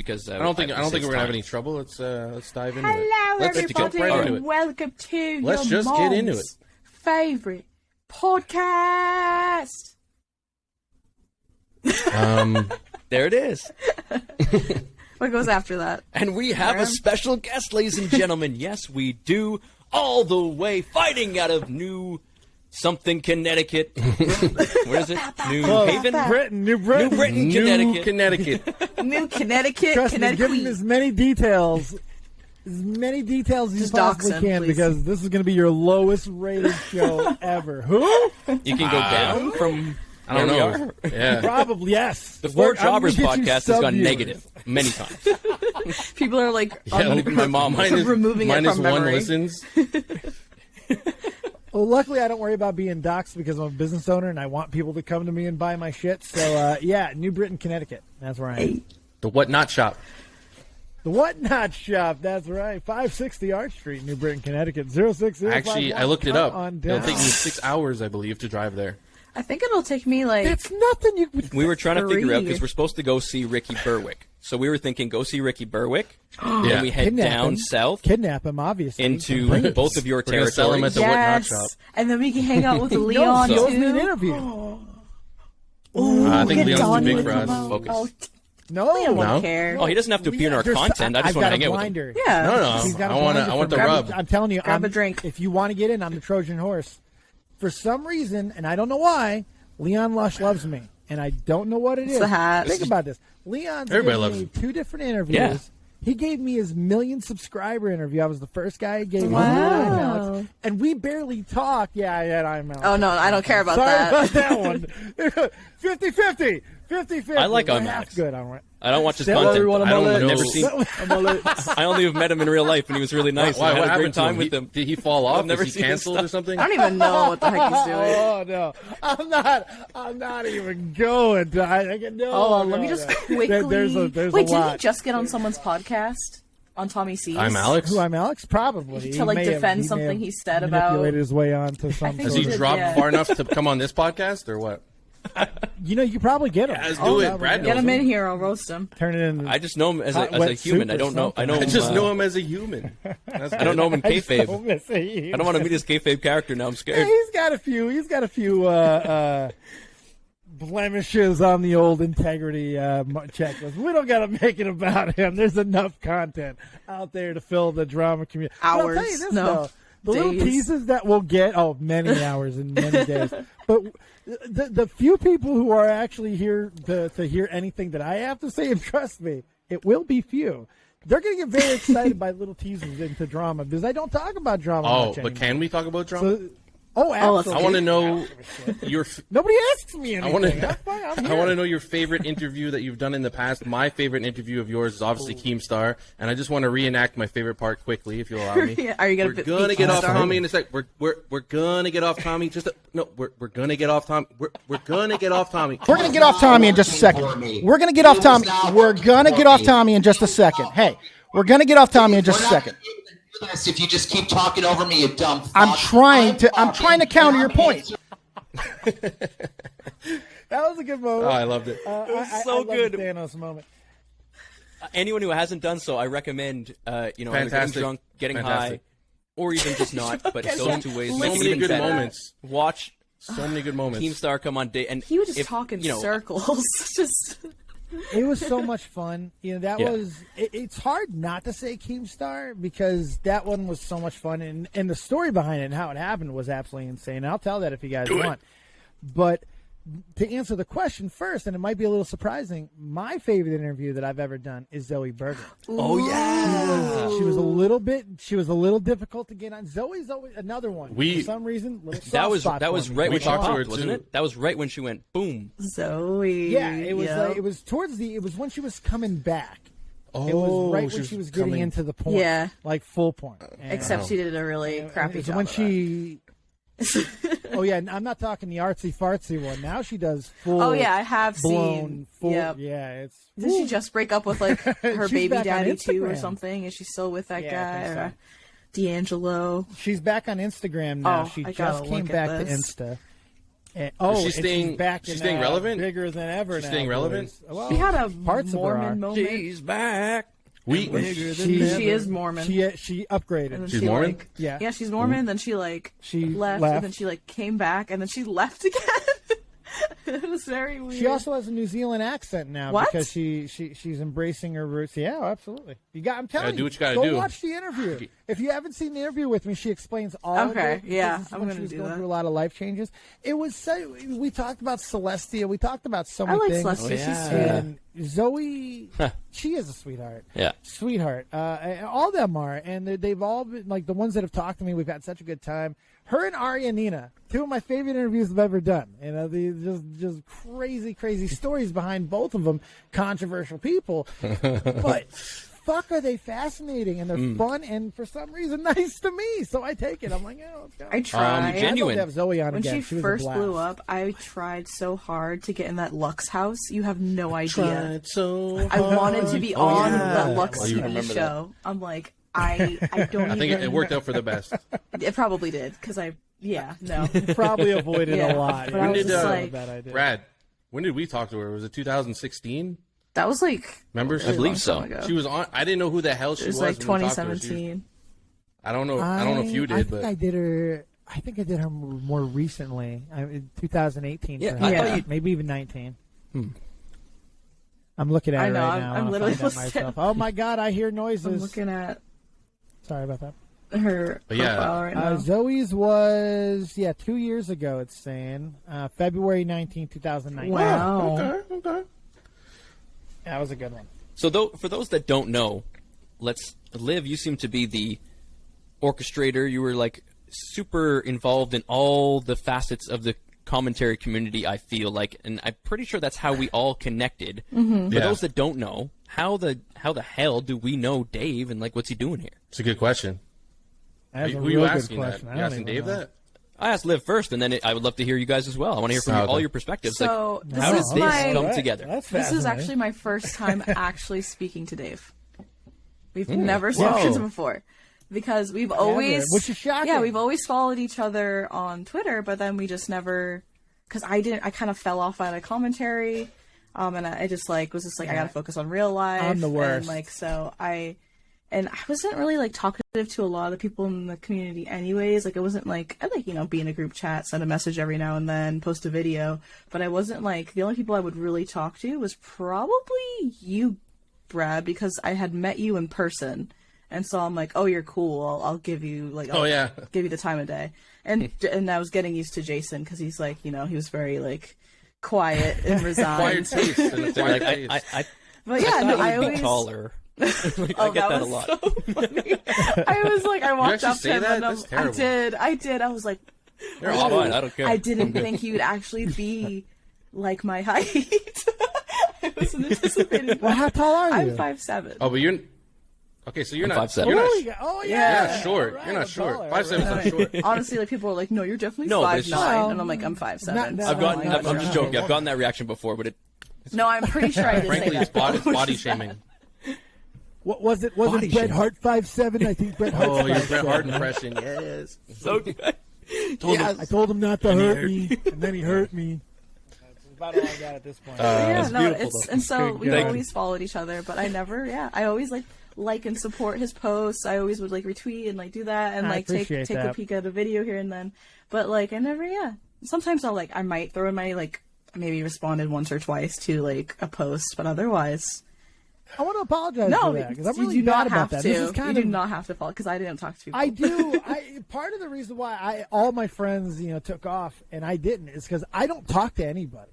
because I don't think we're gonna have any trouble. Let's dive into it. Hello, everybody, and welcome to Let's your just get into it. favorite podcast. There it is. What goes after that? And we have a special guest, ladies and gentlemen. Yes, we do. All the way fighting out of New Connecticut. Where is it? New Haven? New Britain, Connecticut. New Connecticut. Trust me, Connecticut. give him as many details as you Just dox possibly him, can, please. because this is going to be your lowest rated show ever. Who? You can go down from... I don't where we know. are. Yeah. Probably, yes. The Four I'm gonna Jobbers get you podcast has sub gone viewers. negative many times. People are like, Even my mom. removing it minus from one memory. listens. Well, luckily, I don't worry about being doxxed because I'm a business owner and I want people to come to me and buy my shit. So, yeah, New Britain, Connecticut. That's where I am. The What Not Shop. The What Not Shop. That's right. 560 Arch Street, New Britain, Connecticut. 06051. Actually, I looked it up. On It'll down. take me 6 hours, I believe, to drive there. I think it'll take me like... That's nothing. We were trying to figure out, 3. because we're supposed to go see Ricky Berwick. So we were thinking, go see Ricky Berwick. Yeah. Then we head Kidnap down him. south Kidnap him, obviously. into Bring him. both of your We're gonna sell him territories. at the What Not yes. Shop. And then we can hang out with Leon, He owes too. me an interview. I think Get Leon's too Donnie big with for us. him out. Focus. Oh, No. Leon won't No? care. Oh, he doesn't have to appear in our There's- content. I just want to hang out with him. blinder. Yeah. No, He's got a I want blinder the for- rub. I'm telling you, Grab a drink. If you want to get in, I'm the Trojan horse. For some reason, and I don't know why, Leon Lush loves me, and I don't know what it is. the hat. Think about this. Leon's Everybody given loves me him. 2 different interviews. Yeah. He gave me his 1,000,000 subscriber interview. I was the first guy he gave me. Wow. And we barely talked. Yeah, I'm out. Oh, no, I don't care about Sorry that. about that one. 50-50. 50-50. I like We're IMAX. half good on it. I don't watch his Tell content. everyone I'm I don't on I've it. never No. seen. I only have met him in real life, and he was really nice. Why? and I What had a happened great time to with him? him. Did he fall off? I've never Is he seen his canceled or something? I don't even know what the heck he's doing. Oh no, I'm not even going to. I get no. Oh, no, let me just no. quickly... There's Wait, a didn't he lot. just get on someone's podcast? On Tommy C's? I'm Alex. Who I'm Alex? Probably To, like, He may defend have something he said about- manipulated his way onto some. think Has sort he did, of- dropped yeah. far enough to come on this podcast, or what? You probably get him. Let's do it. probably Brad Get knows him him. in here, I'll roast him. Turn it in. I just know him as Hot, a wet human. soup I don't or know. I know. I him, just know him as a human. That's I don't know him in kayfabe. I I don't want to meet his kayfabe character now. I'm scared. He's got a few blemishes on the old integrity checklist. We don't got to make it about him. There's enough content out there to fill the drama community. But I'll tell you this, though. The little Days. pieces that we'll get, many hours and many days. But the few people who are actually here to hear anything that I have to say, and trust me, it will be few. They're going to get very excited by little teasers into drama because I don't talk about drama much But anymore. can we talk about drama? Absolutely. I want to know your. Nobody asks me anything. I want That's fine, I'm to. I here. want to know your favorite interview that you've done in the past. My favorite interview of yours is obviously Keemstar, and I just want to reenact my favorite part quickly, if you'll allow me. Yeah, are you gonna We're gonna beat get off Keemstar? Tommy in a sec. We're gonna get off Tommy. We're gonna get off Tommy. We're gonna get off Tommy. We're going to get off Tommy in just a second. We're going to get off Tommy. We're going to get off Tommy in just a second. Hey, we're going to get off Tommy in just a second. If you just keep talking over me, you dumb fuck. I'm trying to counter your point. That was a good moment. Oh, I loved it. It was I so love good. the Thanos moment. Anyone who hasn't done so, I recommend, either getting Fantastic. drunk, getting Fantastic. high, or even just not. But those 2 ways, So make it many even good better. moments. Watch So many good moments. Keemstar come on date, and He would just if, talk in you know, circles. Just... It was so much fun. That Yeah. was. It's hard not to say Keemstar because that one was so much fun, and the story behind it and how it happened was absolutely insane. And I'll tell that if you guys want. But to answer the question first, and it might be a little surprising, my favorite interview that I've ever done is Zoe Berger. Oh yeah, She was a little difficult to get on. Zoe's always another one. For some reason, little that soft was spot for me. right We when she talked to her, popped, wasn't too. it? That was right when she went boom. Zoe. Yeah, it was. Yep. It was when she was coming back. It Oh, was right when she was getting coming- into the porn. Yeah. Like full porn. Except she did a really crappy It's job. when of she. Oh yeah, I'm not talking the artsy fartsy one. Now she does full. Oh, yeah, I have blown, seen. Full, Yep. Yeah, it's. that. Did she just break up with like her She's baby back on daddy too, or Instagram. something? Is she still with that Yeah, I guy? think so. Or D'Angelo. She's back on Instagram now. Oh, she I just gotta came look back at to this. Insta. And, She's staying- back. she's in, staying relevant? Bigger than ever. She's now, staying relevant? boys. Well, She had a parts of her are. Mormon moment. She's back. She is Mormon. She upgraded. And then She's she, Mormon? Like, Yeah. Yeah, she's Mormon. Then she She left, left. and then she came back, and then she left again. It was very weird. She also has a New Zealand accent now What? because she's embracing her roots. Yeah, absolutely. I'm telling you, do what you gotta go do. watch the interview. If you haven't seen the interview with me, she explains all of Okay, it. yeah, This is I'm when gonna she was do going that. through a lot of life changes. It was so. We talked about Celestia. We talked about so I many like things. Celestia. She's yeah. sweet. And Zoe, she is a sweetheart. Yeah. Sweetheart. And all of them are, and they've all been like the ones that have talked to me. We've had such a good time. Her and Ari and Nina, two of my favorite interviews I've ever done. You know, just crazy stories behind both of them. Controversial people, but fuck, are they fascinating and they're fun and for some reason nice to me. So I take it. I'm like, yeah, let's go. I tried. genuine. I'd love to have Zoe on When again. she was a first blast. blew up, I tried so hard to get in that Lux house. You have no idea. so I wanted to be on that Lux Oh, you TV remember show. I'm like, I don't I think even. it worked out for the best. It probably did because no. Probably avoided Yeah. a lot. But I When was did just uh, like, Bad idea. Brad? When did we talk to her? Was it 2016? that was like. Remember? really believe long so. time ago. She was on. I didn't know who the hell she It was was. like when we talked to her. 2017. I don't know. I don't know if you I did, think but I did her. I think I did her more recently, in 2018. Yeah, perhaps. I thought you- maybe even 19. I'm looking at I it know, right I'm- now. I'm I'll literally find out listening. myself. Oh my God, I hear I'm noises. looking at Sorry about that. her But yeah. profile right now. Zoe's was 2 years ago. It's saying February 19, 2019. Wow. okay. That was a good one. So for those that don't know, Liv, you seem to be the orchestrator. You were like super involved in all the facets of the commentary community, I feel like, and I'm pretty sure that's how we all connected. Mm-hmm. For Yeah. those that don't know, how the hell do we know Dave and like what's he doing here? It's a good question. That's a Who real you good asking question. that? I You don't asking even Dave know. that? I asked Liv first, and then I would love to hear you guys as well. I want to hear from Okay. all your perspectives. So, like, this how is did this my- come Right. together? That's This is fascinating. actually my first time actually speaking to Dave. We've never spoken to before because we've always, which is shocking. yeah, we've always followed each other on Twitter, but then we just never, because I kind of fell off out of commentary, and I just was just like, I gotta focus on real life. I'm the worst. And I wasn't really like talkative to a lot of the people in the community anyways. Like, it wasn't like, I be in a group chat, send a message every now and then, post a video, but I wasn't like, the only people I would really talk to was probably you, Brad, because I had met you in person. And so I'm like, oh, you're cool. I'll give you give you the time of day. And I was getting used to Jason because he's like, he was very like quiet and resigned. Quiet taste. And a quiet Like, taste. I But yeah, thought no, you'd I be always. taller. Like, Oh, I get that a was lot. so funny. I was like, I walked actually up say to him that? and That's terrible. I did. I was like, You're all fine. I don't care. I didn't think he would actually be like my height. I wasn't anticipating. Well, how tall are you? I'm 5'7". Oh, but you're. Okay, so you're I'm not. 5'7". You're not. Oh, yeah. Oh, Yeah. yeah. You're not short. All right, You're not I'm short. taller. 5'7" is not short. Honestly, like people are like, "No, you're definitely No, but it's 5'9", just- and I'm like, "I'm 5'7". Not- I've gotten. So, I'm just joking. I've gotten that reaction before, but No, I'm pretty sure I did Frankly, say it's that. body shaming. What was it? Body Wasn't Bret shaming. Hart 5'7"? I think Bret Hart. Oh, your Bret Hart impression. Yes. so good. I told him not to hurt me, and then he hurt me. That's about all I got at this point. Yeah, no, beautiful, it's though. and so we Thank you. always followed each other, but I never. Yeah, I always like and support his posts. I always would retweet and do that and I take appreciate a that. peek at a video here and then. But I never. Yeah, sometimes I might throw in my maybe responded once or twice to a post, but otherwise. I want to apologize No, for that because I'm you really do bad not about have that. to. This is kind You of do not have to follow because I didn't talk to people. I do. Part of the reason why all my friends, took off and I didn't is because I don't talk to anybody.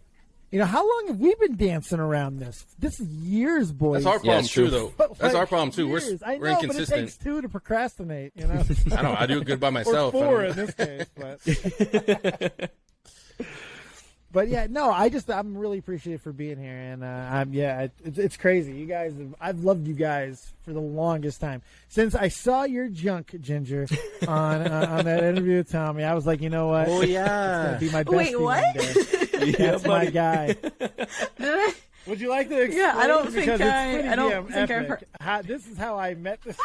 How long have we been dancing around this? This is years, boys. That's our problem it's true. too, though. But, That's our problem too. years. I We're know, but it inconsistent. takes two to procrastinate. I don't. I do it good by or myself. I four don't- in this case, but. But yeah, no, I'm really appreciative for being here, and it's crazy. You guys, I've loved you guys for the longest time since I saw your junk, Ginger, on that interview with Tommy. I was like, you know what? Oh It's yeah. gonna be my bestie Wait, what? one day. That's my guy. Did I? Would you like to explain? Yeah, I don't think Because it's pretty I don't damn think I've epic. This is how I met this.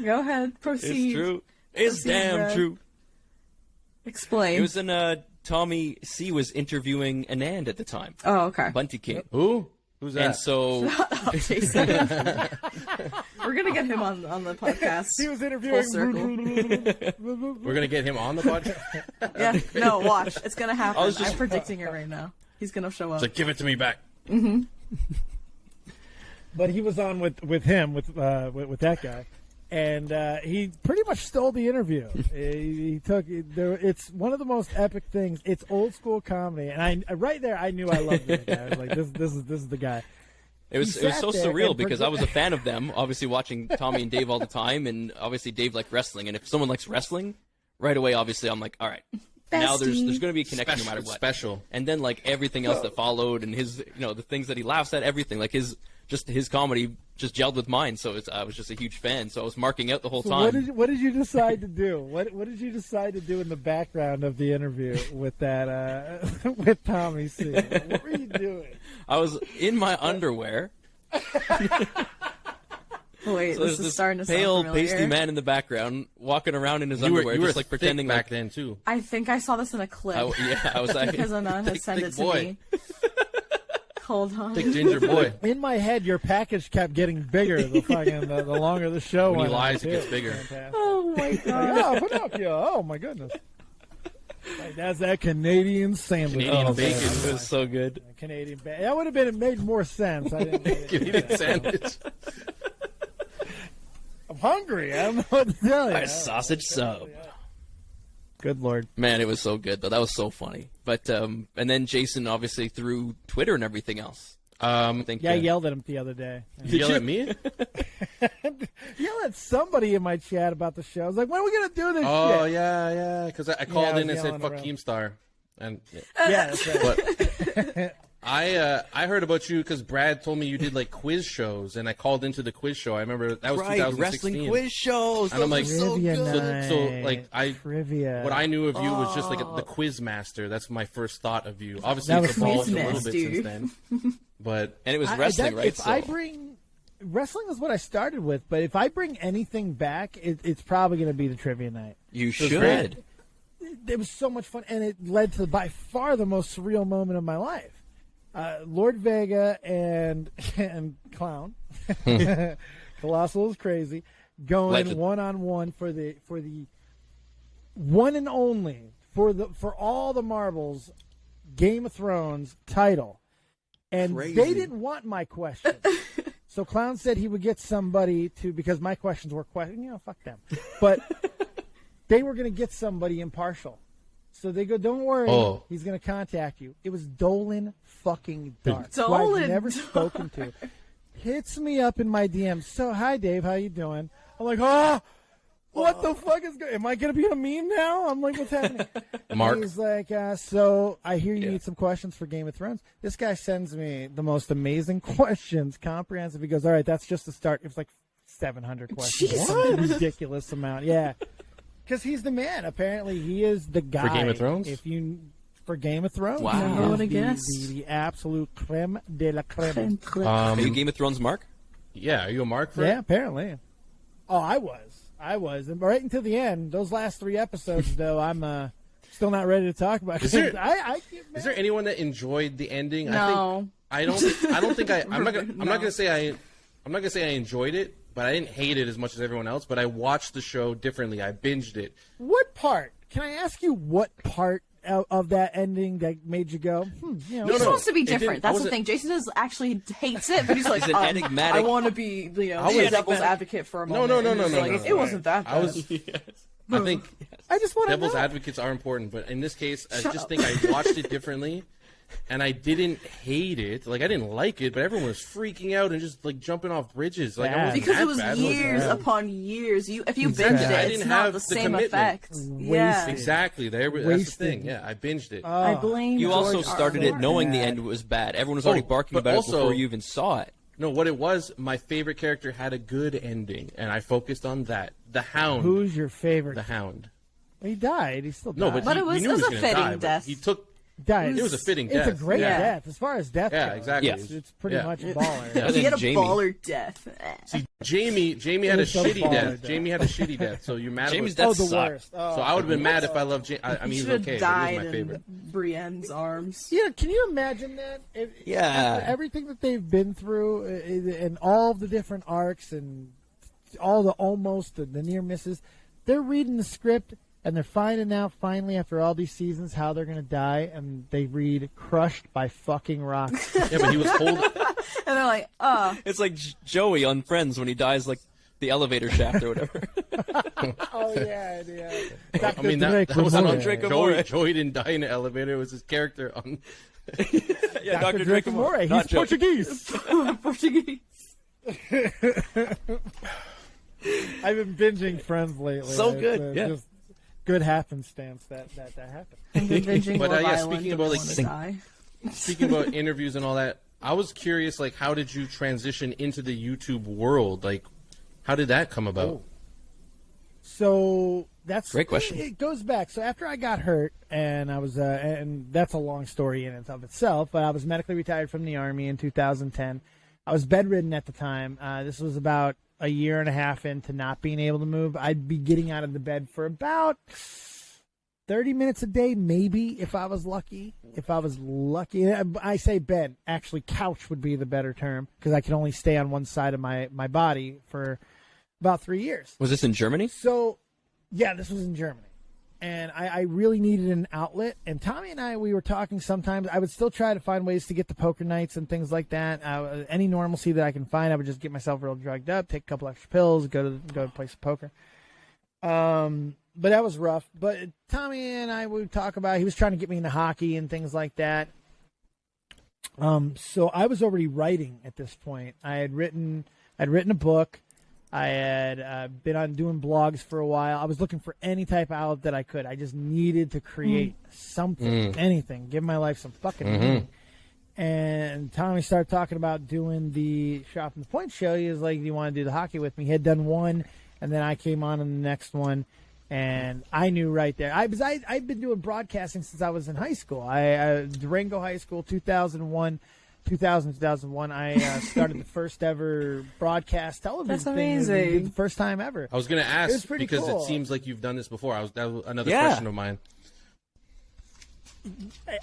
Go ahead, proceed. It's true. It's Proceed, damn Brad. true. Explain. It was in Tommy C was interviewing Anand at the time. Oh, okay. Bunty King. Who's that? And so Jason. We're gonna get him on the podcast. He was interviewing. Full circle. We're gonna get him on the podcast. Yeah. No, watch. It's gonna happen. I was just- I'm predicting it right now. He's gonna show up. It's like, give it to me back. But he was on with him with that guy, and he pretty much stole the interview. he took it's one of the most epic things. It's old school comedy, and right there I knew I loved it. I was like, this is the guy. it was so surreal because I was a fan of them, obviously watching Tommy and Dave all the time, and obviously Dave liked wrestling. And if someone likes wrestling, right away, obviously I'm like, all right, now there's going to be a connection no matter what. Special. And then like everything else that followed, and his the things that he laughs at, everything like his comedy just gelled with mine. So I was just a huge fan. So I was marking out the whole time. What did you decide to do? What did you decide to do in the background of the interview with that with Tommy C? What were you doing? I was in my underwear. Wait, So this there's is this starting to sound pale, familiar. pasty man in the background walking around in his You underwear, were just like thick pretending back like. then too. I think I saw this in a clip. I was like, because Anand has sent thick it to boy. me. Hold on. Thick ginger boy. In my head, your package kept getting bigger the longer the show When went. he lies, on, it gets too. bigger. Fantastic. Oh my Like, god. oh, Pinocchio! Oh my goodness! Like, that's that Canadian sandwich. Canadian Oh, bacon. man. it was so good. Canadian bacon. That would have been made more sense. I didn't. Canadian sandwich. I'm hungry. I don't know what to tell you. Our sausage sub. Good lord. Man, it was so good though. That was so funny. But and then Jason obviously through Twitter and everything else. I think. Yeah, I yelled at him the other day. You yell at me? Yell at somebody in my chat about the show. I was like, when are we gonna do this Oh shit? yeah. Because I called I in was and said yelling fuck around. Keemstar, and Yeah, that's right. but I heard about you because Brad told me you did like quiz shows, and I called into the quiz show. I remember that was 2016. wrestling quiz shows. And I'm like, Trivia night. so like Trivia. what I knew of you was just like the quiz master. That's my first thought of you. Obviously, That it's was evolved a Quizmaster. little bit since then. But And it was wrestling, right? If I bring wrestling is what I started with, but if I bring anything back, it's probably going to be the trivia night. You was should. great. It was so much fun, and it led to by far the most surreal moment of my life. Lord Vega and Clown, Colossal is crazy, going Legend. 1-on-1 for the one and only for all the marbles Game of Thrones title. And Crazy. they didn't want my question. So Clown said he would get somebody because my questions were fuck them. But they were going to get somebody impartial. So they go, don't worry, he's going to contact you. It was Dolan fucking Dark, who I've Dolan never Dark. spoken to. Hits me up in my DMs. So, hi, Dave, how you doing? I'm like, oh, what the fuck is going? Am I going to be a meme now? I'm like, what's happening? Mark. And he's like, so I hear you need some questions for Game of Thrones. This guy sends me the most amazing questions, comprehensive. He goes, all right, that's just the start. It was like 700 questions. Jesus. Some ridiculous amount. Yeah. Because he's the man. Apparently, he is the guy. For Game of Thrones? For Game of Thrones. Wow. He I is would've guessed. the absolute creme de la creme. Are you Game of Thrones, Mark? yeah, are you a Mark for Yeah, it? apparently. Oh, I was. And right until the end, those last 3 episodes, though, I'm still not ready to talk about. Is there- I get mad. Is there anyone that enjoyed the ending? No. I don't think I'm not No. gonna say I enjoyed it, but I didn't hate it as much as everyone else. But I watched the show differently. I binged it. What part? Can I ask you what part of that ending that made you go, He's supposed to be it didn't- different. I That's the wasn't- thing. Jason actually hates it, but he's like, He's an enigmatic- I want to be, was- the devil's advocate for a No, moment. no, And no, it's no, like, no, no. It wasn't that bad. I think I just want to devil's know. advocates are important, but in this case, I just think I watched it differently, and I didn't hate it. Like I didn't like it, but everyone was freaking out and just like jumping off bridges. Like Bad. I wasn't Because that it was bad. years bad. upon years. If you Exactly. binged I it, didn't it's not have the the same commitment. effect. Yeah. Exactly. That's the Wasted. thing. Yeah, I binged it. I blame You also George R. started it R. knowing the bad. end was bad. Everyone was already barking but about also- it before you even saw it. No, what it was, my favorite character had a good ending, and I focused on that. The Hound. Who's your favorite? the Hound? He died. He still died. No, but, But he, it was- we knew it was he a gonna fitting die, but death. He took. died. It was a fitting death. It's a great Yeah. death as far as death Yeah, goes. exactly. Yes. It's pretty Yeah. much baller. Yeah. He had a Jamie. baller death. See, Jamie had a was so shitty baller death. death. Jamie had a shitty death. So you're mad Jamie's about death Oh, the sucked. worst. Oh. So I would have been mad if I loved Jamie. I mean, He he's should have okay, but he died was my favorite. in Brienne's arms. Yeah, can you imagine that? Yeah. After everything that they've been through, and all the different arcs, and all the almost, the near misses, they're reading the script, and they're finding out finally after all these seasons how they're going to die, and they read crushed by fucking rocks. Yeah, but he was holding. And they're like, It's like Joey on Friends when he dies like the elevator shaft or whatever. Oh, yeah. I mean, that was Ramore. on Drake Joey. Ramore. Joey didn't die in the elevator. It was his character on. Yeah, Dr. Drake Amore. He's Not Joey. Portuguese. Portuguese. I've been binging Friends lately. So It's, good, yeah. Just good happenstance that happened. I've been binging But, Love yeah, Island, speaking don't about, like, wanna sing- die. Speaking about interviews and all that, I was curious, like, how did you transition into the YouTube world? Like, how did that come about? So that's Great question. It goes back. So after I got hurt, and I was, and that's a long story in and of itself. But I was medically retired from the Army in 2010. I was bedridden at the time. This was about a year and a half into not being able to move. I'd be getting out of the bed for about 30 minutes a day, maybe, if I was lucky. I say bed. Actually, couch would be the better term, because I could only stay on one side of my body for about 3 years. Was this in Germany? So, yeah, this was in Germany. And I really needed an outlet. And Tommy and I, we were talking sometimes. I would still try to find ways to get to poker nights and things like that. Any normalcy that I can find, I would just get myself real drugged up, take a couple extra pills, go to play some poker. But that was rough. But Tommy and I would talk about, he was trying to get me into hockey and things like that. So I was already writing at this point. I'd written a book. I had been on doing blogs for a while. I was looking for any type of outlet that I could. I just needed to create something, anything, give my life some fucking meaning. And Tommy started talking about doing the Shop in the Point show. He was like, "Do you want to do the hockey with me?" He had done one, and then I came on the next one, and I knew right there. I've been doing broadcasting since I was in high school. Durango High School, 2001. I started the first ever broadcast television That's thing. amazing. The first time ever. I was going to It was ask pretty because cool. it seems like you've done this before. That was another Yeah. question of mine.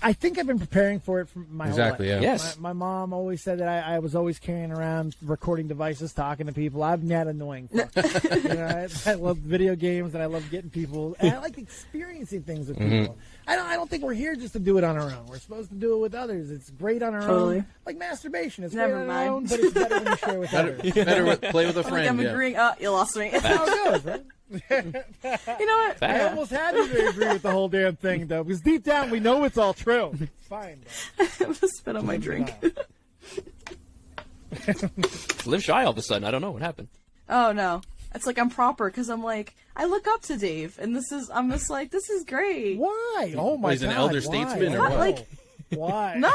I think I've been preparing for it for my Exactly, whole life. yeah. Yes. My mom always said that I was always carrying around recording devices, talking to people. I'm that annoying. Fuck. I love video games, and I love getting people, and I like experiencing things with people. I don't think we're here just to do it on our own. We're supposed to do it with others. It's great on our Totally. own. Like masturbation. It's Never great on mind. our own, but it's better when you share with others. Better play with a Like friend. I'm yeah. agreeing. Oh, you lost me. That's how it goes, right? You know what? I almost had to agree with the whole damn thing, though, because deep down we know it's all true. It's fine, though. I'm gonna spit on my drink. Liv shy all of a sudden. I don't know what happened. Oh no. It's like I'm proper because I'm like I look up to Dave and I'm just like this is great. Why? Oh my god! He's an elder why? statesman or What? what? Like- Why? No.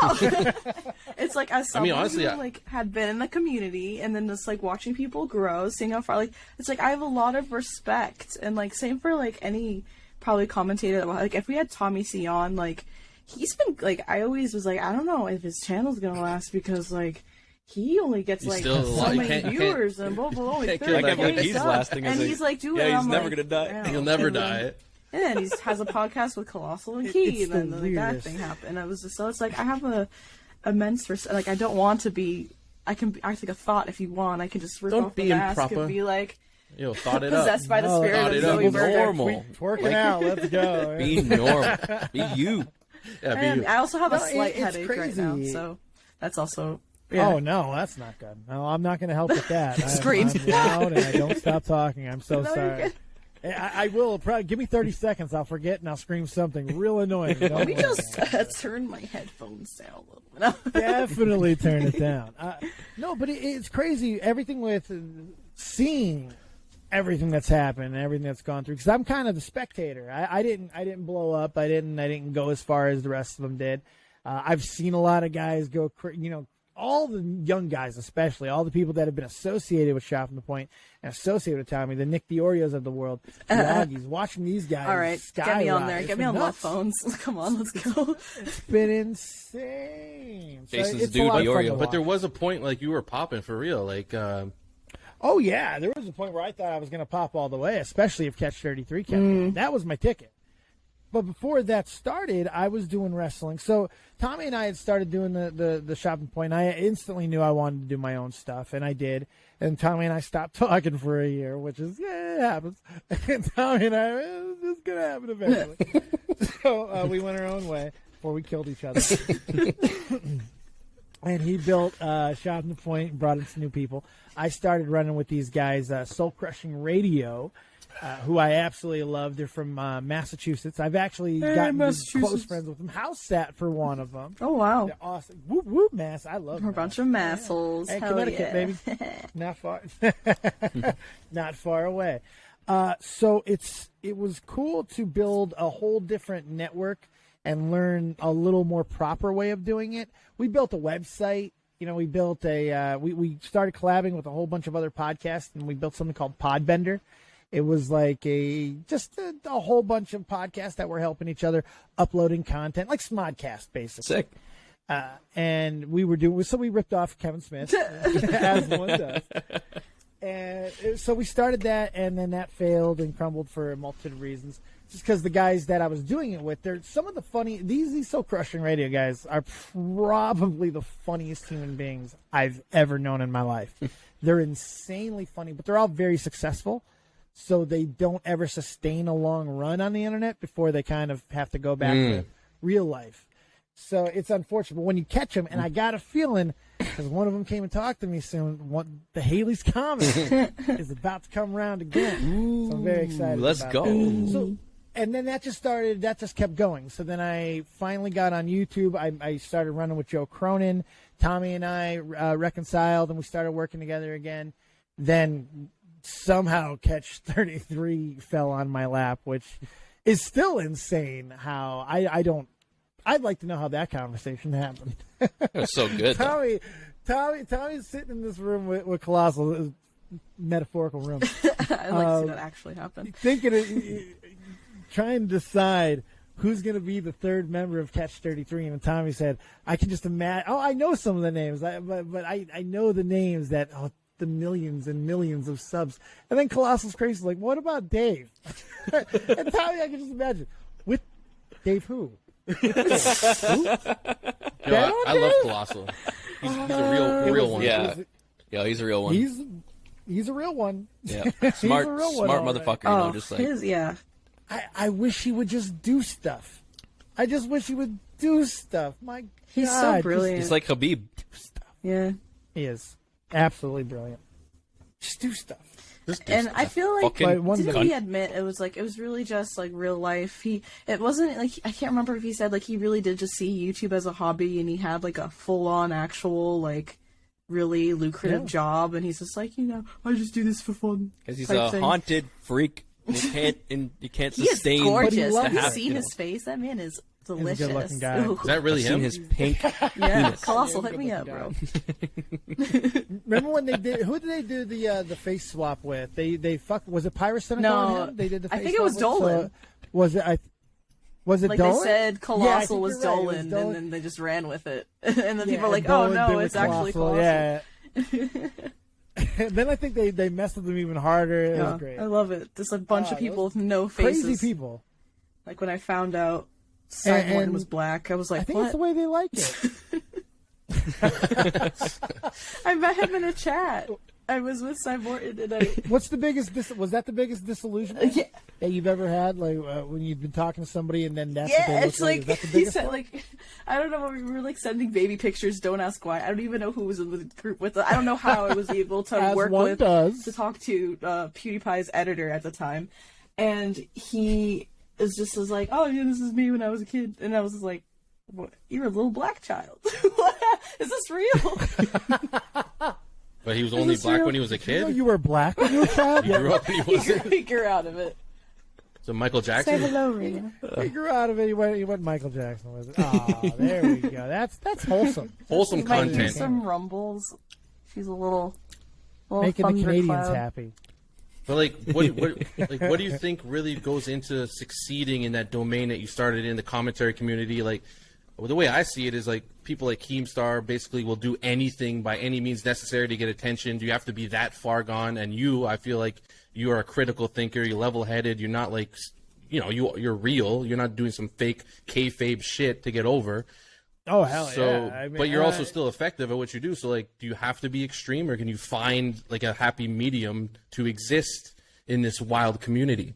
It's like as someone honestly, who I- like had been in the community and then just like watching people grow, seeing how far like it's like I have a lot of respect and like same for like any probably commentator that like if we had Tommy C on like he's been like I always was like I don't know if his channel's gonna last because like he only gets He's like still so alive. many Can't- viewers and blah blah blah. Like, can't kill that 30K guy. He's stuff. lasting as and a- he's like doing. yeah, it, he's I'm never like, gonna die. I don't He'll know. never And then- die. And then he has a podcast with Colossal and Key, It's and the then like, that weirdest. thing happened. And I was just so it's like I have a immense like I don't want to be. I can act like a thought if you want. I can just rip Don't off be the mask improper. and be like Yo, thought it up. possessed by the No, spirit thought of it up. Zoe Be Berger. normal. Twerking out. Let's go. Be normal. Be you. Yeah, be And you. I also have a No, slight it's headache right now, crazy. so that's also. Yeah. Oh no, that's not good. No, I'm not going to help with that. Scream. I'm loud and I don't stop talking. I'm so No, you're sorry. good. I will probably give me 30 seconds. I'll forget and I'll scream something real annoying. Don't Let me worry. just turn my headphones down a little bit. Definitely turn it down. No, but it's crazy. Everything with seeing everything that's happened, everything that's gone through. Because I'm kind of the spectator. I didn't blow up. I didn't go as far as the rest of them did. I've seen a lot of guys go, all the young guys, especially all the people that have been associated with Shop from the Point and associated with Tommy, the Nick Diorios of the world, the Augies, watching these guys. All right, get me on there. Get me on love phones. Come on, let's go. It's been insane. Jason's dude, Diorio. But there was a point like you were popping for real, like. Oh yeah, there was a point where I thought I was going to pop all the way, especially if Catch 33 kept going. That was my ticket. But before that started, I was doing wrestling. So Tommy and I had started doing the Shopping Point. I instantly knew I wanted to do my own stuff, and I did. And Tommy and I stopped talking for a year, which is, it happens. And Tommy and I, this is going to happen eventually. So we went our own way before we killed each other. And he built Shopping Point and brought in some new people. I started running with these guys, Soul Crushing Radio, who I absolutely love. They're from Massachusetts. I've actually gotten close friends with them. House sat for one of them. Oh, wow. They're awesome. Whoop, whoop, Mass. I love them. We're a bunch of massholes. Hey, Hell Connecticut, yeah. baby. Not far. Not far away. So it was cool to build a whole different network and learn a little more proper way of doing it. We built a website. You know, we built we started collabing with a whole bunch of other podcasts, and we built something called Podbender. It was like a whole bunch of podcasts that were helping each other, uploading content, like Smodcast, basically. Sick. And we ripped off Kevin Smith, as one does. And so we started that, and then that failed and crumbled for a multitude of reasons. Just because the guys that I was doing it with, they're some of the funny. These Soul Crushing Radio guys are probably the funniest human beings I've ever known in my life. They're insanely funny, but they're all very successful, so they don't ever sustain a long run on the internet before they kind of have to go back to real life. So it's unfortunate. But when you catch them, and I got a feeling, because one of them came and talked to me soon, the Haley's Comet is about to come around again. So I'm very excited. Let's about go. that. So, and then that just kept going. So then I finally got on YouTube. I started running with Joe Cronin. Tommy and I reconciled, and we started working together again. Then somehow Catch 33 fell on my lap, which is still insane how I'd like to know how that conversation happened. It was so good. Tommy's sitting in this room with Colossal, metaphorical room. I'd like to see that actually happen. Trying to decide who's going to be the third member of Catch 33, and Tommy said, "I can just imagine." Oh, I know some of the names, but I know the names that the millions and millions of subs. And then Colossal's crazy, like, "What about Dave?" And Tommy, I can just imagine with Dave who. I love Colossal. He's a real one. Yeah, he's a real one. He's a real one. Yeah, smart motherfucker. Oh, Just like yeah. I wish he would just do stuff. I just wish he would do stuff. My God, He's so brilliant. he's like Habib. Yeah. He is absolutely brilliant. Just do stuff. And I feel like Fucking didn't he admit it was really just like real life? It wasn't like, I can't remember if he said like he really did just see YouTube as a hobby, and he had like a full on actual like really lucrative job, and he's just like, I just do this for fun. Because he's a haunted freak. You can't sustain. He is gorgeous. Have you happen, seen his face? That man is delicious. He's a good-looking guy. Ooh. Is that really I've seen him? his pink Yeah, penis. Colossal, hit me up, bro. Remember when they did? Who did they do the face swap with? They fucked. Was it Pyrocenic No, on him? They did the face I think it was swap with? Dolan. So, was it? Was it Like Dolan? they said, Colossal was you're right, it Dolan, Dolan. and then they just ran with it. And then people are and like, "Oh Dolan no, did with it's actually Colossal." Yeah. Then I think they messed with them even harder. It was great. I love it. There's a bunch of people with no faces. Crazy people. Like when I found out Simon And was black, I was like, I think what? it's the way they like it. I met him in a chat. I was with Simon, and I. What's the biggest? Was that the biggest disillusionment Yeah. that you've ever had? Like when you've been talking to somebody and then that's what they Yeah, look it's like. like Is that the he biggest said, one? like I don't know. We were like sending baby pictures. Don't ask why. I don't even know who was in the group with us. I don't know how I was able to As work one with does. to talk to PewDiePie's editor at the time, and he was like, "Oh yeah, this is me when I was a kid," and I was just like, "What? You're a little black child? What? Is this real?" But he was only black when he was a You know kid. you were black when you were a child? He grew up and he He wasn't. grew out of it. So Michael Say Jackson. hello, Rita. He grew out of it. He went Michael Jackson with it. Oh, there we go. That's wholesome. Wholesome She might hear content. some rumbles. She's a little Making the Canadians thundercloud. happy. But like, what do you think really goes into succeeding in that domain that you started in, the commentary community? Like, well, the way I see it is like people like Keemstar basically will do anything by any means necessary to get attention. Do you have to be that far gone? And you, I feel like you are a critical thinker. You're level-headed. You're not like, you're real. You're not doing some fake kayfabe shit to get over. Oh, hell So, yeah. I mean, but you're also still effective at what you do. So, like, do you have to be extreme, or can you find like a happy medium to exist in this wild community?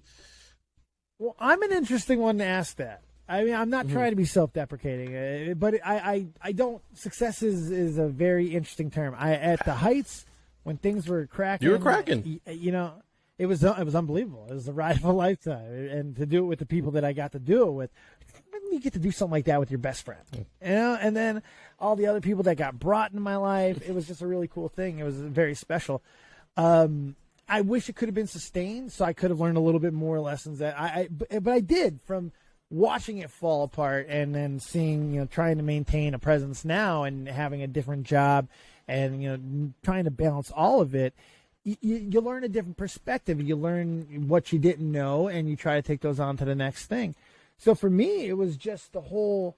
Well, I'm an interesting one to ask that. I mean, I'm not trying to be self-deprecating, but I don't. Success is a very interesting term. At the heights, when things were cracking, You were cracking. It was unbelievable. It was the ride of a lifetime, and to do it with the people that I got to do it with. You get to do something like that with your best friend, and then all the other people that got brought into my life. It was just a really cool thing. It was very special. I wish it could have been sustained, so I could have learned a little bit more lessons but I did from watching it fall apart and then seeing, trying to maintain a presence now and having a different job and, trying to balance all of it. You learn a different perspective. You learn what you didn't know, and you try to take those on to the next thing. So for me, it was just the whole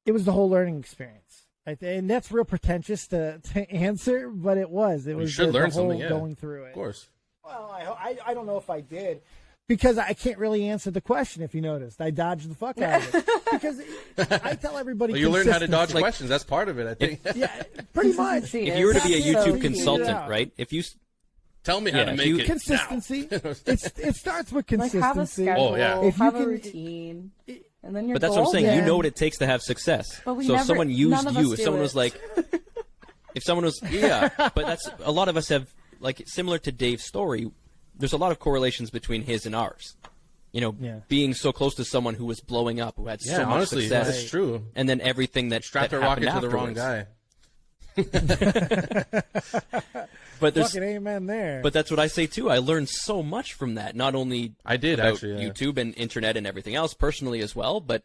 learning experience. And that's real pretentious to answer, but it was. It was should learn the whole something, yeah. going through it. Of course. Well, I don't know if I did, because I can't really answer the question. If you noticed, I dodged the fuck out of it because I tell everybody. Well, you learned how to dodge consistency. questions. That's part of it, I think. Yeah, pretty much. If you were to be a So YouTube easy. consultant, Yeah. right? If you Tell me how Yeah, to if make you- it Consistency. It starts with Like, have a consistency. schedule, Oh, yeah. If you have a can- routine, and then you're But that's what I'm saying. golden. You know what it takes to have success. But we so if never- someone none used of you, us if do someone it. was like, if someone was, yeah, but that's a lot of us have, like, similar to Dave's story. There's a lot of correlations between his and ours. Yeah. Being so close to someone who was blowing up, who had Yeah, so much honestly, success, that's true. and then everything that Strapped that a rocket to happened the wrong afterwards. guy. But there's, Fucking amen there. but that's what I say too. I learned so much from that. Not only I did, about actually, yeah. YouTube and internet and everything else, personally as well, but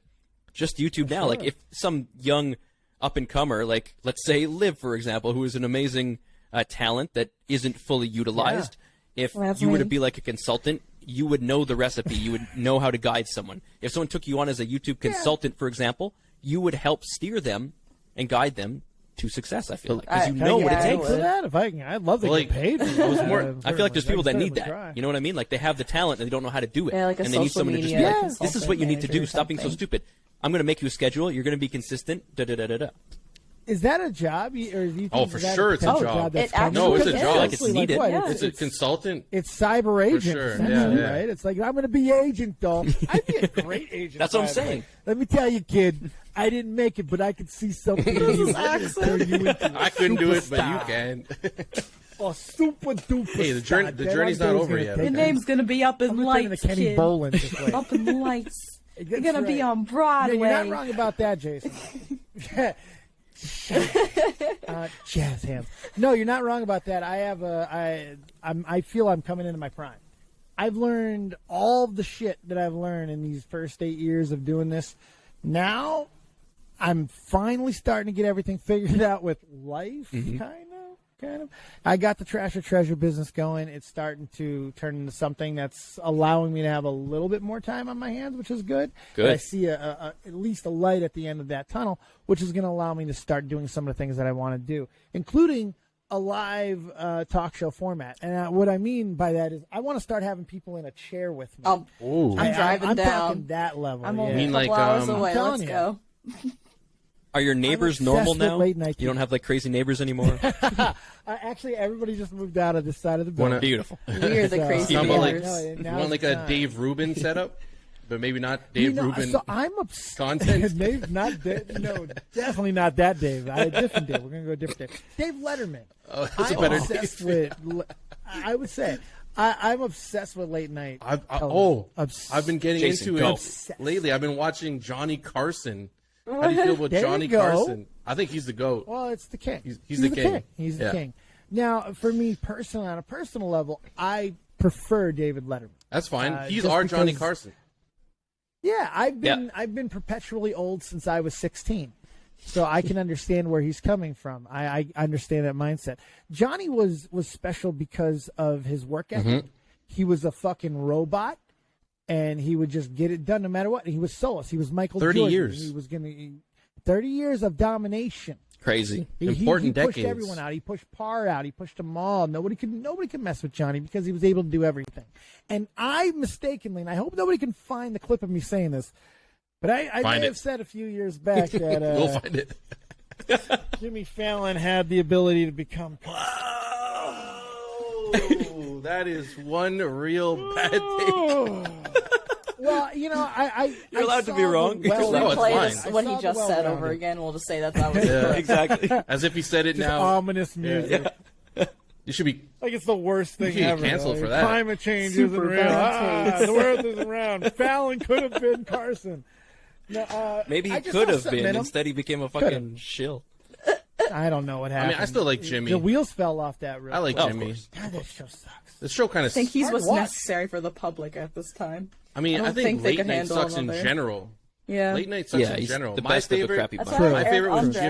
just YouTube now. Like if some young up and comer, like let's say Liv, for example, who is an amazing talent that isn't fully utilized. If Well, that's you were to me. be like a consultant, you would know the recipe. You would know how to guide someone. If someone took you on as a YouTube consultant, for example, you would help steer them and guide them to success. I feel like because you Can I know get what it paid takes. for that, if I can, I'd love to Well, get like, paid for that. I feel like there's people that need that. Try. You know what I mean? Like they have the talent and they don't know how to do it, Yeah, like a and they need social someone to just be media like, consultant "This is what you need to manager do. or Stop being so something. stupid. I'm going to make you a schedule. You're going to be consistent." Da da da da da. Is that a job? Or do you think Oh, for that sure it's a potential job. that's It coming? actually No, it's a is. job. Like it's needed. what? Yeah. It's a consultant. It's cyber agent, sure. essentially, Yeah. right? It's like, I'm going to be agent, though. I'd be a great agent. That's what I'm by the way. saying. Let me tell you, kid, I didn't make it, but I could see something in you. Turn you into I couldn't do it, but you superstar. can. Oh, super duper. Hey, the journey's not over yet. Your name's gonna be up in I'm gonna turn into lights, Kenny kid. Bolin. Just like. Up in the lights. You're That's gonna be right. on Yeah, Broadway. you're not wrong about that, Jason. Jazz hands. No, you're not wrong about that. I feel I'm coming into my prime. I've learned all the shit that I've learned in these first 8 years of doing this. Now, I'm finally starting to get everything figured out with life, kind of. I got the Trash or Treasure business going. It's starting to turn into something that's allowing me to have a little bit more time on my hands, which is good. Good. But I see at least a light at the end of that tunnel, which is going to allow me to start doing some of the things that I want to do, including a live talk show format. And what I mean by that is I want to start having people in a chair with me. Ooh. I'm driving I'm down. talking that level. I'm yeah. only mean a like, couple hours I'm away. telling Let's you. go. Are your neighbors obsessed normal with now? late night You don't have like crazy neighbors anymore. Actually, everybody just moved out of this side of the building. Beautiful. We're the crazy How about, like, neighbors. you Now's want like the a time. Dave Rubin setup, but maybe not Dave Rubin. So I'm obsessed. content? Dave, not Dave, no, definitely not that Dave. A different Dave. We're gonna go a different Dave. Dave Letterman. Oh, that's a I'm better obsessed Dave. with. I would say I'm obsessed with late night. I've been getting Jason, into go. it lately. I've been watching Johnny Carson. How do you feel about There you Johnny go. Carson? I think he's the GOAT. Well, it's the king. He's the king. He's the Yeah. king. Now, for me personally, on a personal level, I prefer David Letterman. That's fine. He's just our Johnny because- Carson. Yeah, I've been perpetually old since I was 16. So I can understand where he's coming from. I understand that mindset. Johnny was special because of his work ethic. He was a fucking robot, and he would just get it done no matter what. He was soulless. He was Michael 30 Jordan. years. He was 30 years of domination. Crazy. Important he pushed decades. everyone out. He pushed Parr out. He pushed them all. Nobody could mess with Johnny because he was able to do everything. And I mistakenly, and I hope nobody can find the clip of me saying this, but I may have said a few years back that We'll find it. Jimmy Fallon had the ability to become. Oh, that is one real bad take. Well, you know, You're allowed to be wrong. We'll No, it's replay fine. this, what he I saw just the said well-rounded. over again. We'll just say that was Yeah. Exactly. As if he said it Just now. ominous music. You should be. Like it's the worst thing You should ever. get canceled Like, for that. Climate change Super isn't real. bad The Earth isn't round. Fallon could have been Carson. No, Maybe I he just could saw have something been. in him. Instead, he became a fucking shill. I don't know what happened. I still like Jimmy. The wheels fell off that real I like Oh, of Jimmy. course. God, that show sucks. The show kind of. I think he's Hard what's to watch. necessary for the public at this time. I mean, I I don't think think they late could night handle sucks in another. general. Yeah. Late night sucks Yeah, in he's general. the My best of the favorite. crappy That's bunch. why My Eric favorite was Andre.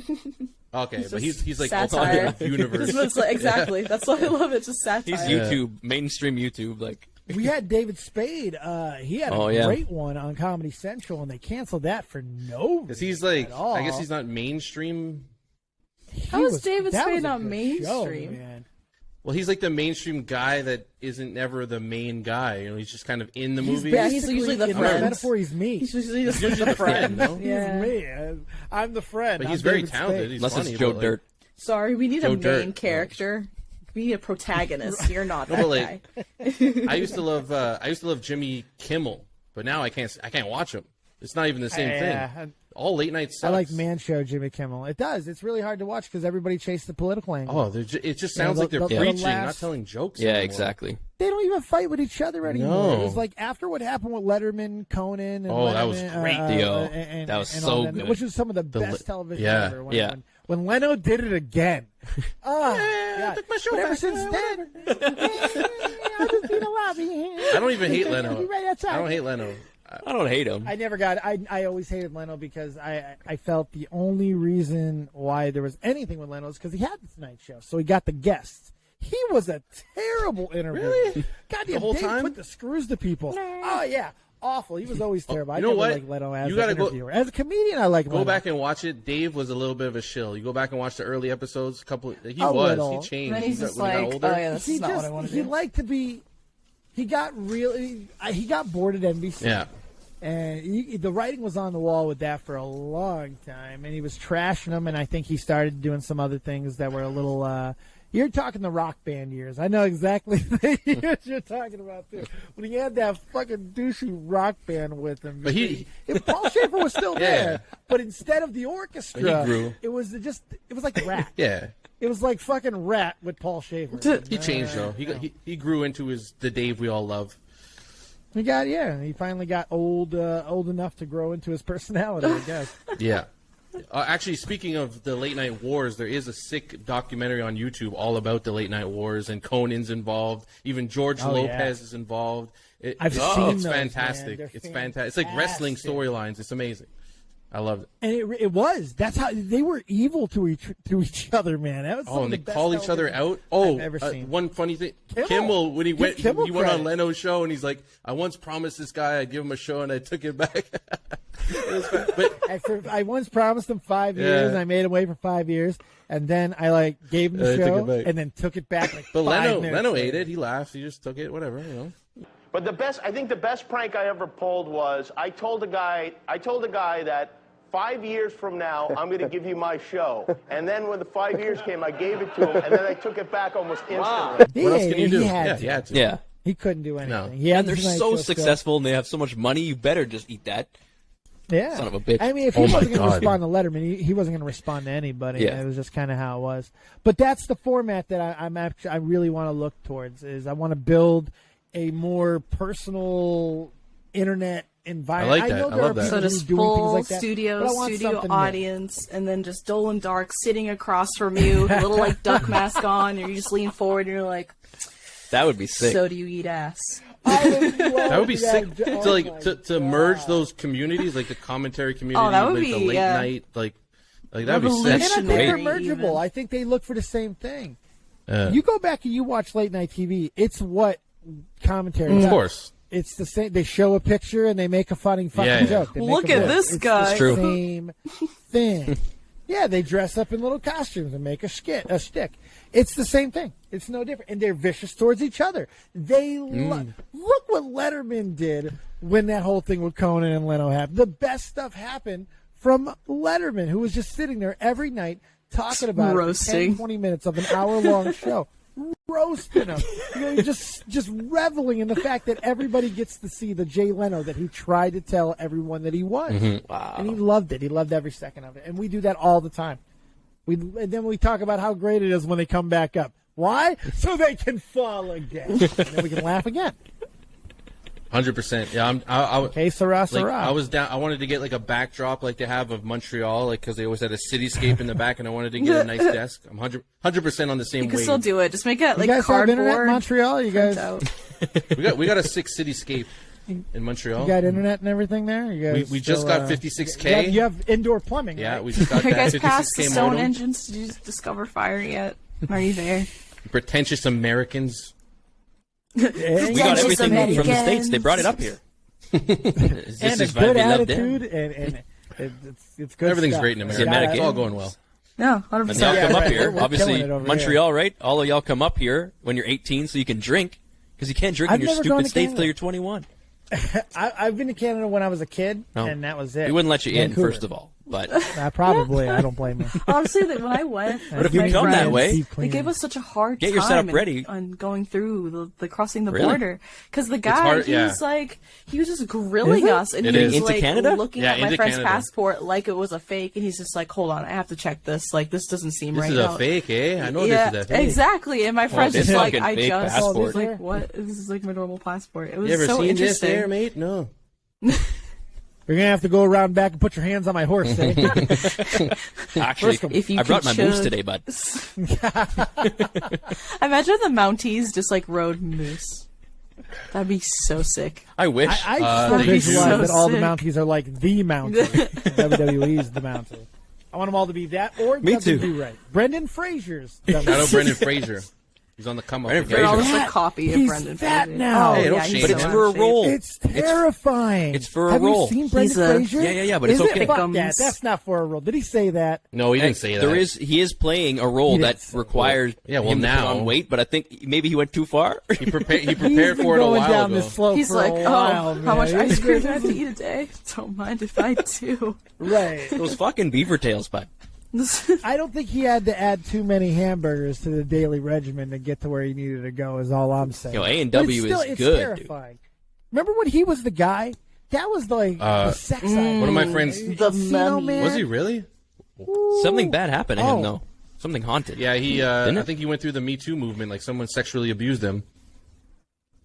Jimmy. Okay, but he's like satire. ultimate universe. It's like, exactly. That's why I love it. It's just satire. He's YouTube, mainstream YouTube. Like, We had David Spade. He had Oh, a yeah. great one on Comedy Central, and they canceled that for no Because he's reason like, at all. I guess he's not mainstream. How is David that Spade was a not good mainstream? show, man. Well, he's like the mainstream guy that isn't never the main guy. You know, he's just kind of in the He's movie. Yeah, he's basically, usually the in friend. that metaphor, he's me. He's usually just usually the friend. no? Yeah. He's me. I'm the friend. But I'm he's very David talented. Spade. He's unless funny, it's Joe but, like, Dirt. Sorry, we need Joe a main Dirt. character. We need a protagonist. You're not No, that but, guy. like, I used to love Jimmy Kimmel, but now I can't watch him. It's not even the same Yeah. thing. All late night sucks. I like Man Show Jimmy Kimmel. It does. It's really hard to watch because everybody chased the political angle. Oh, it just sounds the- like they're the- the preaching, last- not telling jokes. Yeah, anymore. exactly. They don't even fight with each other anymore. No. It was like after what happened with Letterman, Conan, and Oh, that was Letterman, great. Yo, and that was and so all that, good. which was some of the best television yeah. ever. Yeah. When Leno did it again. Oh, God. took my show But ever back. since then, I'll just be in the lobby. I don't even hate Leno. Be right outside. I don't hate Leno. I don't hate him. I never got. I always hated Leno because I felt the only reason why there was anything with Leno is because he had the Tonight Show, so he got the guests. He was a terrible interviewer. Really? Goddamn, The whole Dave time? put the screws to people. Oh yeah, awful. He was always terrible. I you know never what? liked Leno as You an gotta go- interviewer. As a comedian, I like Go Leno. back and watch it. Dave was a little bit of a shill. You go back and watch the early episodes. He A was. little. He changed. And then he's just when he like, got older. oh yeah, this he is not what I just want to he do. liked to be. He got really. He got bored at NBC. Yeah. And the writing was on the wall with that for a long time, and he was trashing them. And I think he started doing some other things that were a little. You're talking the rock band years. I know exactly the years you're talking about too. When he had that fucking douchey rock band with him. But Paul Schaefer was still Yeah. there, but instead of the orchestra, But he grew. it was like Rat. Yeah. It was like fucking Rat with Paul Schaefer. He changed though. He grew into the Dave we all love. He finally got old enough to grow into his personality, I guess. Yeah. Actually, speaking of the late night wars, there is a sick documentary on YouTube all about the late night wars, and Conan's involved. Even George Oh, Lopez yeah. is involved. I've seen It's those, fantastic. man. They're It's fantastic. It's like wrestling fantastic. storylines. It's amazing. I loved it. And it was. That's how they were evil to each other, man. That was some Oh, of and the they best call each other television out. Oh, I've ever seen. one funny thing. Kimmel. Kimmel when he Give went, Kimmel he went on credit. Leno's show, and he's like, "I once promised this guy I'd give him a show, and I took it back." It was fun. But I once promised him 5 Yeah. years, and I made him wait for 5 years, and then I gave him the I took show, it back. and then took it back. but 5 minutes Leno later. ate it. He laughed. He just took it. Whatever, you know. But I think the best prank I ever pulled was I told a guy that 5 years from now I'm going to give you my show, and then when the 5 years came, I gave it to him, and then I took it back almost instantly. What else can you do? He had to. he had to. Yeah. He couldn't do anything. No. He had And they're the Tonight so Show still. successful and they have so much money, you better just eat that. Yeah. Son of a bitch. I mean, if he Oh my wasn't going to God. respond to Letterman, he wasn't going to respond to anybody. Yeah. It was just kind of how it was. But that's the format that I really want to look towards. Is I want to build a more personal internet environment. I like that. know I there love are that. So people just who do things full like that, studio but I want something new. audience, and then just Dolan Dark sitting across from you, with a little like duck mask on, and you just lean forward and you're like, That would be sick. So do you eat ass? That would be sick to merge those communities, like the commentary community, that would with be, the late night, like that'd be sick. And I think they're Great. mergeable. I think they look for the same thing. You go back and you watch late night TV. It's what commentary does. Of course. It's the same. They show a picture and they make a fucking joke. They Look make a at bit. this It's guy. The True. same thing. Yeah, they dress up in little costumes and make a shtick. It's the same thing. It's no different. And they're vicious towards each other. They look what Letterman did when that whole thing with Conan and Leno happened. The best stuff happened from Letterman, who was just sitting there every night talking about Roasting. it for 10, 20 minutes of an hour-long show. Roasting him. Just reveling in the fact that everybody gets to see the Jay Leno that he tried to tell everyone that he was. Wow. And he loved it. He loved every second of it. And we do that all the time. And then we talk about how great it is when they come back up. Why? So they can fall again. And then we can laugh again. 100%. Yeah, Okay, Sarah. I was down. I wanted to get like a backdrop like they have of Montreal, like because they always had a cityscape in the back, and I wanted to get a nice desk. I'm 100% on the same You can wave. still do it. Just make it like you guys have internet in cardboard. Montreal? You guys We got a sick cityscape in Montreal. you got internet and everything there? You guys We just still, got 56K. You have indoor plumbing. Yeah, right? we just got Are you that guys past the 56K stone modem. engines? Did you discover fire yet? Are you there? Pretentious Americans. We got Pretentious everything from the Americans. States. They brought it up here. This and is a why good we love them. attitude, and it's good. Everything's stuff. great in America. American. It's all going well. No, 100%. And they all Yeah, come up right. here. We're Obviously, killing it over Montreal, right? All of y'all come up here when you're 18 so you can drink. Because you can't drink I've in your never gone stupid to states Canada. till you're 21. I've been to Canada when I was a kid, No. and that was it. We wouldn't let you in, Vancouver. first of all. But Probably. I don't blame you. Honestly, when I went, But if with we my come that friends, way- Deep they clean. gave us such a hard Get time your setup in- ready. on going through the crossing the Really? border. Because the guy, hard, he yeah. was like, he was just grilling Is it? us, and It he is. was Into like Canada? looking Yeah, at my into friend's Canada. passport like it was a fake, and he's just like, hold on, I have to check this. Like, this doesn't seem This right is now. a fake, eh? I know Yeah, this is a fake. exactly. And my friend's this just like, fucking I fake just passport. was like, what? This is like my normal passport. It was You ever so seen this interesting. there, mate? No. You're gonna have to go around back and put your hands on my horse. Eh? actually, If you I brought could my moose show- today, bud. Imagine the Mounties just like rode moose. That'd be so sick. I wish. I that'd still be visualize so that all the sick. Mounties are like the Mounties. WWE's the Mountie. I want them all to be that or Me too. right. Brendan Fraser's. Shout out Brendan Fraser. He's on the come up. Brendan again. They're all Fraser. just a copy of He's Brendan fat Fraser. now. Oh, Hey, don't yeah, shame he's But him. it's so for a out of shape. role. It's terrifying. It's for a Have role. you seen Brendan He's a- Fraser? Yeah, but it's Is okay. It? Fuck Thickums. that. That's not for a role. Did he say that? No, he Hey, didn't say that. he is playing a role He didn't that say requires Yeah, well, him to put now- on weight, but I think maybe he went too far. He prepared He's for been it a going while down ago. this slope He's for like, a while, oh, man. how much ice cream do I He's- have to eat a day? Don't mind if I do. Right. Those fucking beaver tails, bud. I don't think he had to add too many hamburgers to the daily regimen to get to where he needed to go. Is all I'm saying. Yo, A&W But it's is it's good, terrifying. Remember when he was the guy? That was like the sex icon. One of my friends. The Casino mummy. Man. Was he really? Something bad happened to Oh. him, though. Something haunted. Yeah, he. Didn't I it? think he went through the Me Too movement. Like someone sexually abused him.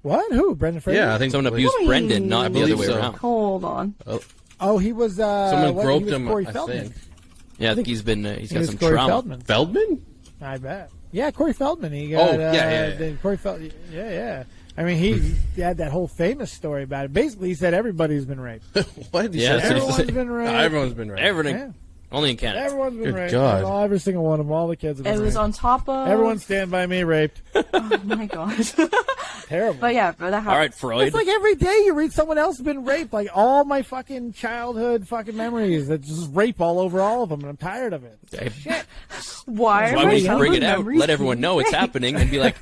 What? Who? Brendan Fraser? Yeah, I think Someone like, abused Brendan, not the other believe way so. around. Hold on. Oh, he was. Someone what? groped He was him. Corey I Feldman. think. Yeah, I think he's He got was some Corey trauma. Feldman. Feldman. I bet. Yeah, Corey Feldman. He got. yeah. Corey Feldman. Yeah. I mean, he had that whole famous story about it. Basically, he said everybody's been raped. What? He Yeah, said that's what he Everyone's said. been raped. Everyone's been right. Everything. Yeah. Only in Canada. Everyone's been Good raped. God. Every single one of them. All the kids have been It was raped. on top of. Everyone stand by me raped. Oh my god. Terrible. But yeah, but that happened. All right, Freud. It's like every day you read someone else has been raped. Like all my fucking childhood fucking memories that just rape all over all of them, and I'm tired of it. Hey, Why are why my we bring it childhood out, memories let everyone know it's being happening, and be like,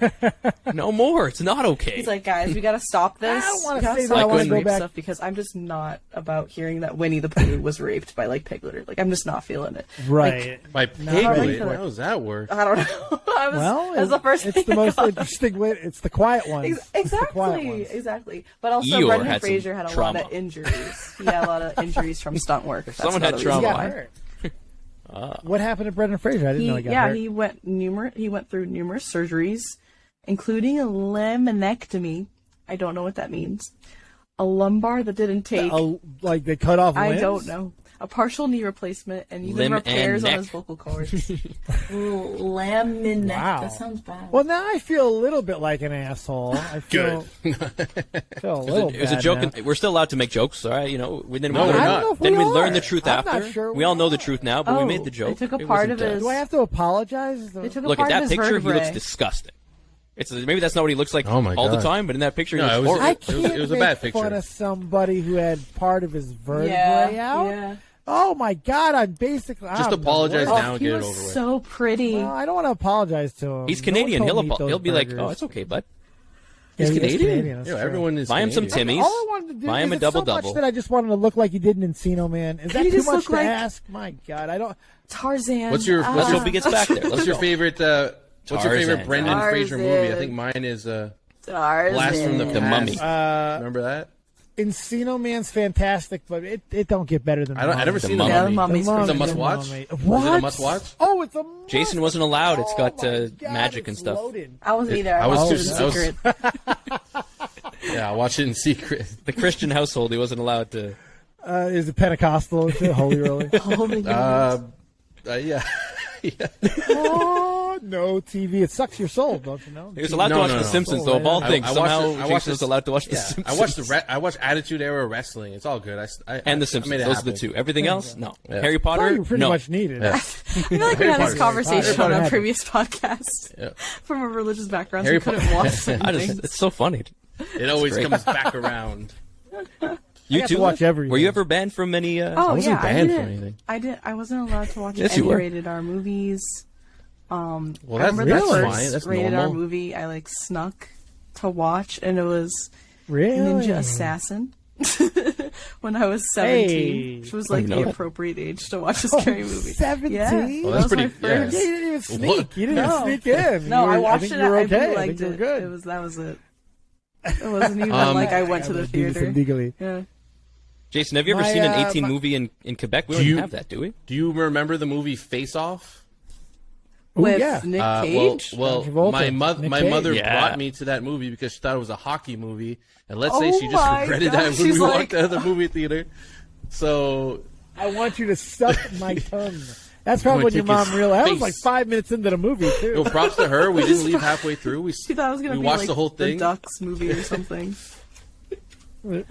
no more. It's not okay. He's like, guys, we gotta stop this. I don't wanna We gotta say stop that I wanna this go rape back- stuff because I'm just not about hearing that Winnie the Pooh was raped by like pig litter. Like I'm just not feeling it. Right. By not Piglet. right. How does that work? I don't know. I was, Well, that's the first it's thing the I most got. interesting way. It's the quiet ones. It's the quiet Exactly, ones. exactly. But also, Eeyore Brendan had some Fraser had a lot trauma. of injuries. He had a lot of injuries from stunt work. That's Someone had another He trauma. reason got why. hurt. What happened to Brendan Fraser? I didn't know he got hurt. He went through numerous surgeries, including a laminectomy. I don't know what that means. A lumbar that didn't take. Like they cut off limbs? I don't know. A partial knee replacement and even Limb repairs and on neck. his vocal cords. Laminect. Wow. That sounds bad. Well, now I feel a little bit like an asshole. I feel, feel a little It was a bad joke. now. And we're still allowed to make jokes, all right? You know, then No, we we're learn, not. I don't know if then we we learn are. the truth I'm after. not sure we all know the are. truth now, but we made the joke. They took a It part wasn't, of his. Do I have to apologize? They took a Look at part that of his picture. He looks vertebrae. disgusting. It's maybe that's not what he looks like Oh my all the God. time, but in that picture, No, he it looks was- horrible. I It can't it was a make bad fun picture. of somebody who had part of his vertebrae out. Yeah. Oh my God! I'm basically Just I'm apologize the now worst. and He get it was over with. so pretty. Well, I don't want to apologize to him. He's No Canadian. one He'll told me to eat those he'll be like, burgers. "Oh, it's okay, bud." Yeah, He's he is Canadian? that's Yeah, true. everyone is Buy him some Canadian. Timmys. All I wanted to do Buy him is a it's so double-double. much that I just wanted to look like he did in Encino Man. Is Can that you too just much look to like- ask? My God, I don't. Tarzan. What's your- Let's hope he gets back there. Let's What's your go. favorite? What's your favorite Tarzan. Brendan Fraser movie? I Tarzan. think mine is Tarzan. Blast from the The Past. Mummy. Remember that? Encino Man's fantastic, but it don't get better than. I don't. I never The seen Mummy. Yeah, the the Mummy. mummy's The It's a Mummy. must The watch. Mummy. Was What? it a must watch? Oh, it's a. Must. Jason wasn't allowed. It's got Oh my God, magic and it's stuff. loaded. I wasn't either. I was watched too- it in I was- secret. Yeah, I watched it in secret. The Christian household, he wasn't allowed to. Is it Pentecostal? Is it Holy Roller? Holy goodness. Yeah. Yeah. Oh no, TV! It sucks your soul, don't you know? He was allowed No, to watch no, The no. Simpsons, though. Of all I- things, I watched somehow it- I watched Jason was it- allowed to watch The Yeah, Simpsons. I watched Attitude Era Wrestling. It's all good. And The I Simpsons. made it Those are the happen. two. Everything else, no. Yeah. Harry Well, Potter, you pretty no. much need it. Yeah. I feel like we had this Harry conversation Potter on a had it. previous podcast. Yeah. From a religious background, Harry so we couldn't watch I certain just, things. it's so funny. It always great. comes back around. You got too? to watch everything. Were you ever banned from any? Oh wasn't yeah, banned I for didn't. anything. I wasn't allowed to watch Yes, you any were. rated R movies. Well, I that's remember the fine. first That's rated R normal. movie I like snuck to watch, and it was Really? Ninja Assassin. When I was 17, Hey. which was like know the that. appropriate age to watch a scary movie. 17? Yeah, Well, that's that was pretty- my yeah. first. Yeah, you didn't even sneak. What? You didn't No. even sneak in. No, You were- I watched think it. You were I okay. I think liked you were it. good. That was it. It wasn't even like I went to the theater. Legally. Yeah. Jason, have you ever My, seen an 18 my- movie in Quebec? We Do don't you- even have that, do we? Do you remember the movie Face Off? With yeah. Nick Well, Cage. well, John Travolta, my Nick my Cage. mother Yeah. brought me to that movie because she thought it was a hockey movie, and let's say Oh she just my regretted God, that when she's we like- walked out of the movie theater. So I want you to suck my tongue. That's probably when take your mom his realized. That was face. like 5 minutes into the movie, too. no props to her. We didn't leave halfway through. We She thought it was gonna we be watched like the whole thing. Ducks movie or something.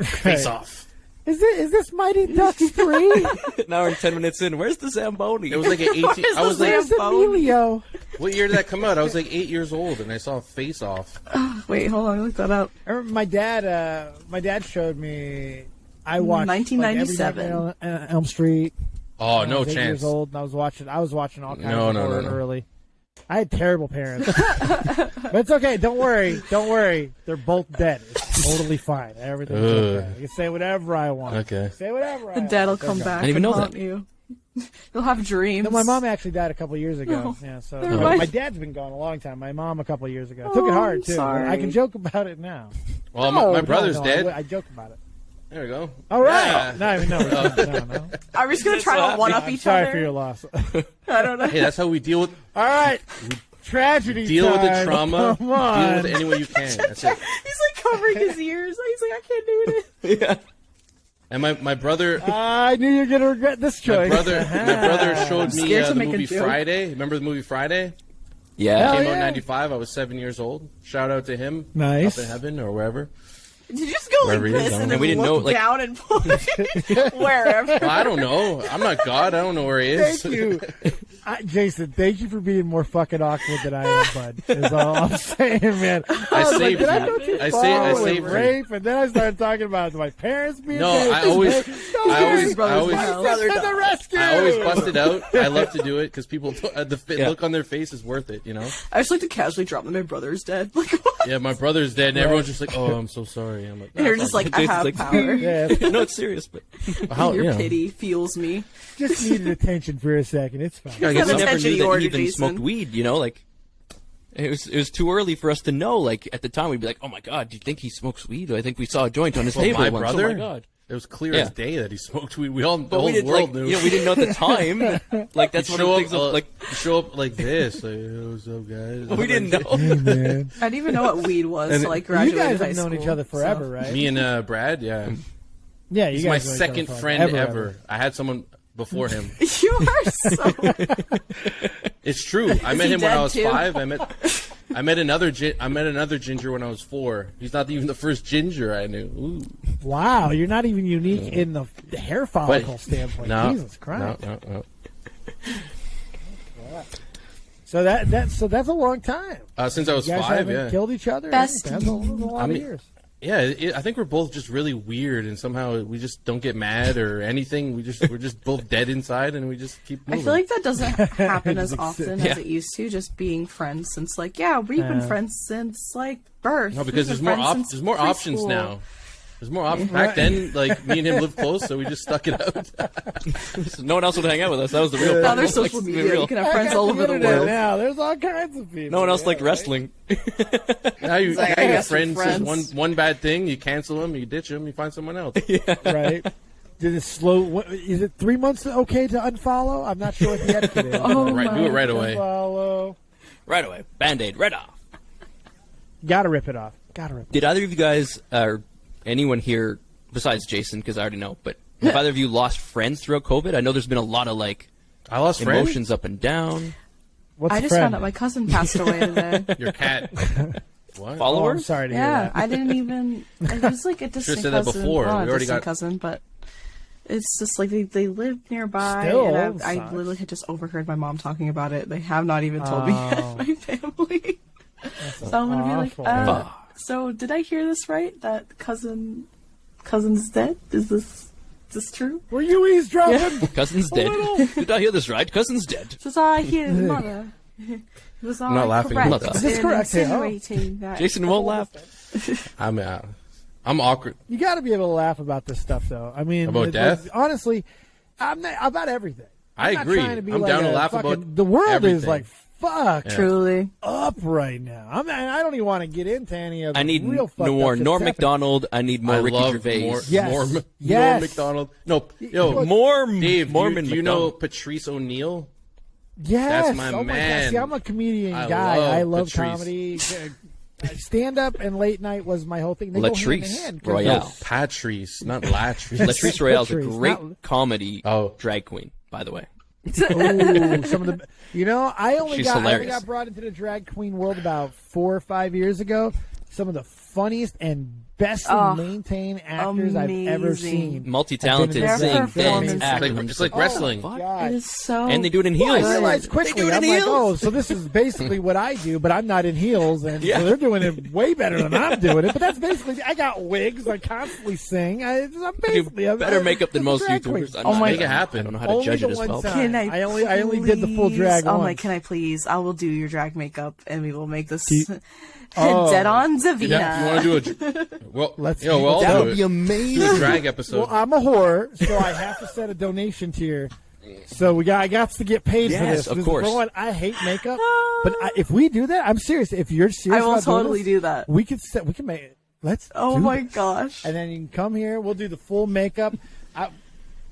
Face Off. Is this Mighty Ducks 3? Now we're 10 minutes in. Where's the Zamboni? It was like an 18. I was like, Where's Emilio? what year did that come out? I was like 8 years old, and I saw Face Off. Wait, hold on, look that up. I remember my dad showed me. I watched 1997. Like, every Nightmare on Elm Street. Oh, when I no was 8 chance. years old, and I was watching all kinds No, of no, horror no, no. early. I had terrible parents, but it's okay. Don't worry. They're both dead. It's totally fine. Everything's okay. I can say whatever I want. Okay. Say whatever. I The want. dad will It's come okay. back didn't even and know haunt that. you. You'll have dreams. No, my mom actually died a couple years ago. Oh, Yeah, so never mind. my dad's been gone a long time. My mom a couple years ago. Took it hard too. but sorry. I can joke about it now. Well, No, my brother's no, dead. I joke about it. There we go. All right. Yeah. No. Are we just gonna try to one up I'm each sorry other? for your loss. I don't know. Hey, that's how we deal with All right. Tragedy deal with the time. trauma. Come on. Deal with it any way you can. That's it. He's like covering his ears. He's like, I can't do it. yeah. And my brother. I knew you were gonna regret this My choice. brother showed me scared to the make a movie joke. Friday. Remember the movie Friday? Yeah. Hell Came out yeah. in '95. I was 7 years old. Shout out to him. Nice. Up in heaven or wherever. Did you just go like Wherever he is, this I and don't then know. We didn't look know, like- down and push wherever? Well, I don't know. I'm not God. I don't know where he is. Thank you, Jason. Thank you for being more fucking awkward than I am, bud. Is all I'm saying, man. I was saved like, did I you. go too I far with saved you. rape? And then I started talking about my parents being No, gay. I always- No, I always- His brother's wild. Brother to the rescue. I always bust it out. I love to do it because people, the Yeah. look on their face is worth it, you know? I just like to casually drop that my brother's dead. Like what? Yeah, my brother's dead, and everyone's just like, "Oh, I'm so sorry." I'm like, And you're "Nah, just it's like, I Jason's have like, power. Yeah, no, it's serious, but all- how, Your you know, pity fuels me. just needed attention for a second. It's fine. I guess Have we never attention knew you that ordered, he even Jason. smoked weed. You know, like it was too early for us to know. Like at the time, we'd be like, "Oh my god, do you think he smokes weed? I think we saw a joint on his Well, table my once. brother? Oh my god." It was clear Yeah. as day that he smoked weed. We all, the But whole we didn't world like, knew. we didn't know at the time. Like that's one of the things. Like show up like this. Like, hey, what's up, guys? we didn't know. Hey, man. I didn't even know what weed was And till I You graduated guys high have known school, each other forever, so. right? Me and Brad, yeah. Yeah, you He's guys my know each other second forever. friend Ever. ever. I had someone before him. You are so. It's true. I Is met he him when I dead was too? 5. I met another ginger when I was 4. He's not even the first ginger I knew. Ooh. Wow, you're not even unique in the hair follicle standpoint. No, Jesus Christ. No. So that's a long time. Since I was You guys 5, haven't yeah. killed each other. Besties. That's a lot of years. Yeah, I think we're both just really weird, and somehow we just don't get mad or anything. We're just both dead inside, and we just keep I moving. feel like that doesn't happen as often Yeah. as it used to. Just being friends since we've been friends since birth. no, because We've there's been more friends since there's more options preschool. now. There's more options. Back then, like me and him lived close, so we just stuck it out. No one else would hang out with us. That was the real Now problem. there's social Like, to be media. real. You can have friends all over the Internet world. Now there's all kinds of people. No one else Yeah, liked right? wrestling. Now you like, I your got some friends says friends. one bad thing, you cancel them, you ditch them, you find someone else. Right? Did it slow? Is it 3 months okay to unfollow? I'm not sure what the etiquette is. Oh Right, my do it right away. Unfollow. Right away. Band-Aid. Right off. Gotta rip it off. Gotta rip it. Did either of you guys, or anyone here, besides Jason, because I already know, but have either of you lost friends throughout COVID? I know there's been a lot of I lost friends. emotions up and down. What's I the just friend? found out my cousin passed away today. Your cat. What? Oh, I'm Followers? sorry to hear Yeah, that. I didn't even. It was like a distant said that cousin. before. Well, We a already distant got- cousin, but it's just like they live nearby, Still, and I sucks. literally had just overheard my mom talking about it. They have not even told me yet, my family. So I'm gonna be awful. like, so did I hear this right? That cousin's dead? Is this true? Were you eavesdropping? Cousin's dead. Did I hear this right? Cousin's dead. So I hear mother. Was I not laughing. correct Mother. Is this in correct? Hey, insinuating that? Jason won't laugh. I'm awkward. You got to be able to laugh about this stuff, though. I mean, About death? honestly, I'm not, about everything. I I'm not agree. trying to be I'm like down to a laugh fucking- about the world is everything. like fuck Truly. up right now. I don't even want to get into any of the I need real fucked more up shit Norm that's happening. Macdonald. I need more I Ricky love Gervais. more, Yes. more, Yes. Norm McDonald. No, yo, More Dave. Mormon do you know McDonald. Patrice O'Neill? Yes, That's my oh my man. God. See, I'm a comedian I guy. love I love Patrice. comedy. Stand up and late night was my whole thing. They go hand in Latrice hand, 'cause Royale. No, Patrice, not Latrice. Latrice Royale's a Patrice, great not- comedy Oh. drag queen, by the way. Ooh, some of the, I only She's got hilarious. brought into the drag queen world about 4 or 5 years ago. Some of the funniest and best maintained actors I've ever amazing. seen. Multi-talented, Their sing, dance, performances. act. It's like wrestling. God. It is so. And they do it in Well, heels. I realized They quickly, do it I'm in like, heels. oh, so this is basically what I do, but I'm not in heels, and Yeah. so they're doing it way better than I'm doing it. But that's basically, I got wigs, I constantly sing. I'm You basically do better makeup than I'm a most drag YouTubers. queen. I'm not- Make it happen. I don't know how to Only judge the it as one well. time. Can I only did the full drag Oh once. my! Can I please? I will do your drag makeup, and we will make this Oh. dead on Zavina. Yeah, you want to do well? Let's Yo, we'll all That do would it. be amazing. Do a drag episode. Well, I'm a whore, so I have to set a donation tier. So I got to get paid for Yes, this. of This- course. For one, I hate makeup, but if we do that, I'm serious. If you're serious, I will about doing totally this, do that. We can make it. Let's. Oh do my this. gosh! And then you can come here. We'll do the full makeup,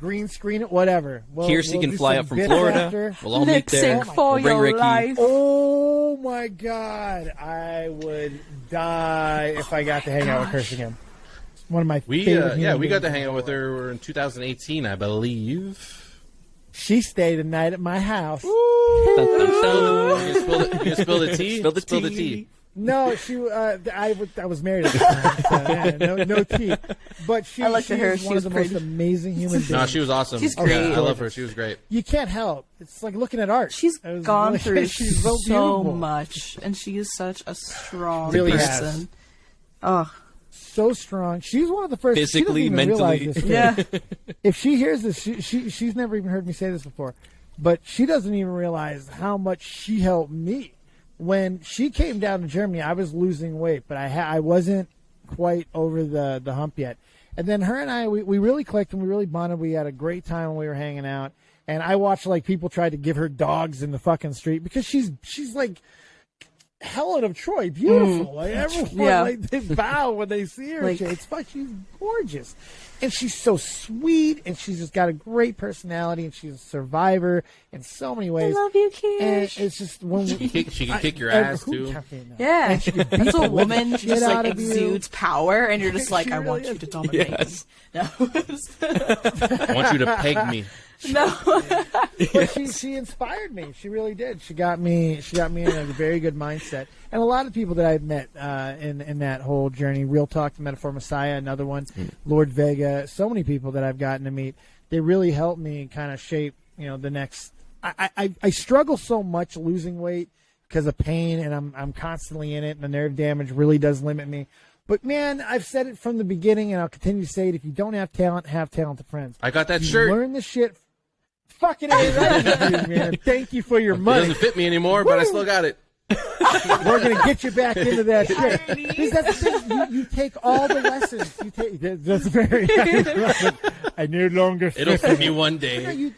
green screen it, whatever. Kiersey can do fly some up from bits Florida. after. We'll all meet Lip there. sync for We'll bring your Ricky. life. Oh my God! I would die if I got to hang out with Kirsten again. One of my favorite. human we got beings to in hang the out with world. her in 2018, I believe. She stayed a night at my house. Dun, dun, dun. You can spill the tea. Spill the Spill the tea. tea. No, she. I was married at the time, so yeah, no tea. But she. I like she to hear is she one was of the most pretty. amazing human beings. No, she was awesome. She's Yeah, great. I love her. She was great. You can't help. It's like looking at art. She's It was gone really- through she's so beautiful. much, and she is such a strong Really person. has. Oh, So strong. She's one of the first. Physically, she doesn't even mentally. realize this, too. yeah. If she hears this, she's never even heard me say this before, but she doesn't even realize how much she helped me. When she came down to Germany, I was losing weight, but I wasn't quite over the hump yet. And then her and I, we really clicked and we really bonded. We had a great time when we were hanging out. And I watched like people try to give her dogs in the fucking street because she's like, Helen of Troy, beautiful. Like everyone, like they bow when they see her. Like, It's fun. She's gorgeous, and she's so sweet, and she's just got a great personality, and she's a survivor in so many ways. I love you, And Kish. it's just when She can kick your ass too. Yeah, that's a woman. She just out like of you. exudes power, and you're just like, She I really want you is. to dominate Yes. me. No, I want you to peg me. no. But she inspired me. She really did. She got me in a very good mindset. And a lot of people that I've met in that whole journey, Real Talk, the Metaphor Messiah, another one, Lord Vega, so many people that I've gotten to meet, they really helped me kind of shape, the next. I struggle so much losing weight because of pain, and I'm constantly in it, and the nerve damage really does limit me. But, man, I've said it from the beginning, and I'll continue to say it. If you don't have talent, have talented friends. I got that You shirt. learn the shit. Fucking A, right, man. Thank you for your It money. doesn't fit me anymore, but I still got it. We're going to get you back into that shit. Because that's the thing. You take all the lessons. That's very. I no longer It'll fit fit me in. one day.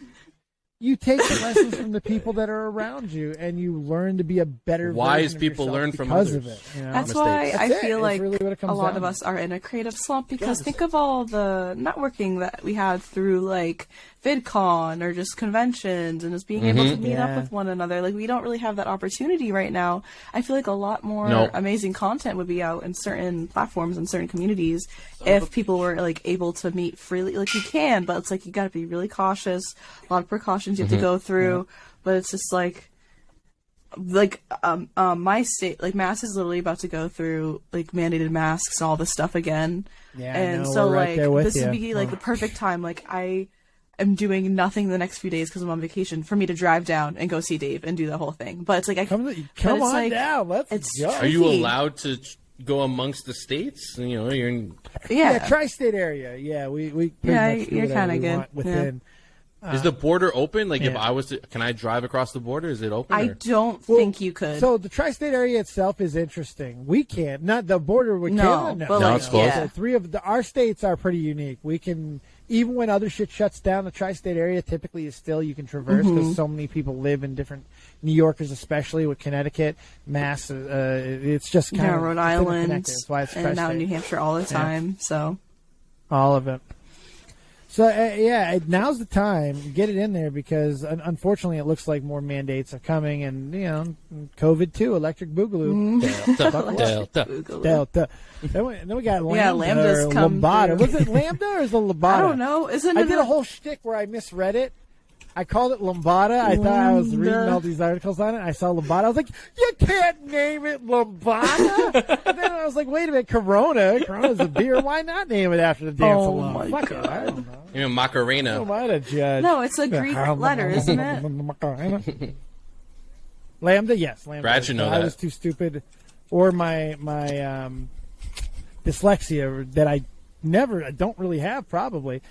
You take the lessons from the people that are around you, and you learn to be a better Wise version of people yourself learn from because others. of it. You know? That's why Mistakes. I That's it. feel It's like really what it comes a lot down of to. us are in a creative slump because think of all the networking that we had through like VidCon or just conventions and just being able to meet up Yeah. with one another. Like we don't really have that opportunity right now. I feel like a lot more No. amazing content would be out in certain platforms and certain communities if people were like able to meet freely. Like you can, but it's like you got to be really cautious. A lot of precautions you have to go through. But it's just like my state, like Mass is literally about to go through like mandated masks and all this stuff again. Yeah, I and know, so we're right like there with this would you. be like the perfect time. Like I am doing nothing the next few days because I'm on vacation for me to drive down and go see Dave and do the whole thing. But it's like Come but on it's like, down. Let's it's go. Are you tricky. allowed to go amongst the states? You're in. Yeah, tri-state area. Yeah, we pretty Yeah, much do you're whatever kinda we good. want within. Is the border open? Like, if yeah. I was to, can I drive across the border? Is it open? I or- don't think you could. So the tri-state area itself is interesting. We can't, not the border with No, Canada. but No, like it's close. yeah. So three of our states are pretty unique. We can, even when other shit shuts down, the tri-state area typically is still you can traverse because so many people live in different. New Yorkers, especially with Connecticut, Mass. It's just kind of Rhode it's Island, interconnected. That's why it's and now tri-state. New Hampshire all the time. So All of it. So, now's the time. Get it in there because, unfortunately, it looks like more mandates are coming. And, COVID too, electric boogaloo. Delta. Then we got Lambda. Yeah, Lambda's or come Lambada. through. Was it Lambda or is it Lambada? I don't know. Isn't I it did a whole shtick where I misread it. I called it Lambada. I thought I was reading all these articles on it. I saw Lambada. I was like, you can't name it Lambada. And then I was like, wait a minute, Corona's a beer. Why not name it after the dance Oh alone? my Fuck God. it. I don't know. You're in Macarena. Who am I to judge? No, it's a Greek letter, isn't it? Lambda, yes. Lambda. Brad should know I that. was too stupid. Or my dyslexia that I don't really have probably,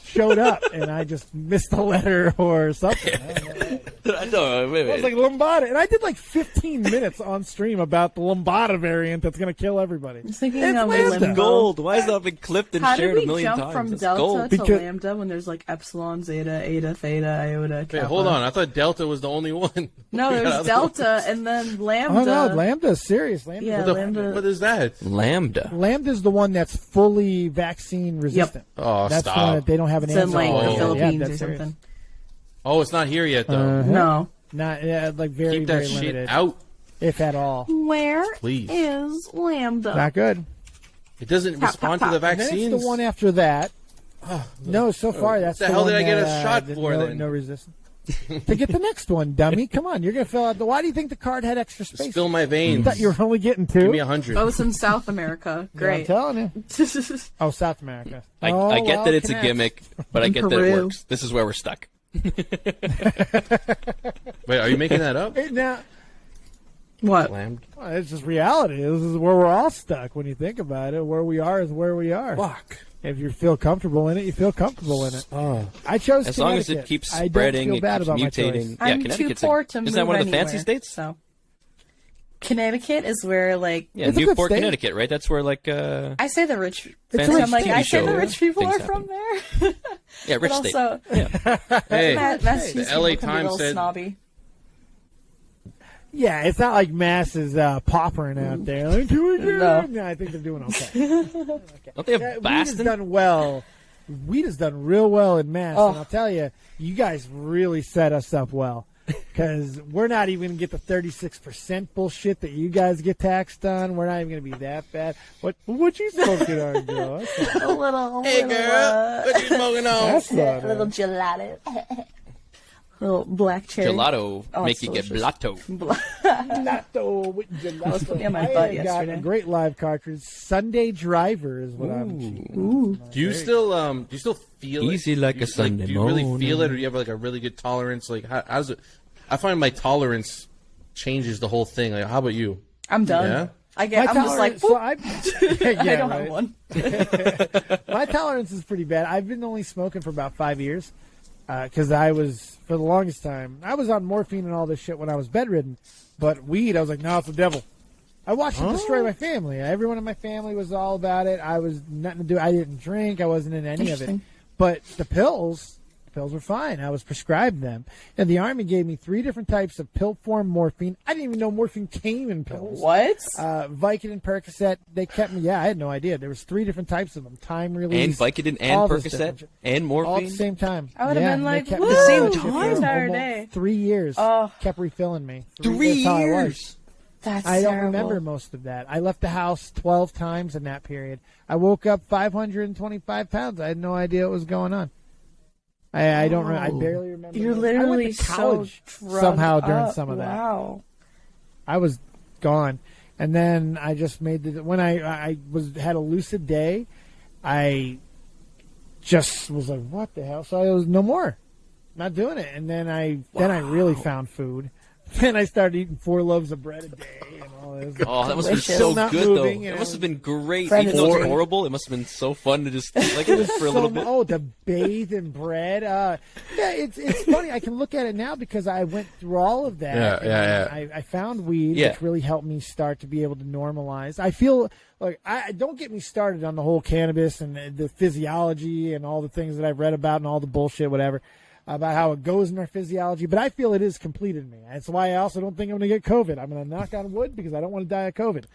showed up and I just missed a letter or something. I don't know. No, wait, I was like, Lambada. And I did like 15 minutes on stream about the Lambada variant that's going to kill everybody. I was thinking It's of Lambda. Limbo. gold. Why has that been clipped and How did shared a we million jump times? from That's Delta gold. to Because- Lambda when there's like Epsilon, Zeta, Eta, Theta, Iota, Wait, Kappa? hold on. I thought Delta was the only one. No, We got there's other Delta and then Lambda. Oh, no. Lambda's serious. Lambda. Yeah, ones. Lambda. What is that? Lambda. Lambda's the one that's fully vaccine resistant. Oh, That's the one stop. that they don't have an It's in answer like Oh, the yeah, Philippines that's or serious. something. Oh, it's not here yet, though. No. Not like very, Keep that very shit limited, out, if at all. Where is please. Lambda? Not good. It doesn't Pop, respond pop, to the pop. And then vaccines. it's the one after that. No, so far that's the hell one did I get a that, shot that for, no, then? No resistance. To get the next one, dummy. Come on, you're gonna fill out the. Why do you think the card had extra space? Just fill my I veins. thought you were only getting two. Give me 100. Oh, it's in South America. I'm Great. telling you. Oh, South America. I Oh, get well, that it's a connects. gimmick, but I In get that it Peru. works. This is where we're stuck. Wait, are you making that up? Hey, now, What? Lambda. well, it's just reality. This is where we're all stuck. When you think about it, where we are is where we are. Fuck. If you feel comfortable in it, you feel comfortable in it. Oh. I chose As long as Connecticut. it keeps I don't spreading, feel it bad keeps about my mutating. choice. Yeah, I'm too Connecticut's poor to move isn't that one of the fancy anywhere, states? So Connecticut is where like Yeah, It's a good Newport, state. Connecticut, right? That's where like I say the rich. Fancy I'm like TV I say the show rich people things are from happen. there. yeah, rich But state. also, Hey, Massachusetts the LA people can be a Times little said snobby. Yeah, it's not like mass is poppering out there. Like, no, I think they're doing okay. Don't they have Weed Bastin? has done well. Weed has done real well in mass, and I'll tell you, you guys really set us up well. Because we're not even going to get the 36% bullshit that you guys get taxed on. We're not even going to be that bad. What you smoking on, girl? A little. Hey, girl, what you smoking on? That's not A little gelato. Little black cherry. Gelato Oh, make it's you get delicious. blotto. Gelato with gelato. I was putting it in my I butt got yesterday. a great live cartridge. Sunday Driver is what I'm cheating. Do you still feel Easy it? like Do you- a Sunday Do you really morning. feel it, or do you have like a really good tolerance? Like, how does it? I find my tolerance changes the whole thing. Like, how about you? I'm done. Yeah? I'm just like, so boop. yeah, I don't right. have one. My tolerance is pretty bad. I've been only smoking for about 5 years because I was, for the longest time, I was on morphine and all this shit when I was bedridden. But weed, I was like, no, it's the devil. I watched it destroy my family. Everyone in my family was all about it. I was nothing to do. I didn't drink. I wasn't in any of it. Interesting. But the pills were fine. I was prescribed them. And the Army gave me 3 different types of pill form morphine. I didn't even know morphine came in pills. What? Vicodin, Percocet, they kept me. Yeah, I had no idea. There was 3 different types of them. Time And release. Vicodin and all this different Percocet shit. and All at the morphine. same time. I would've Yeah, been and like, they kept woo! me The same on time? for Entire almost day. 3 years. Oh. Kept refilling me. 3 That's how I was. years. That's I don't terrible. remember most of that. I left the house 12 times in that period. I woke up 525 pounds. I had no idea what was going on. I don't. I barely remember. You're I literally went to college so drugged somehow during up. some of that. Wow. I was gone, and then I just made the when I had a lucid day. I just was like, what the hell? So I was no more, not doing it. And then I really found food. Then I started eating 4 loaves of bread a day and all this. Oh, that must have been Delicious. so Still not good, moving, though. and It must have been great. Bread Even is though it's great. horrible, it must have been so fun to just eat like it for a little bit. Oh, to bathe in bread. Yeah, it's funny. I can look at it now because I went through all of that. Yeah. I found weed, Yeah. which really helped me start to be able to normalize. I feel like I don't get me started on the whole cannabis and the physiology and all the things that I've read about and all the bullshit, whatever, about how it goes in our physiology. But I feel it is completed me. That's why I also don't think I'm going to get COVID. I'm going to knock on wood because I don't want to die of COVID.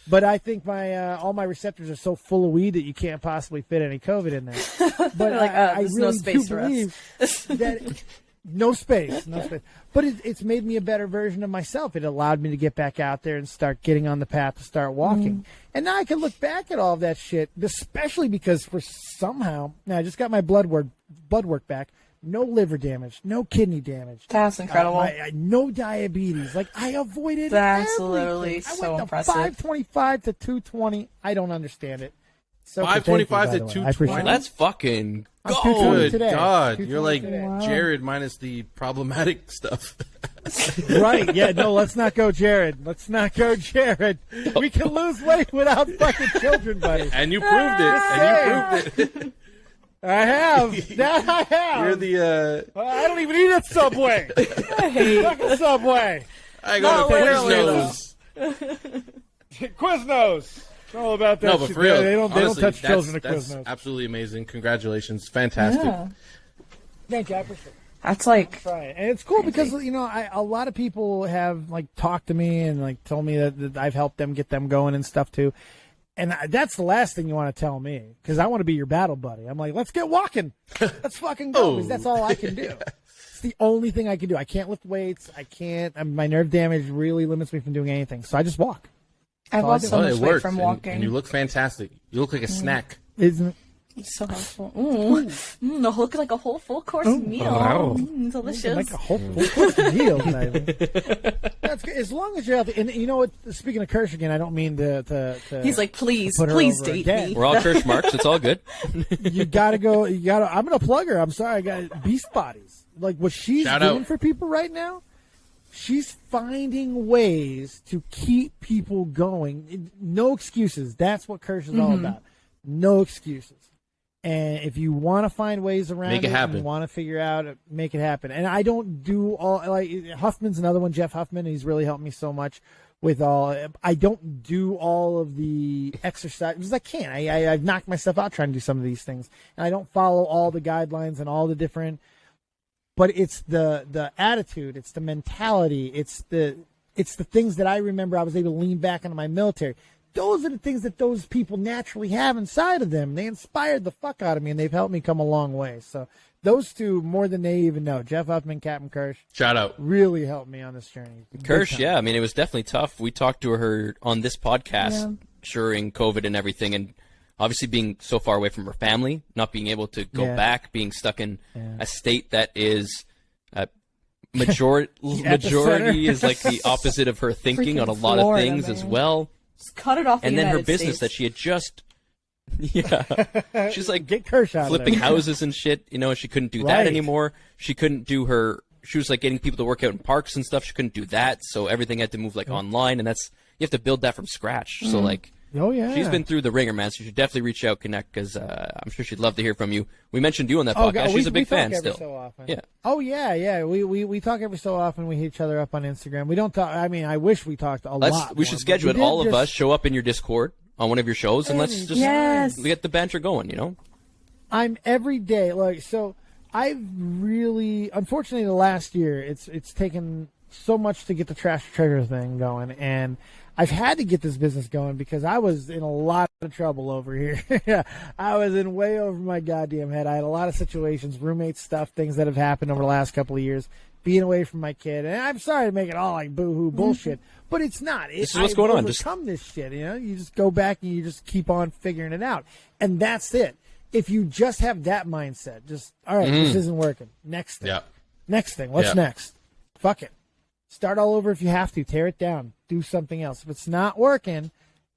But I think my all my receptors are so full of weed that you can't possibly fit any COVID in there. But They're like, I there's really no space do for us. believe that no space. But it's made me a better version of myself. It allowed me to get back out there and start getting on the path to start walking. And now I can look back at all of that shit, especially because now I just got my blood work back. No liver damage, no kidney damage. That's incredible. No diabetes. Like, I avoided That's everything. literally I so went impressive. 525 to 220. I don't understand it. So 525 thank to you, by the way. I appreciate 220? it. That's fucking I'm gold. 220 Good today. God, 220 you're like today. Jared minus the problematic stuff. Right, yeah, no, let's not go Jared. Let's not go Jared. We can lose weight without fucking children, buddy. And you proved it. And you proved it. I have. That I have. You're the. I don't even eat at Subway. I hate Fucking Subway. I go to literally, Quiznos. Quiznos. It's all about that No, but shit. for real, They don't honestly, touch that's- children at that's Quiznos. absolutely amazing. Congratulations, fantastic. Yeah. Thank you. I appreciate it. That's like, Right. And it's cool because, a lot of people have, talked to me and, told me that I've helped them get them going and stuff, too. And that's the last thing you want to tell me because I want to be your battle buddy. I'm like, let's get walking. Let's fucking go. 'Cause that's all I can do. It's the only thing I can do. I can't lift weights. I can't. My nerve damage really limits me from doing anything. So I just walk. I've Oh, lost so Oh, much it weight works. from And- walking. And you look fantastic. You look like a snack. Isn't it? It's so helpful. Look like a whole full course meal. wow. Delicious. Like a whole course meal. That's good. As long as you're healthy. And you know what? Speaking of Kirsch again, I don't mean to He's like, please, put her please over date again. me. We're all Kirsch marks. It's all good. you gotta go. I'm gonna plug her. I'm sorry. I got Beast Bodies. Like what she's Shout doing out. for people right now. She's finding ways to keep people going. No excuses. That's what Kirsch is all about. No excuses. And if you want to find ways around Make it happen. and want to figure out, make it happen. And I don't do all Huffman's another one. Jeff Huffman, he's really helped me so much with all. I don't do all of the exercise because I can't. I've knocked myself out trying to do some of these things, and I don't follow all the guidelines and all the different. But it's the attitude, it's the mentality, it's the It's the things that I remember I was able to lean back into my military. Those are the things that those people naturally have inside of them. They inspired the fuck out of me, and they've helped me come a long way. So those two, more than they even know, Jeff Upman, Captain Kirsch, shout out, really helped me on this journey. Kirsch, yeah, I mean, it was definitely tough. We talked to her on this podcast during COVID and everything, and obviously being so far away from her family, not being able to go back, being stuck in a state that is majority is like the opposite of her thinking on a lot of things as well. Just cut it off. And then her business that she had just, she's like get Kirsch out flipping houses and shit. You know, she couldn't do that anymore. She couldn't do her. She was like getting people to work out in parks and stuff. She couldn't do that, so everything had to move like online, and that's you have to build that from scratch. So like. Oh, yeah. She's been through the ringer, man, so you should definitely reach out, connect, because I'm sure she'd love to hear from you. We mentioned you on that podcast. God, She's a big fan every still. So often. Yeah. Oh, yeah. We talk every so often. We hit each other up on Instagram. We don't talk. I mean, I wish we talked a lot. We should schedule it. All of us show up in your Discord on one of your shows, and let's just get the banter going, you know? I'm every day. Like, so I've really, unfortunately, the last year, it's taken so much to get the Trash or Treasure thing going, and I've had to get this business going because I was in a lot of trouble over here. I was in way over my goddamn head. I had a lot of situations, roommate stuff, things that have happened over the last couple of years, being away from my kid. And I'm sorry to make it all like boo-hoo bullshit, but it's not. This is what's going on. Overcome this shit, you know? You just go back and you just keep on figuring it out. And that's it. If you just have that mindset, just, all right, this isn't working. Next thing. Yeah. Next thing. What's next? Fuck it. Start all over if you have to. Tear it down. Do something else. If it's not working,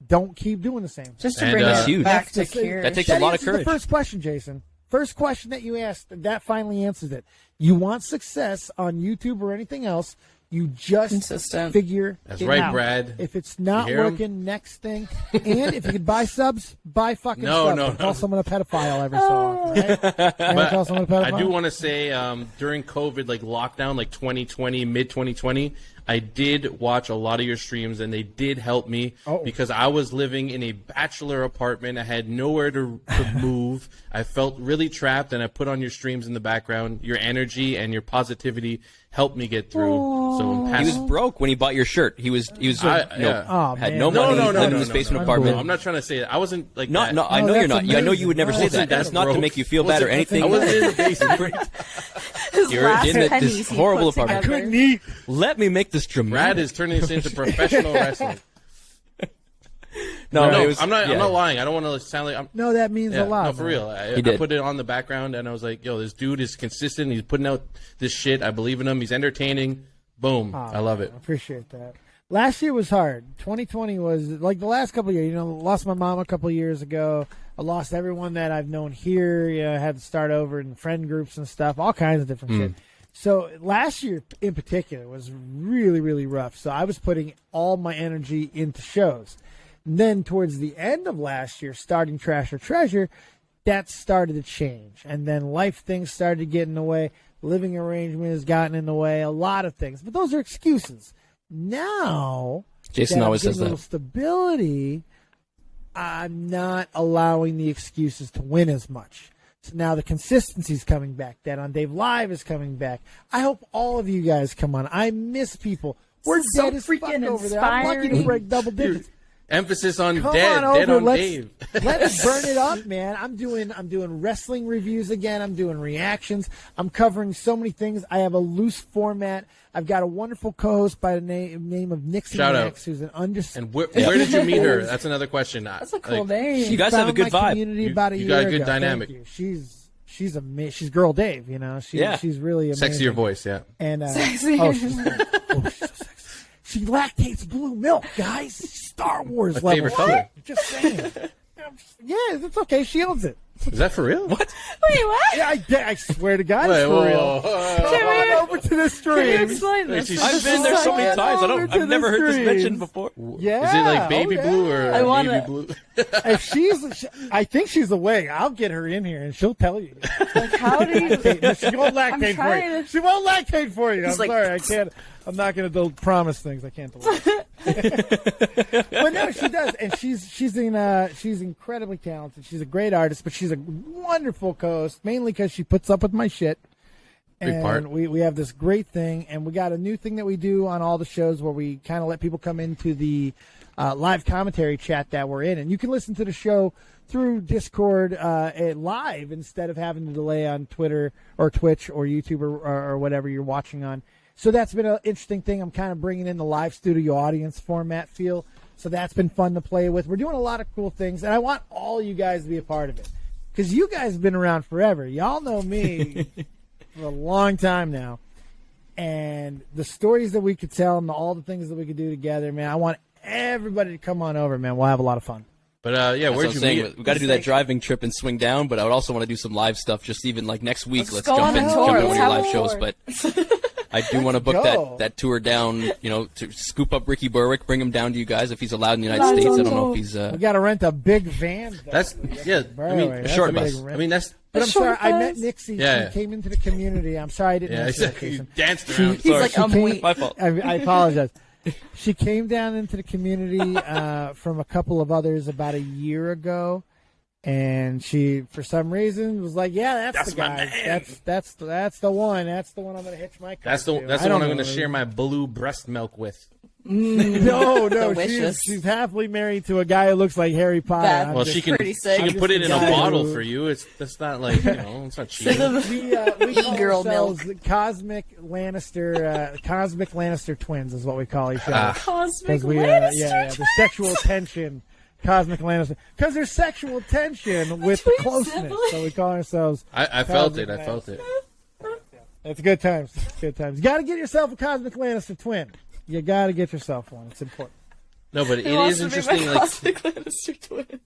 don't keep doing the same. Just to bring it back to Curious. That takes a lot of courage. The first question, Jason. First question that you asked, that finally answers it. You want success on YouTube or anything else, you just figure That's it right, out. Brad. If it's not working, next thing. And if you could buy subs, buy fucking subs. No. Call someone a pedophile every so often, right? But call someone a pedophile? I do want to say, during COVID, like lockdown, like 2020, mid-2020, I did watch a lot of your streams, and they did help me because I was living in a bachelor apartment. I had nowhere to move. I felt really trapped, and I put on your streams in the background. Your energy and your positivity helped me get through. So he was broke when he bought your shirt. He had no money, lived in this basement apartment. No, I'm not trying to say that. I wasn't like that. No, I know you're not. I know you would never say that. That's not to make you feel bad or anything. I wasn't in the basement. You're in this horrible apartment. I couldn't eat. Let me make this dramatic. Brad is turning this into professional wrestling. No, I'm not lying. I don't want to sound like No, that means a lot. No, for real. I put it on the background, and I was like, yo, this dude is consistent. He's putting out this shit. I believe in him. He's entertaining. Boom. I love it. I appreciate that. Last year was hard. 2020 was like the last couple of years. You know, lost my mom a couple of years ago. I lost everyone that I've known here. You know, I had to start over in friend groups and stuff, all kinds of different shit. So last year in particular was really, really rough. So I was putting all my energy into shows. And then towards the end of last year, starting Trash or Treasure, that started to change. And then life things started to get in the way. Living arrangement has gotten in the way. A lot of things. But those are excuses. Now, Jason always says that. Stability, I'm not allowing the excuses to win as much. So now the consistency's coming back. That on Dave Live is coming back. I hope all of you guys come on. I miss people. We're so dead as fuck freaking over there. I'm lucky to break double digits. Emphasis on Come dead on Dave. Let's burn it up, man. I'm doing wrestling reviews again. I'm doing reactions. I'm covering so many things. I have a loose format. I've got a wonderful co-host by the name of Nixie Max, who's an And where did you meet her? That's another question. That's a cool name. You guys have a good vibe. You got a good dynamic. She's she's Girl Dave, you know. She's really amazing. Sexier voice, yeah. And Sexier. she's so sexy. She lactates blue milk, guys. Star Wars My level. favorite color. Just saying. Yeah, it's okay. She owns it. Is that for real? What? Wait, what? Yeah, I swear to God, it's for real. Come on over to the stream. Can you explain this? I've been there so many times. I've never heard this mentioned before. Yeah. Is it like baby blue or baby blue? If I think she's away. I'll get her in here and she'll tell you. Like, how do you? She won't lactate for you. She won't lactate for you. I'm sorry, I can't. I'm not going to promise things I can't deliver. But no, she does, and she's incredibly talented. She's a great artist, but she's a wonderful co-host, mainly because she puts up with my shit. Big part. And we have this great thing, and we got a new thing that we do on all the shows where we kind of let people come into the live commentary chat that we're in. And you can listen to the show through Discord live instead of having to delay on Twitter or Twitch or YouTube or whatever you're watching on. So that's been an interesting thing. I'm kind of bringing in the live studio audience format feel. So that's been fun to play with. We're doing a lot of cool things, and I want all you guys to be a part of it. Because you guys have been around forever. Y'all know me for a long time now. And the stories that we could tell and all the things that we could do together, man, I want everybody to come on over, man. We'll have a lot of fun. But, yeah, where'd you meet? We got to do that driving trip and swing down, but I would also want to do some live stuff just even like next week. Let's go jump on in a jump tour. in one of your live Let's shows. have a But I do want to book go. that tour down, to scoop up Ricky Berwick, bring him down to you guys if he's allowed in the United States. I don't know if he's... We got to rent a big van. That's, yeah, I mean, That's short a big bus. rent. I mean, that's... But I'm sorry, short I met bus. Nixie. Yeah. She came into the community. I'm sorry I didn't Yeah, answer that, exactly. Jason. Danced around. He's like, came- My fault. I apologize. She came down into the community from a couple of others about a year ago, and she, for some reason, was like, "Yeah, that's the my guy. man. That's the one. That's the one I'm going to hitch my car That's the to." that's I the don't one I'm know. going to share my blue breast milk with. No, Delicious. she's happily married to a guy who looks like Harry Potter. That- I'm Well, just- she can pretty sick. she can put it in a I'm just the guy bottle who- for you. That's not like it's not cheap. we call E-girl ourselves the Cosmic Lannister twins is what we call each other. Cosmic Because we, Lannister. the sexual tension, Cosmic Lannister. Because there's sexual tension with the Between closeness, siblings. so we call ourselves. I felt it. I felt it. It's good times. Good times. You got to get yourself a Cosmic Lannister twin. You got to get yourself one. It's important. No, but it Who wants is to be my interesting. Like Cosmic Lannister twin?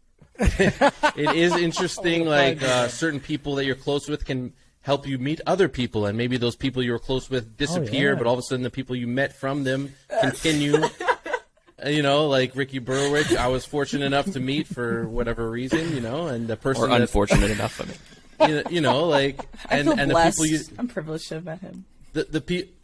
it is interesting. Like certain people that you're close with can help you meet other people, and maybe those people you were close with disappear, yeah. but all of a sudden the people you met from them continue. Like Ricky Berwick, I was fortunate enough to meet for whatever reason, and the person Or that, unfortunate enough. I mean. like I and feel and the blessed. people you I'm privileged to have met him.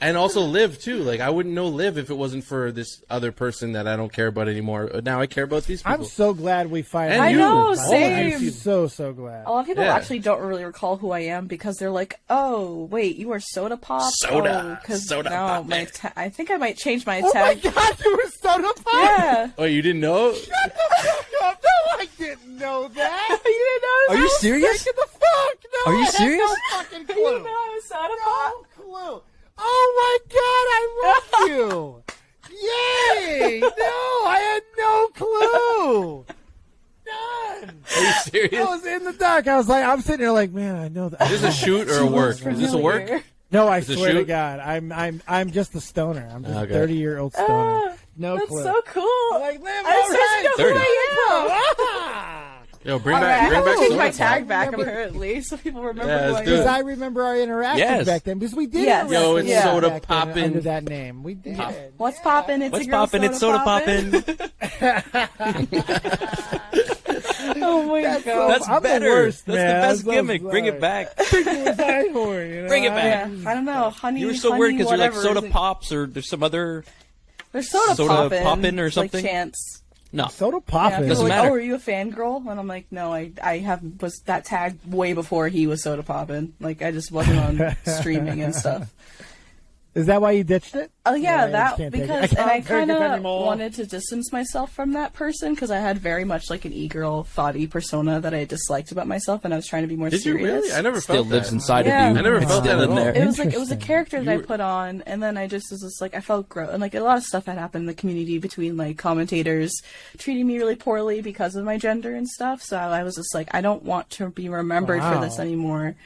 and also Liv too. Like I wouldn't know Liv if it wasn't for this other person that I don't care about anymore. Now I care about these people. I'm so glad we finally. And I you. know, I'm same. so glad. A lot of people Yeah. actually don't really recall who I am because they're like, "Oh, wait, you are Soda Pop." Soda. Because Soda now Pop. my I think I might change my Oh my tag. God, you were Soda Pop. Yeah. Oh, you didn't know? Shut the fuck up. No, I didn't know that. You didn't know? Are you that? serious? Get the fuck. No, Are you I had serious? No fucking clue. You didn't know I was Soda Pop? No clue. Oh my God, I love you. Yay! No, I had no clue. None. Are you I serious? was in the dark. I was like, I'm sitting there like, man, I know that. Is this a shoot or a work? Is this a work? Familiar. No, I it swear to shoot? God, I'm just a stoner. I'm just Okay. a 30-year-old stoner. No That's clue. so cool. Like, live I all right. just know who 30. I am. Ah! Yo, bring All right, back I have to change Soda my Pop. tag back Remember- apparently, so people remember Yeah, who I let's do Because it. am. I remember our interactions Yes. back then. Because we did. Yes. interact Yo, it's Yeah. Soda back then Poppin'. under that name. We did. What's poppin'? It's What's a girl poppin'? It's Soda poppin'. Oh my That's god. That's I'm the better. worst, That's man. the best I'm so gimmick. Bring sorry. it back. Who was I for, you know? Bring it back. Yeah, I don't know. Honey, You were so honey, weird because you're like whatever. Soda Pops or there's some other... There's Soda Soda Poppin'. Poppin' or something? Like Chance. No. Soda Yeah, Poppin'. people Doesn't are like, matter. "Oh, are you a fangirl?" And I'm like, "No, I was that tag way before he was Soda Poppin'. Like, I just wasn't on streaming and stuff." Is that why you ditched it? Oh yeah, I that just can't take it. because I and I can't take it kind of anymore. wanted to distance myself from that person because I had very much like an e-girl thoughty persona that I disliked about myself, and I was trying to be more Did you serious. really? I never Still felt lives that. inside Yeah. of you. I never It's felt still that in at all. there. It was like it was a Interesting. character that I were- put on, and then I just was just like I felt gross, and like a lot of stuff had happened in the community between like commentators treating me really poorly because of my gender and stuff. So I was just like, I don't want to be remembered for this Wow. anymore.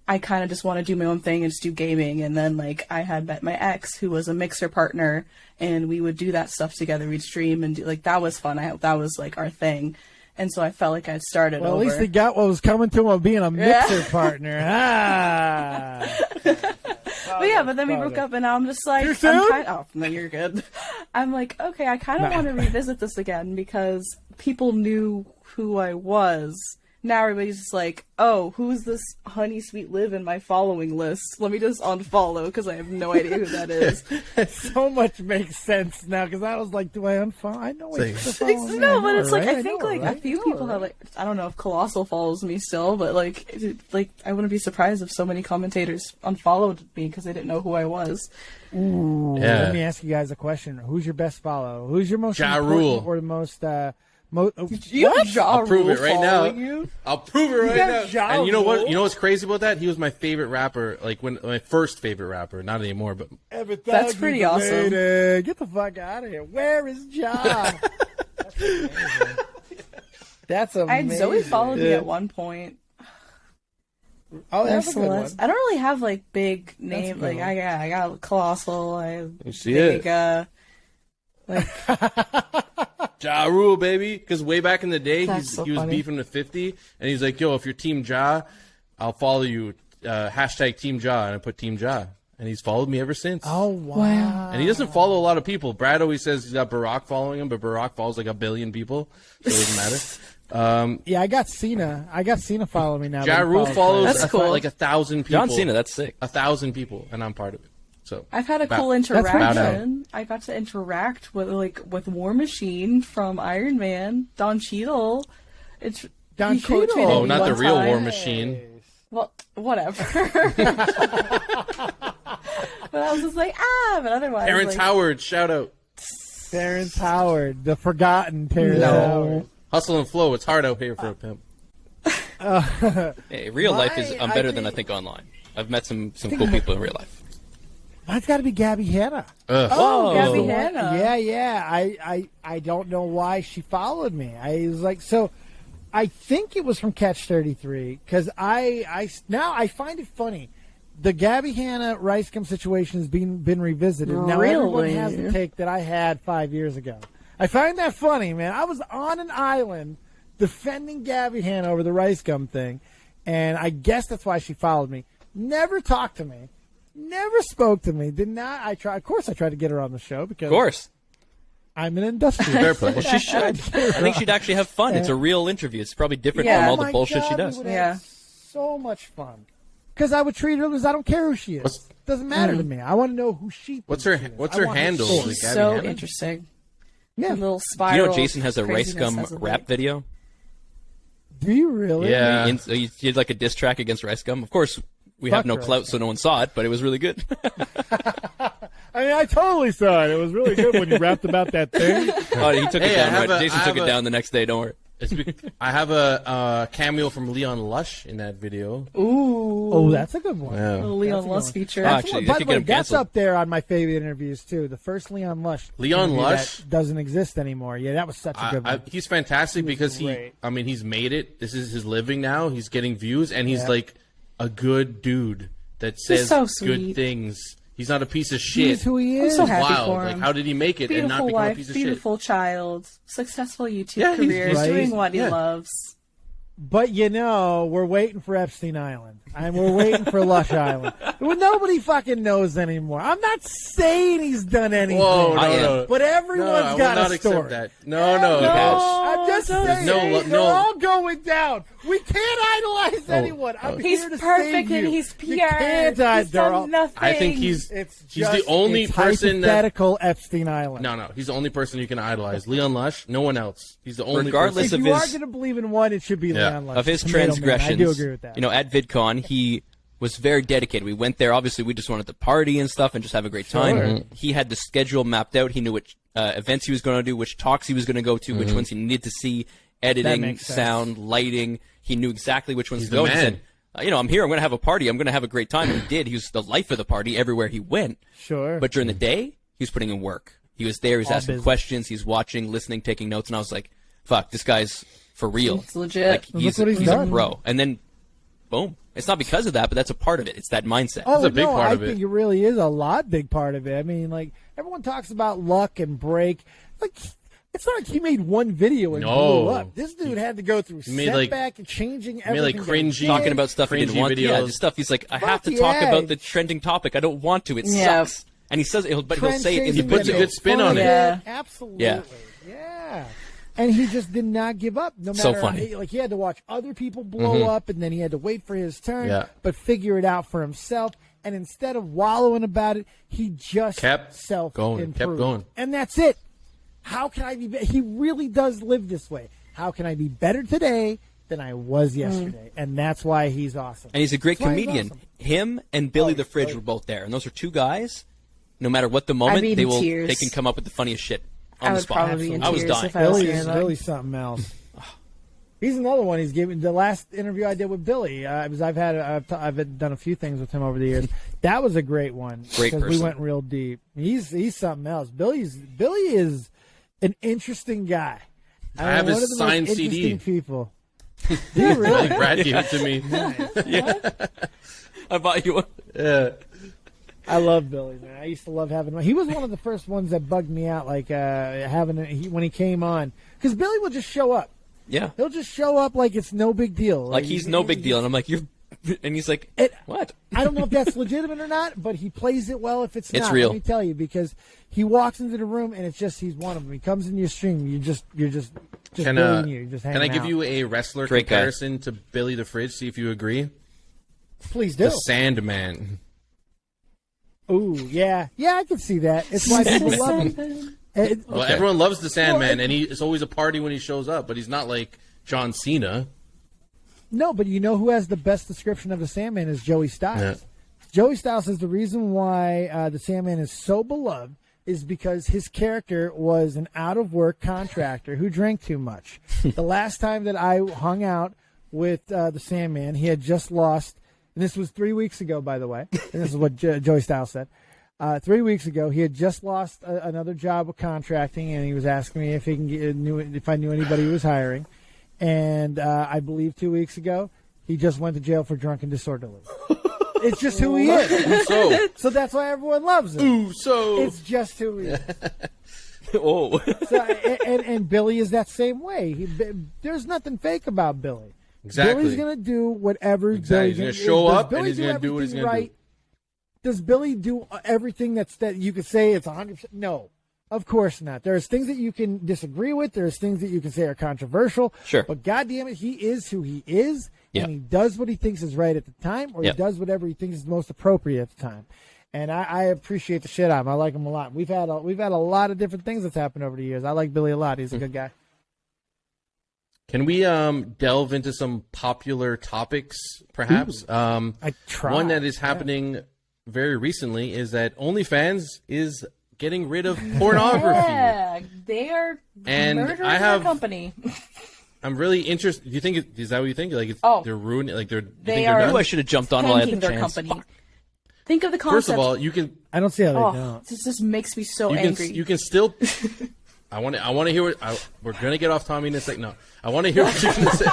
I kind of just want to do my own thing and just do gaming. And then like I had met my ex who was a mixer partner, and we would do that stuff together. We'd stream and do, like that was fun. That was like our thing. And so I felt like I'd started Well, over. at least he got what was coming to him of being a mixer Yeah. partner. Ah. But yeah, but then we broke up, and now I'm just like, Too soon? oh, no, you're good. I'm like, okay, I kind of want to revisit this again because people knew who I was, now everybody's just like, oh, who's this Honey Sweet Liv in my following list? Let me just unfollow because I have no idea who that is. So much makes sense now because I was like, do I unfollow? I know it's No, but it's like I think like a few people have like, I don't know if Colossal follows me still, but like I wouldn't be surprised if so many commentators unfollowed me because they didn't know who I was. Ooh, Yeah. Let me ask you guys a question. Who's your best follow? Who's your most Ja important Rule. or the most I'll prove it right now. You? I'll prove it right now. Ja And you know what? Rule? You know what's crazy about that? He was my favorite rapper, like my first favorite rapper, not anymore, but That's pretty awesome. Get the fuck out of here. Where is Ja? That's amazing. I had Zoe followed me at one point. Oh, And that's a good one. Celeste. I don't really have like big name. good Like one. I got Colossal. I have You see big. it. Ja Rule, baby. Because way back in the day, That's so he was funny. beefing with 50, and he's like, yo, if you're Team Ja, I'll follow you. Hashtag Team Ja, and I put Team Ja. And he's followed me ever since. Oh, wow. And he doesn't follow a lot of people. Brad always says he's got Barack following him, but Barack follows like 1 billion people, so it doesn't matter. Yeah, I got Cena. Following me now. Ja but he Rule follows That's cool. like 1,000 people. John Cena, that's sick. 1,000 people, and I'm part of it. So I've had a Bow- cool bow interaction. I got to interact with War Machine from Iron Man, Don Cheadle. Don he quote Cheadle? tweeted Oh, me not the one real time. War Machine. Well, whatever. But I was just like, but otherwise, Terrence like, Howard, shout out. Terrence Howard, the forgotten Terrence No. Howard. Hustle and flow. It's hard out here for a pimp. Hey, real life is I'm I better than I think- think online. I've met some cool people in real life. That's got to be Gabby Hanna. Oh, Gabby The one- Hanna. Yeah. I don't know why she followed me. I was like, so I think it was from Catch 33 because now I find it funny. The Gabby Hanna Rice Gum situation has been revisited. Now everyone Really? has the take that I had 5 years ago. I find that funny, man. I was on an island defending Gabby Hanna over the Rice Gum thing, and I guess that's why she followed me. Never talked to me. Never spoke to me. Did not. Of course, I tried to get her on the show because Of course. I'm an industrialist. Fair play. Well, she should. I think she'd actually have fun. It's a real interview. It's probably different Yeah. from all Oh the my bullshit God, she does. we would have so much fun. Because I would treat her as I don't care who she is. What's- Doesn't matter to me. I want to know who she. What's thinks her she is. What's I her want handle? story. Like Gabby so Hanna? interesting. Yeah. A little Do spiral. you know Jason has a Rice craziness Gum as of rap late. video? Do you really? Yeah. He did like a diss track against Rice Gum. Of course, we have Fuck no Rice clout, so no one saw it, but it was really good. I mean, I totally saw it. It was really good when you rapped about that thing. Oh, he took it Hey, down. I have Right. a- Jason I took have it a- down the next day. Don't worry. I have a cameo from Leon Lush in that video. Ooh. Oh, that's a good one. Yeah. Little Leon That's a good Lush one. feature. Ah, actually, By they the could way, get him that's canceled. up there on my favorite interviews too. The first Leon Lush. Leon interview Lush? that doesn't exist anymore. Yeah, that was such a good one. He's fantastic because great. he's made it. This is his living now. He's getting views, and he's Yeah. like a good dude that says so good sweet. things. He's not a piece of shit. He's who he I'm is. so happy Wild. for Like, him. how did he make it and not Beautiful become wife, a piece of beautiful child, successful YouTube Yeah, he's career, right. doing what he Yeah. loves. But we're waiting for Epstein Island. And we're waiting for Lush Island. Well, nobody fucking knows anymore. I'm not saying he's done anything. Whoa, I no, am. no. But everyone's No, I will got not a accept story. that. No, no. I'm just don't saying. no- They're all going down. We can't idolize Oh, anyone. I'm He's here to perfect save and you. he's You pure. can't He's they're all- done nothing. I think he's It's he's just, the only it's person that. hypothetical Epstein Island. No, he's the only person you can idolize. Leon Lush, no one else. He's the only Regardless If person. of you his- are going to believe in one, it should be Yeah. Leon Lush. Of his Tomato Man. transgressions, I do agree with that. you know, at VidCon, he was very dedicated. We went there. Obviously, we just wanted to party and stuff and just have a great time. Mm-hmm. He had the schedule mapped out. He knew which events he was going to do, which talks he was going to go to, Mm-hmm. which ones he needed to see, editing, makes sense. sound, lighting. He knew exactly which ones He's to go. the He man. said, I'm here. I'm going to have a party. I'm going to have a great time. And he did. He was the life of the party everywhere he went. Sure. But during the day, he was putting in work. He was there. He was All asking business. questions. He's watching, listening, taking notes. And I was like, fuck, this guy's for real. It's legit. Like, Look he's what he's a done. pro. And then, boom. It's not because of that, but that's a part of it. It's that mindset. Oh, a big no, part I of it. think it really is a big part of it. I mean, like, everyone talks about luck and break. Like, it's not like he made one video and No. blew up. This dude had to go through made, like- setback and changing made, everything. like, that cringy- he did. Talking about stuff he Cringy didn't want. Yeah, videos. just stuff. He's like, I have Fuck to talk yeah. about the trending topic. I don't want to. It Yeah. sucks. And he says, but he'll Trend say it in the chasing He puts a video. good spin on it. Yeah. Absolutely. Yeah. Yeah. And he just did not give up. No matter So funny. Like he had to watch other people blow up, and then he had to wait for his turn, Yeah. but figure it out for himself. And instead of wallowing about it, he just Kept self-improved. kept going. And that's it. How can I be? He really does live this way. How can I be better today than I was yesterday? And that's why he's awesome. And he's a great That's why he's comedian. awesome. Him and Billy the Fridge were both there, and those are two guys. No matter what the moment, be in tears. they can come up with the funniest shit on I the would spot. probably be in I was tears dying. if I was Billy's hearing that. something else. He's another one. He's given the last interview I did with Billy. I've done a few things with him over the years. That was a great one. Great because we person. went real deep. He's something else. Billy is an interesting guy. I have one his of the signed most CD. interesting people. Do you really? Brad gave it to me. I bought you one. Yeah. I love Billy, man. I used to love having him. He was one of the first ones that bugged me out, like when he came on, because Billy will just show up. Yeah. He'll just show up like it's no big deal. Like he's no big deal. And I'm like, you're. And he's like, what? I don't know if that's legitimate or not, but he plays it well if it's not. real. Let me tell you, because he walks into the room and it's just he's one of them. He comes in your stream, you're just Can Billy and you just hanging can I give out. you a wrestler Great guy. comparison to Billy the Fridge? See if you agree. Please do. The Sandman. Ooh, yeah, I can see that. It's why people love him. Well, everyone loves the Sandman, and it's always a party when he shows up. But he's not like John Cena. No, but you know who has the best description of the Sandman is Joey Styles. Yeah. Joey Styles says the reason why the Sandman is so beloved is because his character was an out-of-work contractor who drank too much. The last time that I hung out with the Sandman, he had just lost, and this was 3 weeks ago, by the way, and this is what Joey Styles said. 3 weeks ago, he had just lost another job with contracting, and he was asking me if he if I knew anybody who was hiring. And I believe 2 weeks ago, he just went to jail for drunk and disorderly. It's just who he is. So that's why everyone loves him. It's just who he is. Oh. So, and Billy is that same way. There's nothing fake about Billy. Exactly. Billy's going to do whatever Exactly. Billy's He's gonna show up, Billy and he's do gonna do what he's everything gonna do. Does Billy do everything that you could say it's 100%? No. Of course not. There's things that you can disagree with. There's things that you can say are controversial. Sure. But goddamn it, he is who he is, Yeah. and he does what he thinks is right at the time, or Yeah. he does whatever he thinks is most appropriate at the time. And I appreciate the shit out of him. I like him a lot. We've had a lot of different things that's happened over the years. I like Billy a lot. He's a good guy. Can we delve into some popular topics, perhaps? I try. One that is happening very recently is that OnlyFans is getting rid of pornography. Yeah, they are And murdering I have- their company. I'm really interested. Do you think is that what you think? Like they're ruining? Like they're? They you think are- they're Ooh, done? I should have jumped on while I had Tanking the their chance. company. Think of the concept. First of all, you can I don't see how they oh, don't. this just makes me so you angry. can you can still. I want to hear what we're gonna get off Tommy in a second. No, I want to hear what you're gonna say.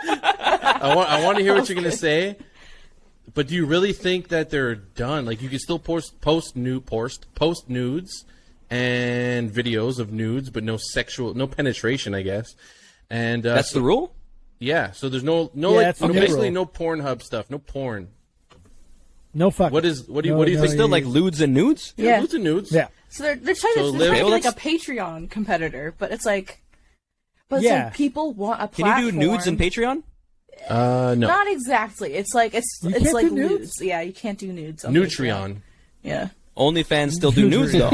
I want to hear what you're gonna say. But do you really think that they're done? Like you can still post nudes and videos of nudes, but no penetration, I guess. And That's the rule? yeah. So there's no that's the new basically rule. no Pornhub stuff, no porn. No fuck. What do you think? Still like lewds and nudes? yeah. Nudes and nudes. Yeah. So they're trying So to, they're trying to be Liv- like a Patreon competitor, but it's like, it's Yeah. like people want a Can platform. you do nudes and Patreon? No. Not exactly. It's like it's can't like do nudes? nudes. Yeah, you can't do nudes. On Patreon. Nutrion. Yeah. OnlyFans still do nudes though.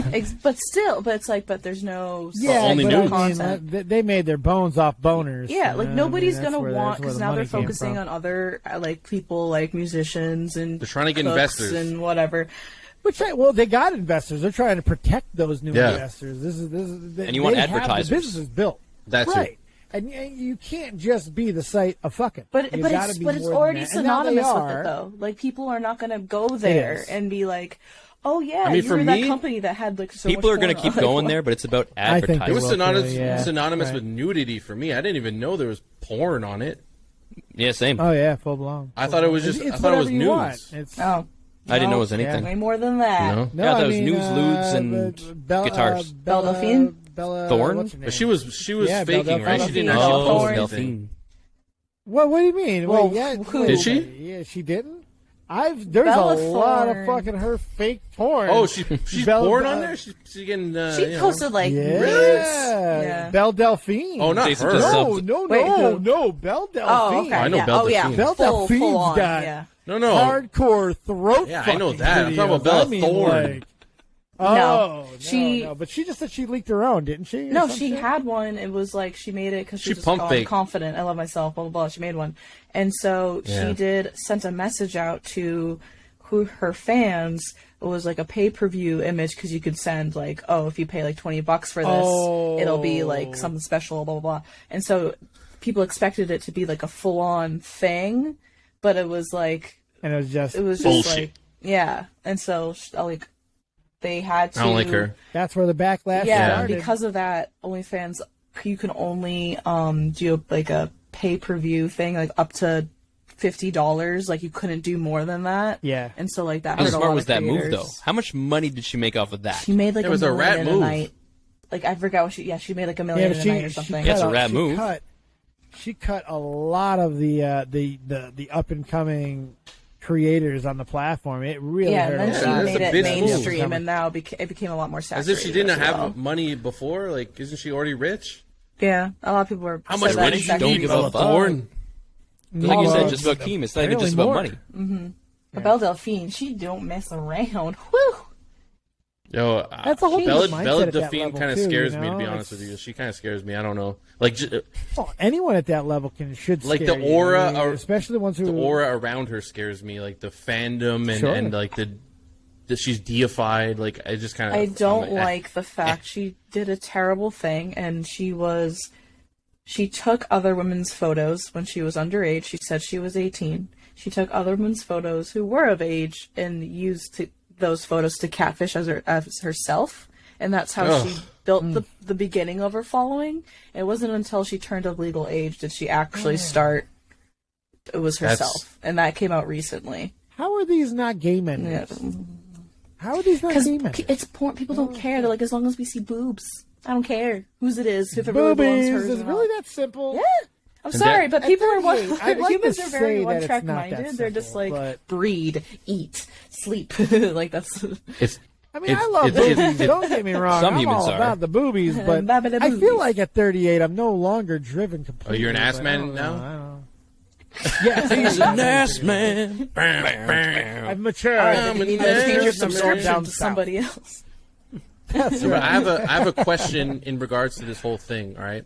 But there's no Yeah, only but nudes. I mean, content. they made their bones off boners. Yeah, you like know? nobody's I mean, gonna that's want where because the now they're money came focusing from. on other like people like musicians and They're trying to get cooks investors. and whatever. Well, they got investors. They're trying to protect those new Yeah. investors. This is And you want they have advertisers. The business is built. That's it. right. And you can't just be the site of fucking. But You but gotta it's be but it's more than already that. And now they synonymous with are. it though. Like people are not gonna go there is. and be like, oh yeah, I mean, you for were that me, company that had like so People much are going to porn keep on. going there, but it's about I think advertising. It was will synonymous, too, yeah. synonymous Right. with nudity for me. I didn't even know there was porn on it. Yeah, same. Oh yeah, full blown. I thought it was just. It's I thought it was whatever you nudes. want. It's, Oh, I didn't know it was yeah. anything. way more than that. No? Yeah, I thought it was mean, nudes, lewds, and guitars. Belle Delphine? Bella Thorne? what's her name? But she was Yeah, faking, right? She didn't Delphine. actually Oh, post Delphine. anything. What do you mean? Well, Wait, yeah, who? Did she? Yeah, she didn't. There's Bella a lot of Thorne. fucking her fake porn. Oh, she's Belle- born on there. She's getting. She posted like Yeah. nudes. Yeah. Belle Delphine. Oh, not Jason her. just No, subbed. no, Wait, no, who? no. Belle Delphine. Oh, okay. I know yeah. Belle Oh, yeah. Delphine. Belle Full Delphine's on, got yeah. No, no. hardcore throat. Yeah, I know fucking that. I'm talking about videos. Bella I mean, Thorne. like- Oh, she- no. But she just said she leaked her own, didn't she? or No, some she shit? had one. It was like she made it because she She was just pump fake. confident. I love myself. Blah blah blah. She made one, and so Yeah. she sent a message out to her fans. It was like a pay-per-view image because you could send like, oh, if you pay like $20 for this, it'll be like something special. Blah blah blah. And so people expected it to be like a full-on thing, but it was like And it was just Bullshit. like yeah. And so like they had to. I don't like her. that's where the backlash Yeah, started. because of that, OnlyFans, you can only do like a pay-per-view thing, like up to $50. Like you couldn't do more than that. Yeah. And so like that How hurt a smart lot was of that move, creators. though? How much money did she make off of that? She made like It was a $1 rat million a move. night. Like I forgot what she made like $1 million Yeah, a night or something. That's a rad move. She cut a lot of the up and coming creators on the platform. It really Yeah, hurt. and then a she lot. That's made a it big move. mainstream, and now it became a lot more As saturated. if she didn't as have well. money before. Like, isn't she already rich? Yeah, a lot of people were. How much said that money exact don't thing. give a fuck. Thorne? Like you Oh, said, just about Keem. It's not even apparently just about more. money. But Belle Delphine, she don't mess around. Whew. Yo, That's a whole Bella, different mindset Bella at that Delphine level, kind of too, scares you me, to be know? honest with you. She kind of scares me. I don't know. Like, Well, anyone at that level should Like scare the you. aura I mean, or- especially the ones who the aura around her scares me. Like the fandom and, Sure. and like the she's deified. Like I just kind of. I don't like the fact she did a terrible thing, and she took other women's photos when she was underage. She said she was 18. She took other women's photos who were of age and used those photos to catfish as herself, and that's how she built the beginning of her following. It wasn't until she turned of legal age did she actually start. It was herself, and that came out recently. How are these not gay men? Yeah. How are these not Because gay men? it's porn. People don't care. They're like, as long as we see boobs, I don't care whose it is. If it really belongs Boobies. hers Is or it not. really that simple? Yeah. I'm sorry, but at people are 38, I'd like humans to are very say that it's one-track not that minded. They're just simple, like but- breed, eat, sleep. Like that's. It's. I mean, It's- I love it's- boobies. Don't get me wrong. Some I'm humans all are. about the boobies, but Babada I boobies. feel like at 38, I'm no longer driven completely. Oh, you're an ass but man I don't now? know, I don't know. Yeah, He's an ass man. I've matured. You need to change your I'm subscription down to south. somebody else. That's So, but right. I have a question in regards to this whole thing. All right.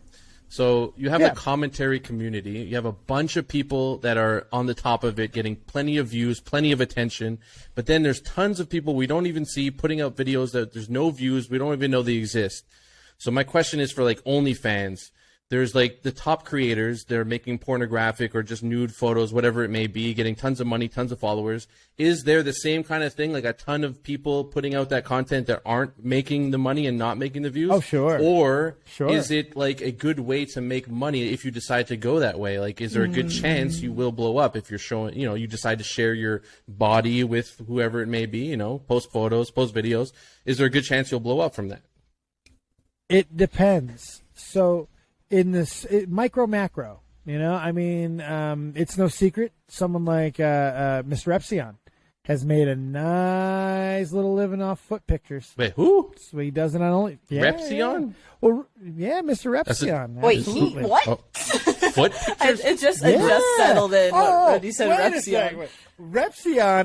So you have Yeah. a commentary community. You have a bunch of people that are on the top of it, getting plenty of views, plenty of attention. But then there's tons of people we don't even see putting out videos that there's no views. We don't even know they exist. So my question is for like OnlyFans. There's like the top creators, they're making pornographic or just nude photos, whatever it may be, getting tons of money, tons of followers. Is there the same kind of thing, like a ton of people putting out that content that aren't making the money and not making the views? Oh, sure. Or Sure. is it like a good way to make money if you decide to go that way? Like, is there a good chance you will blow up if you're showing, you decide to share your body with whoever it may be, post photos, post videos. Is there a good chance you'll blow up from that? It depends. So in this micro macro, I mean, it's no secret. Someone like Mr. Epsilon has made a nice little living off foot pictures. Wait, who? So he does it on only Repsion? Yeah. Well, yeah, Mr. Epsilon. Wait, absolutely. what? Oh, foot pictures? It just Yeah. settled in when you said wait a Repsion. second.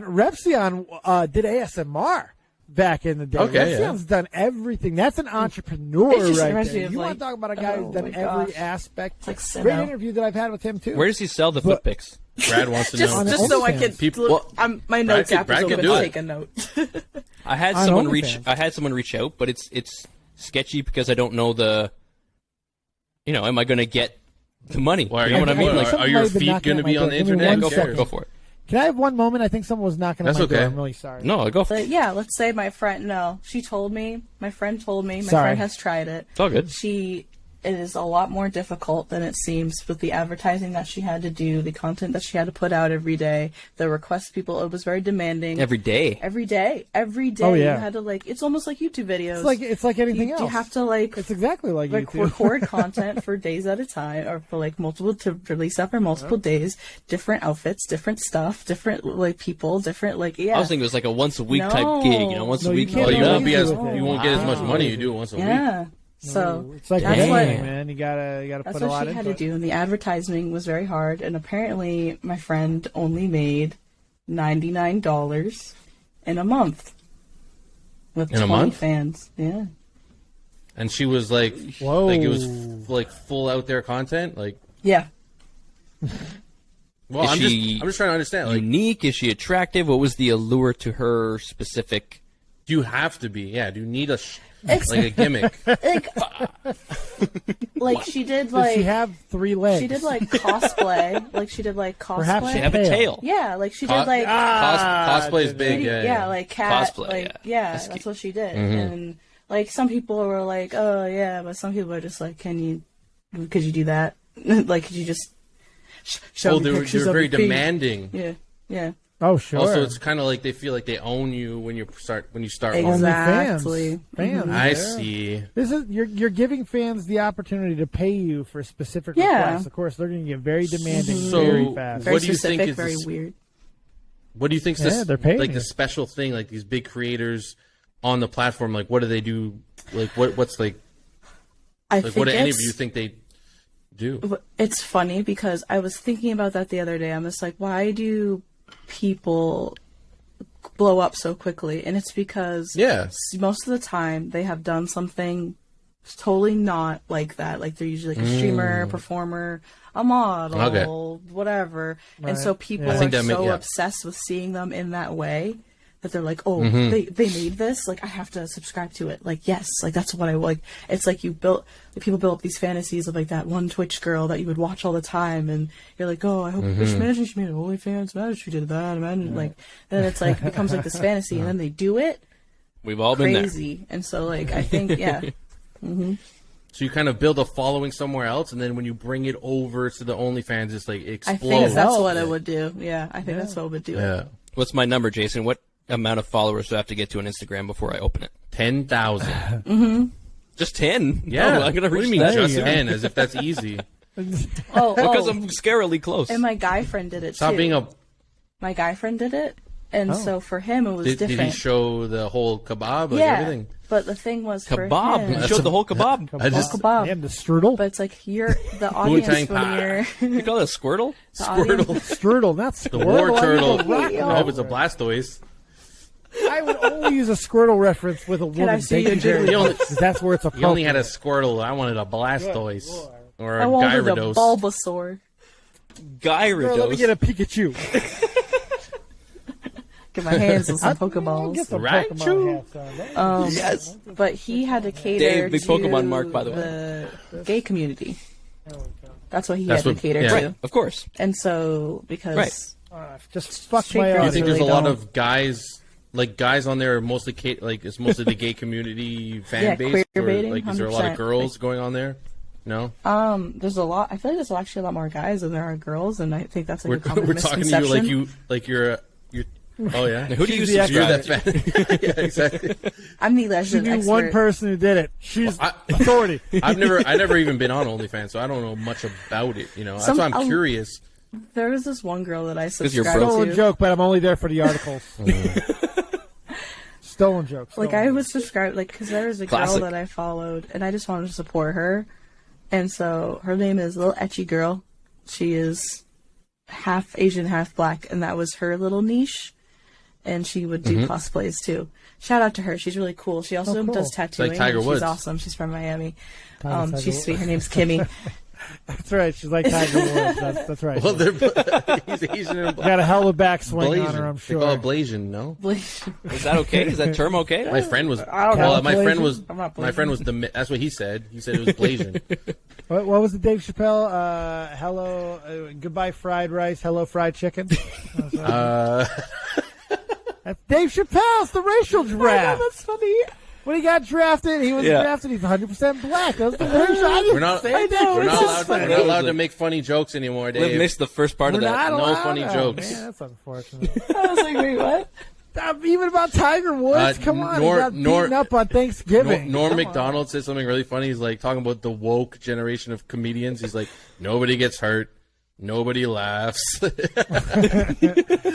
Repsion did ASMR back in the day. Okay, Repsion's done everything. That's an entrepreneur It just right reminds me there. of, You want like, to talk about a guy oh who's done my every gosh. aspect. Like Great Sino. interview that I've had with him too. Where does he sell the foot pics? Brad wants to Just, know. just so I OnlyFans. can. People- my notes Brad app could is open do to it. take a note. I had On someone OnlyFans. reach out, but it's sketchy because I don't know am I going to get the money? Well, you know what I mean? Like, are your Somebody been feet knocking going to at be my on the door. Give me internet? one go Who for it. cares? Go for it. Can I have one moment? I think someone was knocking That's on my door. okay. I'm really sorry. No, go for it. But yeah, let's say my friend. No, she told me. My friend told me. My Sorry. friend has tried it. It's all good. She it is a lot more difficult than it seems with the advertising that she had to do, the content that she had to put out every day, the requests people. It was very demanding. Every day. Oh, yeah. You had to like. It's almost like YouTube videos. It's like anything else. You have to like. It's exactly like YouTube. Record content for days at a time, or for like multiple to release after multiple days. Different outfits, different stuff, different like people, different like I was thinking it was like a once a week type gig. Once a week. You won't get as much money. You do it once a week. Yeah. So it's like that's man. You gotta that's put a lot what she had to do, and the advertising was very hard. And apparently, my friend only made $99 in a month with 20 fans. Yeah. And she was like, whoa, like it was like full out there content, like yeah. Well, I'm just trying to understand. Like, unique? Is she attractive? What was the allure to her specific? Do you have to be? Yeah. Do you need like a gimmick? Like she did like. Does she have 3 legs? She did like cosplay. Like she did like cosplay. Perhaps she have a tail. Yeah, like she did like cosplay is big. Yeah, like cat. Cosplay, like that's what she did. Mm-hmm. And like some people were like, oh yeah, but some people are just like, could you do that? Like, could you just show me pictures they're very of your feet? demanding. Yeah. Oh, sure. Also, it's kind of like they feel like they own you when you start. Exactly. Fans. I see. This is you're giving fans the opportunity to pay you for specific requests. Of course, they're going to get very demanding very fast. Very what do you specific, think is very weird. What do you think's they're paying like you. the special thing? Like these big creators on the platform. Like, what do they do? Like, what's like? What do any of you think they do? It's funny because I was thinking about that the other day. I'm just like, why do people blow up so quickly? And it's because most of the time they have done something totally not like that. Like they're usually like a streamer, performer, a model, whatever. Right. And so people are so obsessed with seeing them in that way that they're like, oh, they made this, like I have to subscribe to it. Like, yes, like that's what I like. It's like people build up these fantasies of like that one Twitch girl that you would watch all the time, and you're like, oh, I hope imagine she made an OnlyFans, imagine she did that, imagine like then it's like becomes like this fantasy, and then they do it. We've all been crazy, and so like I think So you kind of build a following somewhere else, and then when you bring it over to the OnlyFans, it's like it explodes. I think that's what it would do. Yeah, I think that's what it would do. Yeah. What's my number, Jason? What amount of followers do I have to get to on Instagram before I open it? 10,000. Just 10? Yeah. No, I'm gonna reach what do you mean that. just 10? As if that's easy. Because I'm scarily close. And my guy friend did it Stop too. being a. My guy friend did it, and so for him it was different. Did he show the whole kebab? Like everything? But the thing was kebab. For him, You showed the whole kebab. Kebab. And the strudel. But it's like you're the audience when you're. You call it a squirtle? Squirtle. Strudel, not The Squirtle. war turtle. Squirtle. I hope it's a Blastoise. I would only use a Squirtle reference with a woman. I see you do? That's where it's appropriate. You only had a Squirtle. I wanted a Blastoise. Or a I wanted Gyarados. a Bulbasaur. Gyarados. Let me get a Pikachu. Get my hands on some Pokeballs. Get some Raichu? Pokemon hats, Yes. But he had to cater Dave, big to Pokemon mark, by the the gay community. That's what he had to cater to. Right, of course. And so, because just fuck Straight my girls Do you ass. think there's really a lot don't. of guys, like guys on there, mostly like it's mostly the gay community fan base, queer or baiting, like is there a lot of 100%. girls going on there? No, there's a lot. I feel like there's actually a lot more guys than there are girls, and I think that's like a we're common talking to you misconception. like you're. Oh yeah. Now, who do you You're subscribe that to? fan. Yeah, exactly. I'm the She lesbian knew expert. one person who did it. She's authority. I never even been on OnlyFans, so I don't know much about it. You know, that's why I'm curious. There was this one girl that I you're subscribed broke. Stolen to. joke, but I'm only there for the articles. Stolen jokes. Like I was subscribed, like because there was a Classic. girl that I followed, and I just wanted to support her, and so her name is Little Etchy Girl. She is half Asian, half black, and that was her little niche. And she would do cosplays too. Shout out to her; she's really cool. She also cool. does tattooing. Like Tiger Woods. She's awesome. She's from Miami. Tiger She's Woods. sweet. Her name's Kimmy. That's right. She's like Tiger Woods. That's right. Well, he's Asian and Got a hell of a backswing Blasian. on her, I'm They call sure. it Blasian, no? Is that okay? Is that term okay? My friend was. I don't know. Well, my friend was. I'm not My friend was the. That's what he said. He said it was Blasian. What was it, Dave Chappelle? Hello, goodbye fried rice, hello fried chicken. That's Dave Chappelle. It's the racial giraffe. That's funny. When he got drafted, he was drafted. He's 100% black. That was the first shot. We're not allowed to make funny jokes anymore, Dave. Liv missed the first part of that. No funny jokes. Man, that's unfortunate. I was like, wait, what? Even about Tiger Woods, come on, he got beaten up on Thanksgiving. Norm Macdonald said something really funny. He's like talking about the woke generation of comedians. He's like, nobody gets hurt, nobody laughs.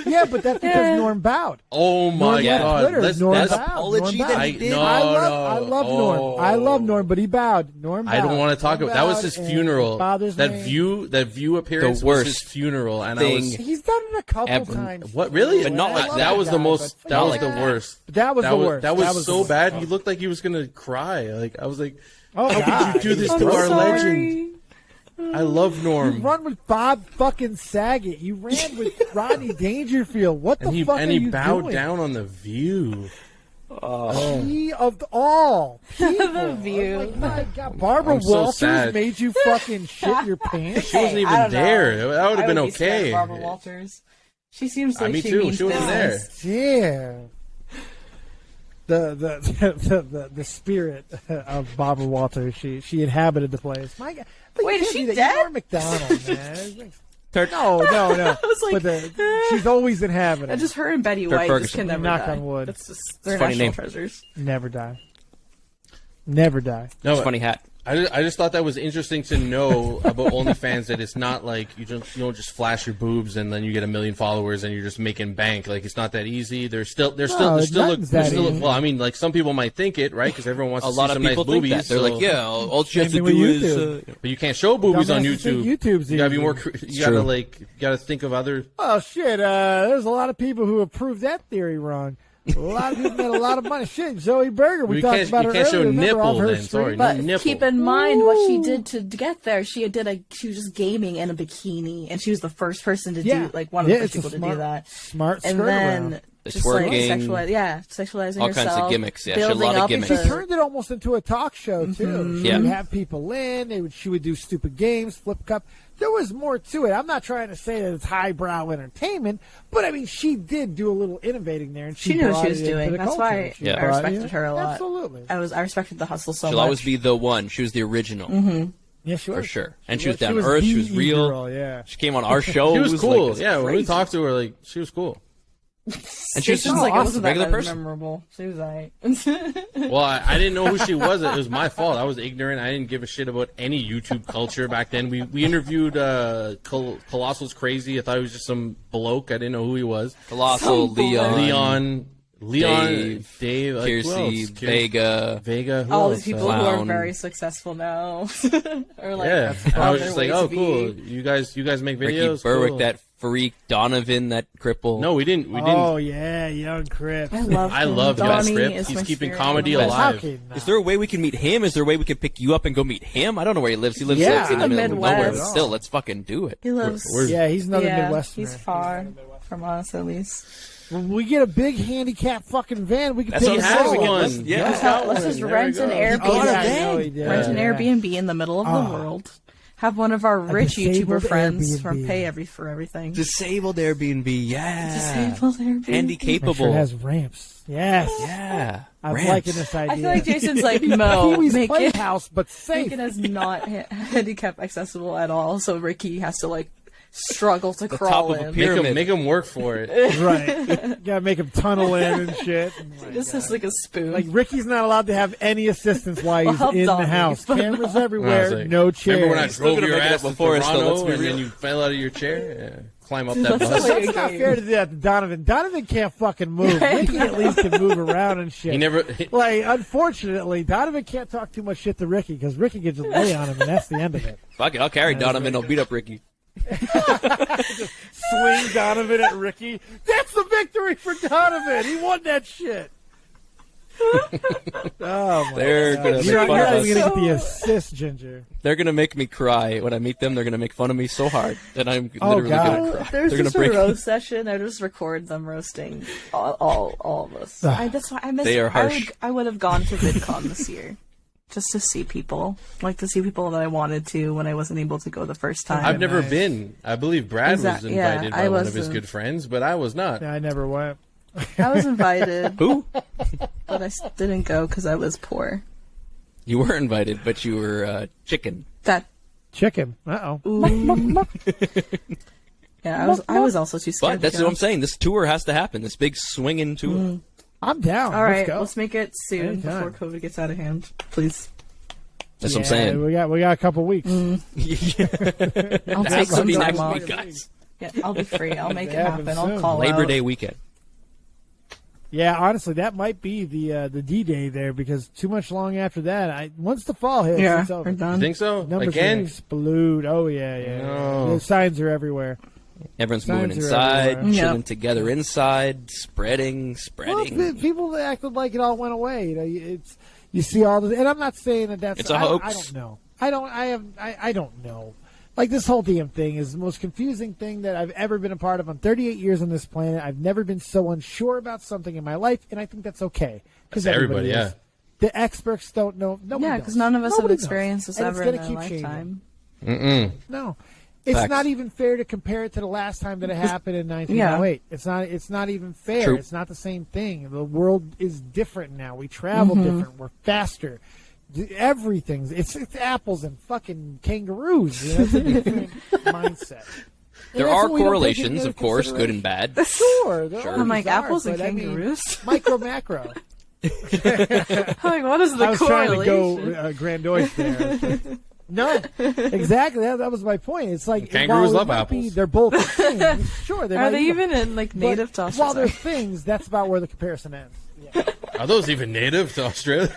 Yeah, but that's because Norm bowed. Oh my God! That's apology that he did. I love Norm. I love Norm, but he bowed. Norm bowed. I don't want to talk about that. Was his funeral. That View appearance was his funeral, and he's done it a couple times. What really? But not like that was the most. That was the worst. That was the worst. That was so bad. He looked like he was gonna cry. Like I was like, how could you do this to our legend? I love Norm. You run with Bob fucking Saget. You ran with Rodney Dangerfield. What the fuck are you doing? And he bowed down on The View. He of all people. The View. Oh my God. Barbara Walters made you fucking shit your pants. She wasn't even there. That would have been okay. Barbara Walters. She seems like me she too. means She wasn't there. Yeah. The spirit of Barbara Walters. She inhabited the place. My God. Wait, is she dead? Norm Macdonald, man. No. I was like, but she's always inhabited. I just her and Betty White just can never knock die. on wood. That's just they're funny national name. treasures. Never die. Never die. No, It's a funny hat. I just thought that was interesting to know about OnlyFans, that it's not like you don't just flash your boobs and then you get 1 million followers and you're just making bank. Like, it's not that easy. There's still well, I mean, like, some people might think it, right? Because everyone wants to see some nice boobies. That. They're like, yeah, all you have to do is. But you can't show boobies on YouTube. YouTube's you gotta be more. You gotta think of other. Oh shit! There's a lot of people who have proved that theory wrong. A lot of people made a lot of money. Shit, Zoe Berger. We talked about her earlier. You can't show Remember, nipple then. Sorry, but no nipple. keep in mind what she did to get there. She was just gaming in a bikini, and she was the first person to do one of the first people to do that. Smart, and then just twerking, sexualizing all herself, kinds of gimmicks. Yeah, she had a lot of gimmicks. She turned it almost into a talk show too. Mm-hmm. She would have people in. She would do stupid games, flip cup. There was more to it. I'm not trying to say that it's highbrow entertainment, but I mean, she did do a little innovating there, and she knew what she was doing. That's why I respected her a lot. Absolutely, I respected the hustle so much. She'll always be the one. She was the original. Mm-hmm. Yeah, she was. For sure. And she was down to earth. She was real. Girl, yeah. She came on our show. She was cool. Like, when we talked to her, she was cool. And she was just like awesome, a regular person. Memorable. She was alright. Well, I didn't know who she was. It was my fault. I was ignorant. I didn't give a shit about any YouTube culture back then. We interviewed Colossal's Crazy. I thought he was just some bloke. I didn't know who he was. Colossal, Leon, Dave, Kiersey, Vega. All these people who are very successful now. Or I was just like, oh, cool. You guys make videos. Ricky Berwick, cool. that freak, Donovan, that cripple. No, we didn't. Oh yeah, young Crip. I love young Crip. He's keeping comedy alive. Is there a way we can meet him? Is there a way we can pick you up and go meet him? I don't know where he lives. He lives in the middle of nowhere. But still, let's fucking do it. He lives. He's another Midwesterner. He's far from us, at least. When we get a big handicap fucking van, we can That's take what I'm saying. one. Let's just rent an Airbnb. Rent an Airbnb in the middle of the world. Have one of our rich YouTuber friends pay for everything. Disabled Airbnb, yeah. Disabled Airbnb. Handy capable. Sure it has ramps. Yes. Yeah. I'm liking this idea. I feel like Jason's like, no, make it house, but safe. Make it as not handicap accessible at all. So Ricky has to struggle to crawl in. Make him work for it. Right. You gotta make him tunnel in and shit. Just has a spoon. Like, Ricky's not allowed to have any assistance while he's in the house. Cameras everywhere, no chairs. Remember when I drove your ass before Toronto and then you fell out of your chair? Yeah. Climb up that bus. It's not fair to do that to Donovan. Donovan can't fucking move. Ricky at least can move around and shit. Unfortunately, Donovan can't talk too much shit to Ricky because Ricky can just lay on him and that's the end of it. Fuck it, I'll carry Donovan. I'll beat up Ricky. Just swing Donovan at Ricky. That's the victory for Donovan. He won that shit. They're gonna make You're fun of not us. even gonna get the assist, Ginger. They're gonna make me cry when I meet them. They're gonna make fun of me so hard that I'm literally gonna cry. There's They're just gonna a break. roast session. I just record them roasting all of us. That's why I miss. They are harsh. I would have gone to VidCon this year. Just to see people, to see people that I wanted to when I wasn't able to go the first time. I've never been. I believe Brad was invited by one of his good friends, but I was not. Yeah, I never went. I was invited, Who? but I didn't go because I was poor. You were invited, but you were chicken. That Chicken. Uh-oh. yeah, I was also too scared. But that's to go. what I'm saying. This tour has to happen. This big swinging tour. I'm down. All right, Let's go. let's make it soon Anytime. before COVID gets out of hand, please. That's what I'm saying. We got a couple weeks. I'll take That's some be time next off. week, guys. Yeah, I'll be free. I'll make it happen happen. I'll soon. call Labor out. Day weekend. Yeah, honestly, that might be the D-Day there because too much long after that, once the fall hits, Yeah, it's over. we're done. Think so? Numbers Again? explode. Oh yeah. No. The signs are everywhere. Everyone's Signs moving are inside, everywhere. chilling Yep. together inside, spreading. Well, people acted like it all went away. You know, you see all the, and I'm not saying that's. It's a I hoax. don't know. I don't know. Like this whole damn thing is the most confusing thing that I've ever been a part of. I'm 38 years on this planet. I've never been so unsure about something in my life, and I think that's okay because everybody, is. The experts don't know. Nobody Yeah, knows. because none of us Nobody have experienced knows. this And it's ever in gonna our keep changing. lifetime. Mm-mm. No. It's Facts. not even fair to compare it to the last time that it happened in 1908. It's not even fair. True. It's not the same thing. The world is different now. We travel different. We're faster. Everything's it's apples and fucking kangaroos. You know, it's a different mindset. And There that's are what we don't take correlations, into of course, good and bad. Sure. there Sure. always I'm like, are, apples and but I mean, kangaroos? micro macro. I'm like, what is the I was trying to correlation? go grandiose there. No, exactly. That was my point. It's like Kangaroos while it love might be- apples. They're both things. Sure, they Are might they eat even them. in like But native to while they're Australia? things, that's about where the comparison ends. Yeah. Are those even native to Australia?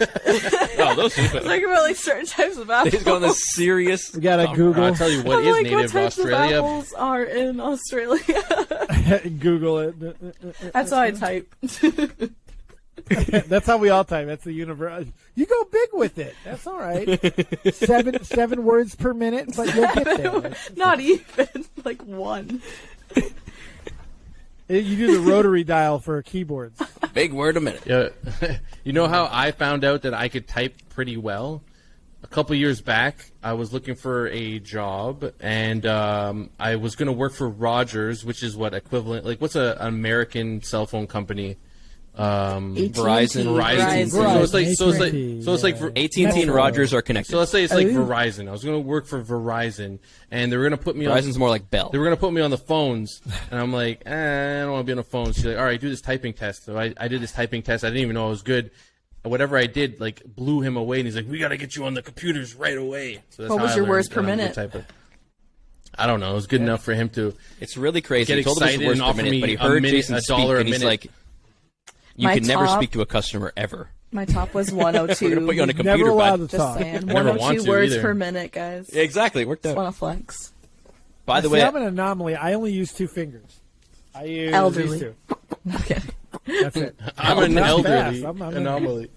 Oh, those people. Like about like certain types of apples. He's going this serious. We gotta Google I'll tell you what I'm is like, native what to types Australia. of apples are in Australia? Google it. That's how I type. That's how we all type. That's the universe. You go big with it. That's all right. Seven words per minute, but you'll get there. Not even like one. You do the rotary dial for keyboards. Big word a minute. Yeah. You know how I found out that I could type pretty well? A couple years back, I was looking for a job, and I was going to work for Rogers, which is what equivalent, like what's an American cell phone company? Verizon. Verizon. So it's like for AT&T and Metro. Rogers are connected. So let's say it's like Verizon. I was going to work for Verizon, and they were going to put me on. Verizon's more like Bell. They were going to put me on the phones, and I'm like, I don't want to be on the phone. She's like, all right, do this typing test. So I did this typing test. I didn't even know I was good. Whatever I did, like, blew him away, and he's like, we got to get you on the computers right away. So that's What how was I your learned words that per I'm a good minute? typer. I don't know. It was good enough for him to It's really crazy. get He told him his excited words and per offer minute, me but he a heard minute, Jason $1 speak, a and he's minute. like, you My can never top- speak to a customer ever. My top was We're going to 102. put you on a Never computer, allowed bud. to Just talk. saying. never want 102 to words either. per minute, guys. Exactly. It worked Just out. want to flex. By the See, way, I'm an anomaly. I only use two fingers. I use Elderly. these two. Okay. That's it. I'm an Not elderly fast. I'm anomaly.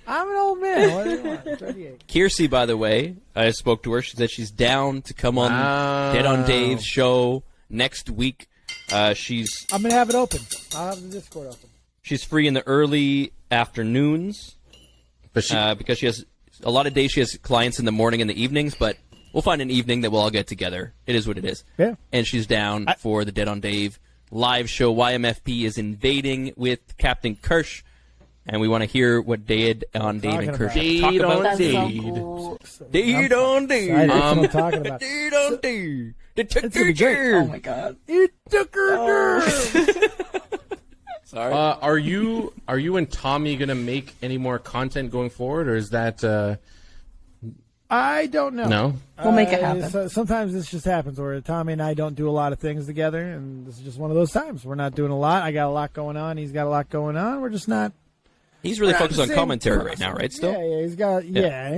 I'm an old man. What do you want? 38. Kiersey, by the way, I spoke to her. She said she's down to come on Wow. Dead on Dave's show next week. She's I'm gonna have it open. I'll have the Discord open. she's free in the early afternoons But she, because she has a lot of days. She has clients in the morning and the evenings, but we'll find an evening that we'll all get together. It is what it is. Yeah. And she's down for the Dead on Dave live show. YMFP is invading with Captain Kirsch, and we want to hear what Dead on Dave and Kirsch have to talk Dead on about. That's so Indeed. cool. Dead on Dave. Excited. That's what I'm talking about. Dead on Dave. The It's gonna be great. Oh my god. It took her. Sorry. are you and Tommy gonna make any more content going forward, or is that I don't know. no? We'll make it happen. So sometimes this just happens where Tommy and I don't do a lot of things together, and this is just one of those times. We're not doing a lot. I got a lot going on. He's got a lot going on. We're just not. He's really we're not focused on the same commentary right person. now, right? Still. Yeah, he's got. Yeah,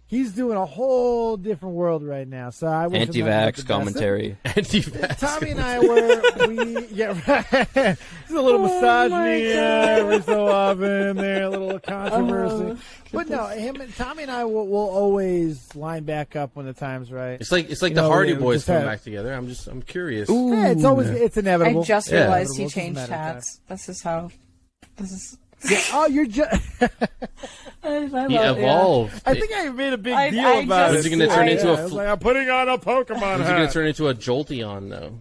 he's doing a whole different world right now. So I wish him nothing but the Anti-vax best. commentary. Anti-vax. Tommy and I right. There's a little misogyny every so often there, a little controversy. But no, Tommy and I will always line back up when the time's right. It's like You the know, Hardy we Boys just coming have- back together. I'm curious. Yeah, it's I inevitable. just Yeah. realized he Inevitable. It's just a changed matter of time. hats. This is how. This is. Yeah, oh, you're just. He evolved. I think I made a big I- deal I about just- it. Is he gonna turn I- into I was like, I'm putting on a Pokemon Is he gonna hat. turn into a Jolteon though?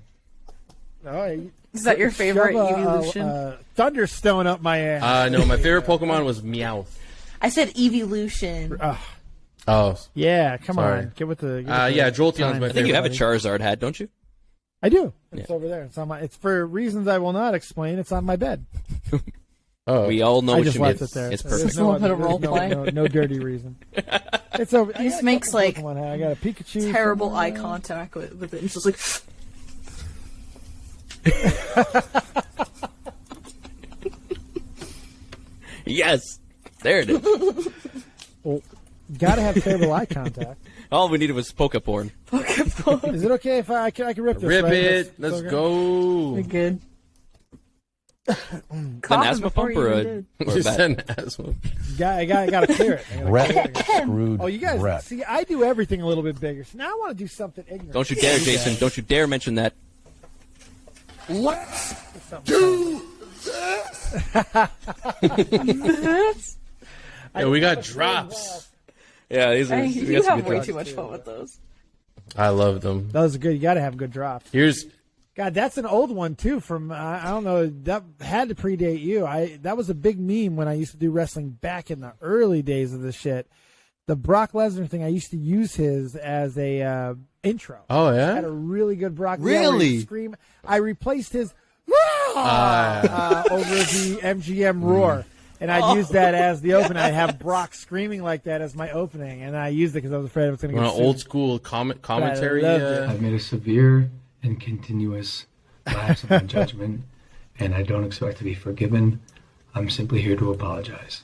No, Is that your favorite Shove evolution? Thunderstone up my ass. No, my favorite Pokemon was Meowth. I said evolution. Oh, Yeah, come Sorry. on. Get with the. yeah, Jolteon's my I think favorite. you have a Charizard hat, don't you? I do. It's over there. It's on my. It's for reasons I will not explain. It's on my bed. Oh, We all know I what just you mean. left it there. It's There's perfect. a little bit of there's role play. No dirty reason. It's over. He just makes, like, I got a Pikachu. Terrible somewhere. eye contact with it. It's just like. Yes, there it is. Well, gotta have terrible eye contact. All we needed was Poke porn. Is it okay if I can rip this? rip right? it. Let's okay. go. We're good. An asthma pump or a Just bat? an asthma. I gotta clear it. I gotta Brett clear it. screwed Oh, you guys Brett. see, I do everything a little bit bigger. So now I want to do something ignorant. Don't you dare, Jason. Don't you dare mention that. Let's do Yeah, we got drops. Yeah, these are. we You got some have good way drops. too much fun with those. I love them. Those are good. You gotta have good drops. Here's God, that's an old one too. From I don't know, that had to predate you. That was a big meme when I used to do wrestling back in the early days of this shit. The Brock Lesnar thing, I used to use his as a intro. Oh, yeah? Had a really good Brock. Really? Yeah, where he'd scream. I replaced his over the MGM roar. And I'd use that as the opening. I'd have Brock screaming like that as my opening, and I used it because I was afraid I was going to an get sued. old school commentary. But I loved it. I've made a severe and continuous lapse in my judgment, and I don't expect to be forgiven. I'm simply here to apologize.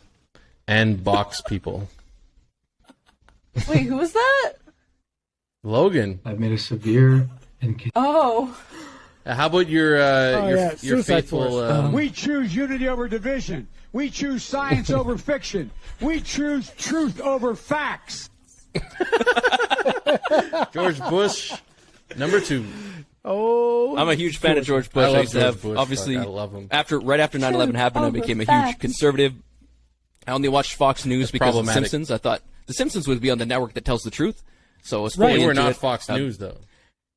And box people. Wait, who was that? Logan. I've made a severe and Oh. How about your yeah, your Suicide faithful? Force. We choose unity over division. We choose science over fiction. We choose truth over facts. George Bush, #2. Oh, I'm a huge fan of George Bush. I love used to George have, Bush. obviously, Fuck, I love him. right after 9/11 happened, I became a huge conservative. I only watched Fox News because of The problematic. Simpsons. I thought The Simpsons would be on the network that tells the truth. So I was Right, fully we're into not it. Fox News though.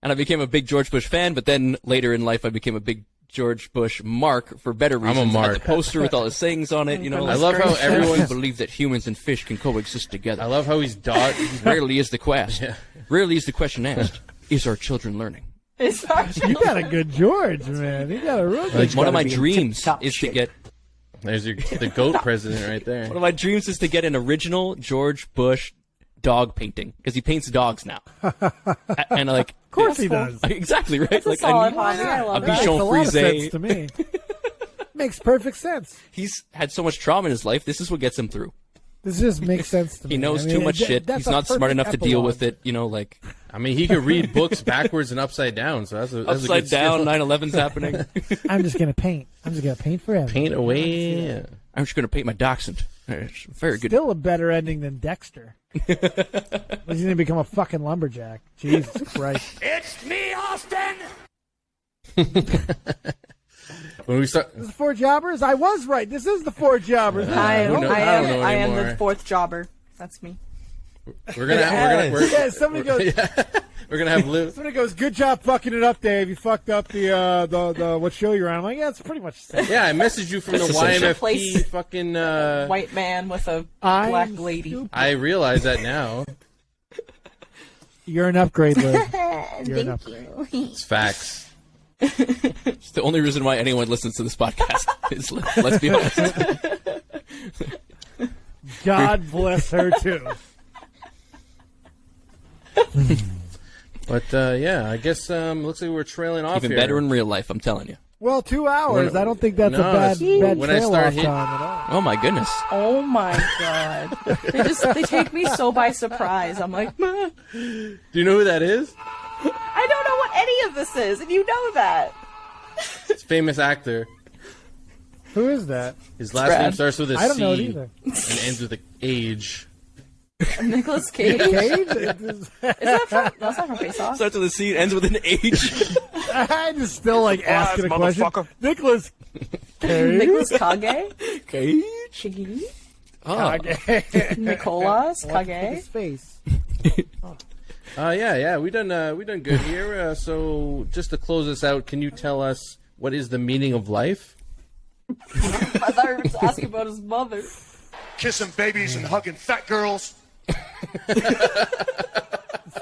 And I became a big George Bush fan, but then later in life I became a big George Bush mark for better reasons. I'm a I had mark. the poster with all his sayings on it, you know. I love how everyone believe that humans and fish can coexist together. I love how he's dot. Rarely is the Rarely is the question asked, is our children learning? It's actually. you got a good George, man. You got a real good. One of my dreams is to get There's the goat president right there. one of my dreams is to get an original George Bush dog painting because he paints dogs now. And like, of course he does. Exactly right. That's a Like solid I hobby. I need love a that. Makes a Bichon lot of sense Frise. to me. Makes perfect sense. He's had so much trauma in his life. This is what gets him through. This just makes sense to me. He knows I mean, too much shit. that's He's a not smart perfect enough to deal epilogue. with it. You know, like I mean, he could read books backwards and upside down. So that's a upside good down. skill. 9/11's happening. I'm just gonna paint. I'm just gonna paint forever. Paint away. I'm just going to paint my dachshund. It's very good. Still a better ending than Dexter. He's gonna become a fucking lumberjack. Jesus Christ. It's me, Austin. When we start, This is Four Jobbers? I was right. This is the Four Jobbers. I am, don't know- I I don't am, know I am anymore. the fourth jobber. That's me. we're gonna Yeah, somebody goes. we're gonna have Liv. Somebody goes. Good job fucking it up, Dave. You fucked up the what show you're on. I'm like, yeah, it's pretty much the same. Yeah, I messaged you from the That's essential. YMFP Place. fucking. White man with a I'm black lady. stupid. I realize that now. You're an upgrade, Liv. You're an upgrade. It's facts. It's the only reason why anyone listens to this podcast. Is, let's be honest. God bless her too. But yeah, I guess looks like we're trailing off Even here. better in real life, I'm telling you. Well, 2 hours. When- I don't think that's no, a bad when I trail start off hit- time at all. Oh my goodness. Oh my god. They take me so by surprise. I'm like, "Meh." Do you know who that is? I don't know what any of this is, and you know that. It's a famous actor. Who is that? His last Brad. name starts with a I don't know it C either. and ends with an age. Nicholas Cage. Cage? Is that from? That's not from Face Off. Starts with a C, ends with an H. I'm just still like asking a question. Nicholas Cage. Nicholas Kage. Cage. Shiggy. Oh. Nicolas His Kage. face. Yeah, we done good here. So just to close this out, can you tell us what is the meaning of life? I thought you were just asking about his mother. Kissing babies and hugging fat girls.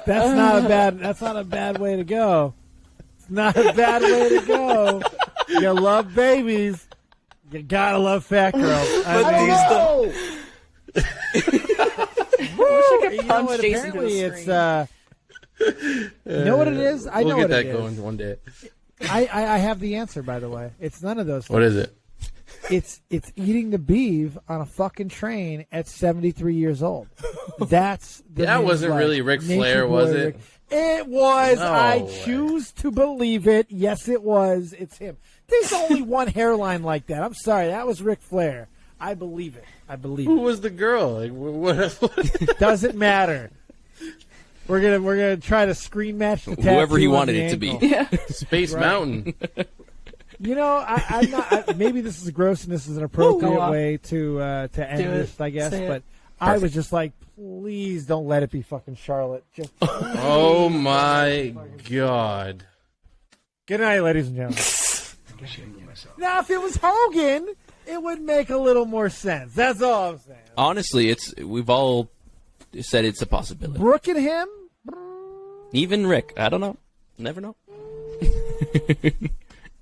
That's not a bad way to go. It's not a bad way to go. You love babies. You gotta love fat girls. I could punch Jason to the it's you know what it is? I know we'll what get it that is. going one day. I have the answer, by the way. It's none of those things. What is it? It's eating the beef on a fucking train at 73 years old. That's the That meaning wasn't of really life. Ric Nature Flair, boy was it? Ric- It was. No I way. choose to believe it. Yes, it was. It's him. There's only one hairline like that. I'm sorry. That was Ric Flair. I believe it. I believe Who it. was the girl? Like, what? Doesn't matter. We're gonna try to screen match the Whoever he tattoo on wanted the it to be. ankle. Yeah. Space Right. Mountain. You know, I'm not. Maybe this is gross and this is an appropriate Go on. way to end Do it. this, I guess. Say it. But I was just like, please don't let it be fucking Charlotte. Just Oh my God. good night, ladies and gentlemen. Now, if it was Hogan, it would make a little more sense. That's all I'm saying. Honestly, we've all said it's a possibility. Brooke and him. Even Rick. I don't know. Never know.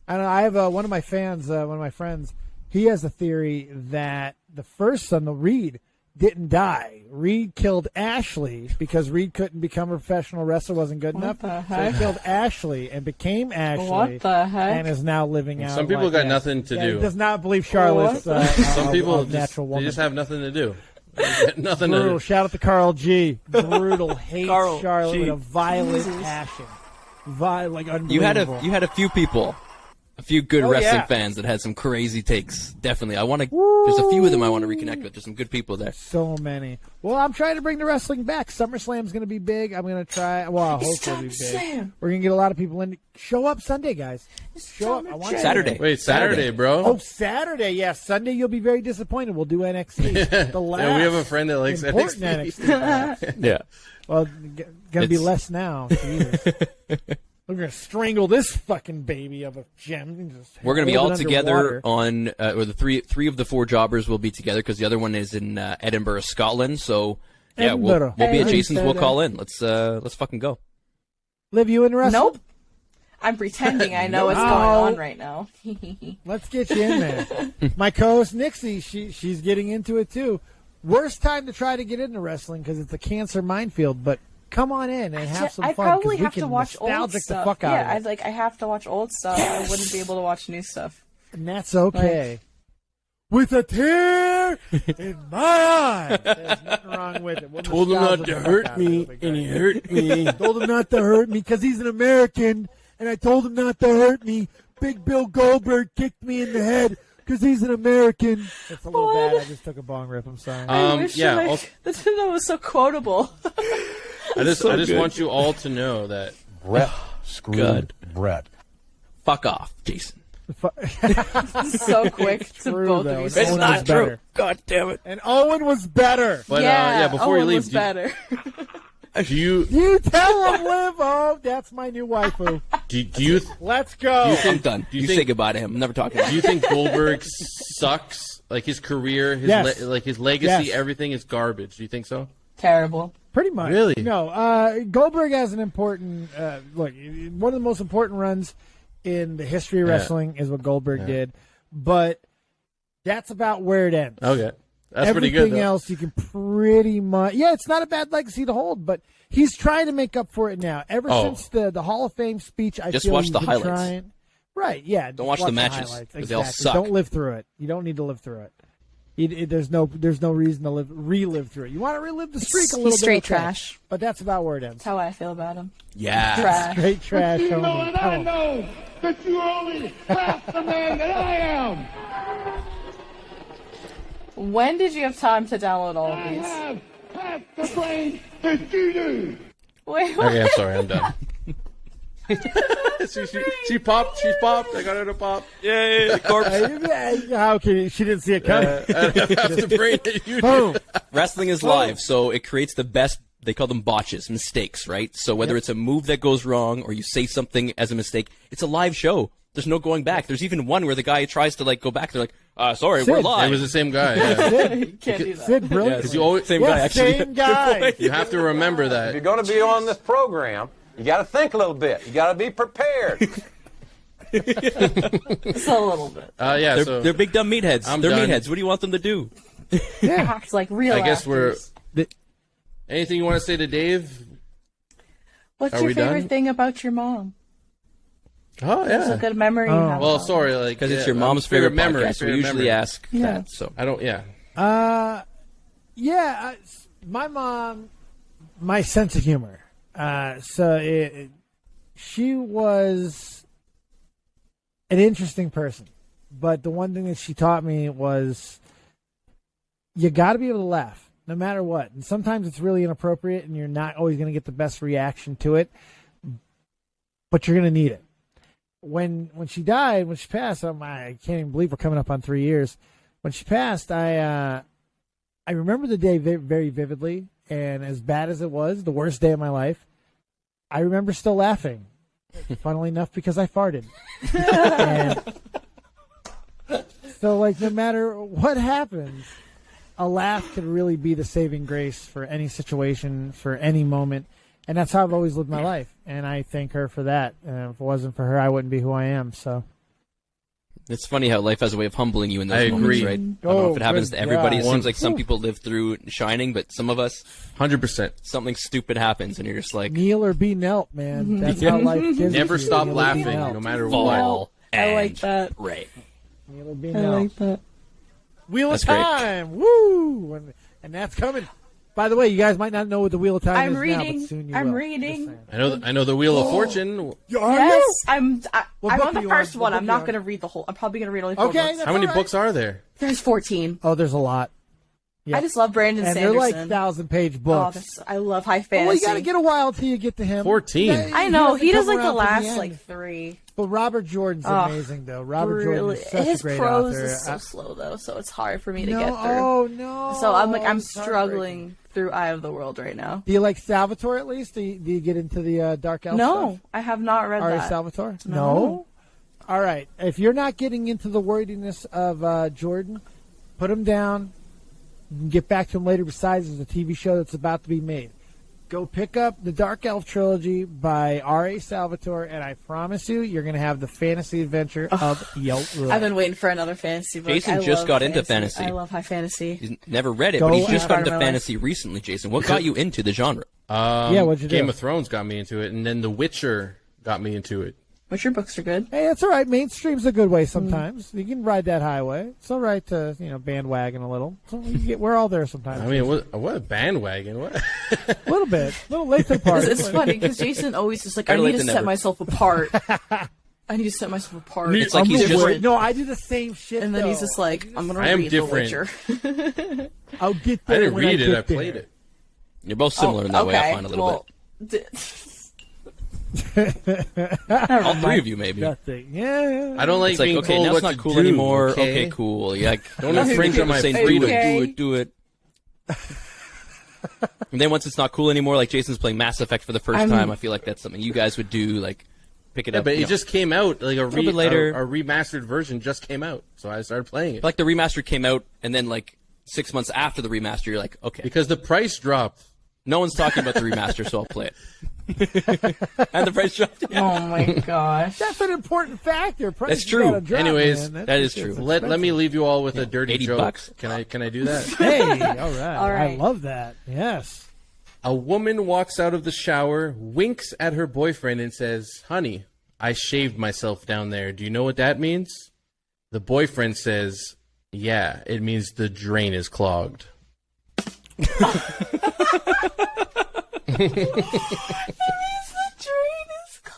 I don't know. I have one of my fans, one of my friends. He has a theory that the first son, the Reed, didn't die. Reed killed Ashley because Reed couldn't become a professional wrestler, wasn't good enough. the So heck? he killed Ashley and became Ashley. What the heck? And is now living out. Some people like got that. nothing to do. He does not believe Charlotte's Some people natural they woman. just have nothing to do. They got nothing Brutal. to Shout out to Carl G. Brutal. Hates Carl Charlotte G. with a violent passion. Like unbelievable. You had a few people, a few good Oh, wrestling yeah. fans that had some crazy takes. Definitely, I want to. There's a few of them I want to reconnect with. There's some good people there. So many. Well, I'm trying to bring the wrestling back. SummerSlam's going to be big. I'm going to try. Well, hopefully it'll be big. SummerSlam. We're going to get a lot of people in. Show up Sunday, guys. Show up. I want you Saturday. there. Wait, Saturday, bro. Oh, Saturday. Yeah, Sunday you'll be very disappointed. We'll do NXT. The last Yeah, we have a friend that likes important NXT. NXT. Yeah. Well, going to be It's- less now. Jesus. We're going to strangle this fucking baby of a gem. And just We're going to be hold all it together underwater. on, or the three of the four jobbers will be together because the other one is in Edinburgh, Scotland. So yeah, Edinburgh. we'll be at Hey, Jason's. We'll Edinburgh. call in. Let's fucking go. Liv, you in wrestling? Nope. I'm pretending I know what's No. going on right now. Let's get you in there. My co-host Nixie, she's getting into it too. Worst time to try to get into wrestling because it's a cancer minefield. But come on in and have some I fun. probably 'cause we have can to watch old nostalgic stuff. the fuck out Yeah, of it. I have to watch old stuff. I wouldn't be able to watch new stuff. And that's okay. With a tear in my eye. There's nothing wrong with it. We'll Told him not nostalgia to the fuck hurt out of me, it. It'll be and he great. hurt me. Told him not to hurt me because he's an American, and I told him not to hurt me. Big Bill Goldberg kicked me in the head because he's an American. It's a little What? bad. I just took a bong rip. I'm sorry. I wish yeah, that also- that was so quotable. I just want you all to know that Brett screwed God. Brett. Fuck off, Jason. So quick to True, both though. of It's you. Owen was better. God damn it. And Owen was better. But yeah, before you Owen leave, was better. do you You tell him, Liv. Oh, that's my new waifu. do you Let's go. I'm done. do you You think- say goodbye to him. I'm never talking to do him. you think Goldberg sucks? Like his career, his Yes. like his legacy, Yes. everything is garbage. Do you think so? Terrible. Pretty much. Really? No. Goldberg has an important look. One of the most important runs in the history of wrestling is what Goldberg did, but that's about where it ends. Okay, that's Everything pretty good. Though. else you can pretty much. Yeah, it's not a bad legacy to hold, but he's trying to make up for it now. Ever since the Hall of Fame speech, I Just feel watch he's the been highlights. trying. Right? Yeah. Don't watch the matches, highlights. 'cause they all Exactly. suck. Don't live through it. You don't need to live through it. There's no reason to relive through it. You want to relive the streak a little He's bit. straight okay. trash. But that's about where it ends. That's how I feel about him. Yeah. Trash. Straight trash. You know, Tony. and Tell I him. know that you're only half the man that I am. When did you have time to download all of I these? have half the brain that you do. Wait, what? Okay, I'm sorry, I'm done. she popped. She popped. I got her to pop. Yeah, corpse. How can you, she didn't see it coming? I have the brain that you do. Boom. Wrestling is live, so it creates the best. They call them botches, mistakes, right? So whether it's a move that goes wrong or you say something as a mistake, it's a live show. There's no going back. There's even one where the guy tries to like go back. They're like, sorry, Sid. we're live. It was the same guy. Yeah. You can't do that. Sid, brilliant. Because you always Same guy, actually. Same guy. you have to remember If that. you're going to be on this program, you got to think a little bit. You got to be prepared. Just a little bit. Yeah, They're big dumb meatheads. They're done. meatheads. What do you want them to do? Act like real I guess actors. Anything you want to say to Dave? What's Are your we favorite done? thing about your mom? Oh What's a yeah. good memory you have? Well, of her? sorry, like Because it's your mom's favorite memory. podcast. We favorite usually memory. ask Yeah. that. So I don't. Yeah. Yeah, my mom, my sense of humor. She was an interesting person, but the one thing that she taught me was you got to be able to laugh no matter what. And sometimes it's really inappropriate, and you're not always going to get the best reaction to it, but you're going to need it. When she died, when she passed, I can't even believe we're coming up on 3 years. When she passed, I remember the day very vividly, and as bad as it was, the worst day of my life, I remember still laughing, funnily enough, because I farted. And so, like, no matter what happens, a laugh could really be the saving grace for any situation, for any moment, and that's how I've always lived my life, and I thank her for that. And if it wasn't for her, I wouldn't be who I am, so... it's funny how life has a way of humbling you in those I moments, agree. right? I don't know if it happens good to everybody. It God. seems like some people live through Shining, but some of us, 100%. something stupid happens, and you're just like, Kneel or be knelt, man. That's how life gives it Never to you. stop Kneel or be laughing, knelt. no matter what. fall. I like and that. Right. Kneel or be I knelt. like that. Wheel That's of great. Time, woo! And that's coming. By the way, you guys might not know what the Wheel of Time I'm is now, reading. but soon you I'm will. reading. I know the Wheel of Fortune. Yes, I'm What on book the are you first on? one. What I'm book not are you going to read the whole. I'm probably going to read only 4 Okay, books. that's How many all right. books are there? There's 14. Oh, there's a lot. Yeah. I just love Brandon And Sanderson. they're like 1,000-page Oh, books. I love high Oh, fantasy. well, you got to get a while till you get to him. 14. Yeah, I know he does doesn't like come the around till last end. like 3. But Robert Jordan's amazing, though. Robert Jordan is such His a great prose author. is so slow though, so it's hard for me to no, get through. Oh no! So I'm like I'm It's struggling through Eye of the World right now. Do you like Salvatore at least? Do you get into the Dark Elf No, stuff? I have not read R.A. that. Salvatore? No. All right. If you're not getting into the wordiness of Jordan, put him down. You can get back to him later. Besides, there's a TV show that's about to be made. Go pick up the Dark Elf trilogy by R.A. Salvatore, and I promise you, you're going to have the fantasy adventure of your life. I've been waiting for another fantasy book. Jason I just love got into fantasy. I love high fantasy. He's never read it, Go but he's just out. got into Part of my fantasy recently, Jason. What got you into the genre? Yeah, what'd you do? Game of Thrones got me into it, and then The Witcher got me into it. Witcher books are good. Hey, that's all right. Mainstream's a good way sometimes. You can ride that highway. It's all right to, bandwagon a little. So we're all there sometimes. I mean, what a bandwagon! What? a little bit. A little late to the party. It's funny because Jason always just like, I Better need late to than set never. myself apart. I need to set myself apart. It's like he's just different. No, I do the same shit. And then he's though. just like, I'm going I to am read different. The Witcher. I'll get I there. didn't when read it. get I played there. it. You're both similar in that way, I find a little bit. All three of you, maybe. Nothing. Yeah. I don't like It's like, being okay, told now what it's not to cool do, anymore. Okay, Okay, cool. Yeah, like, Don't infringe on my saying, freedom. Do it. And then once it's not cool anymore, like Jason's playing Mass Effect for the 1st time, I feel like that's something you guys would do, like pick it Yeah, up. but it just came out like a bit later. A remastered version just came out, so I started playing it like the remaster came out, and then like 6 months after the remaster, you're like, okay, because the price dropped. no one's talking about the remaster, so I'll play it. And the price dropped. Oh my gosh. That's an important factor. Price That's has true. gotta drop, Anyways, man. that is That's true. Let me leave you all with a dirty $80. joke. Can I do that? Hey, all right. All right. I love that. Yes. A woman walks out of the shower, winks at her boyfriend, and says, "Honey, I shaved myself down there. Do you know what that means?" The boyfriend says, "Yeah, it means the drain is clogged."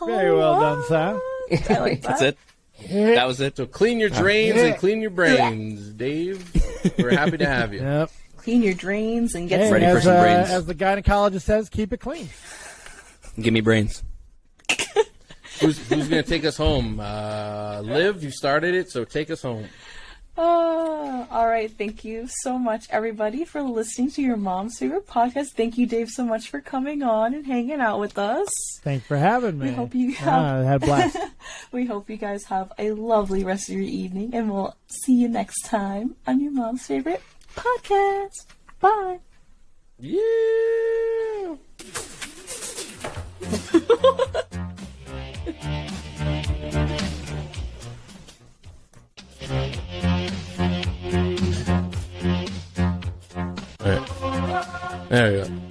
Very well done, Sam. I like that. That's it. That was it. So clean your drains and clean your brains, Dave. We're happy to have you. Yep. Clean your drains and get Hey, some. Ready for as, some brains. as the gynecologist says, keep it clean. Give me brains. Who's going to take us home? Liv, you started it, so take us home. All right. Thank you so much, everybody, for listening to your mom's favorite podcast. Thank you, Dave, so much for coming on and hanging out with us. Thanks for having me. We hope you I had a blast. We hope you guys have a lovely rest of your evening, and we'll see you next time on your mom's favorite podcast. Bye. Yeah. All right. There we go.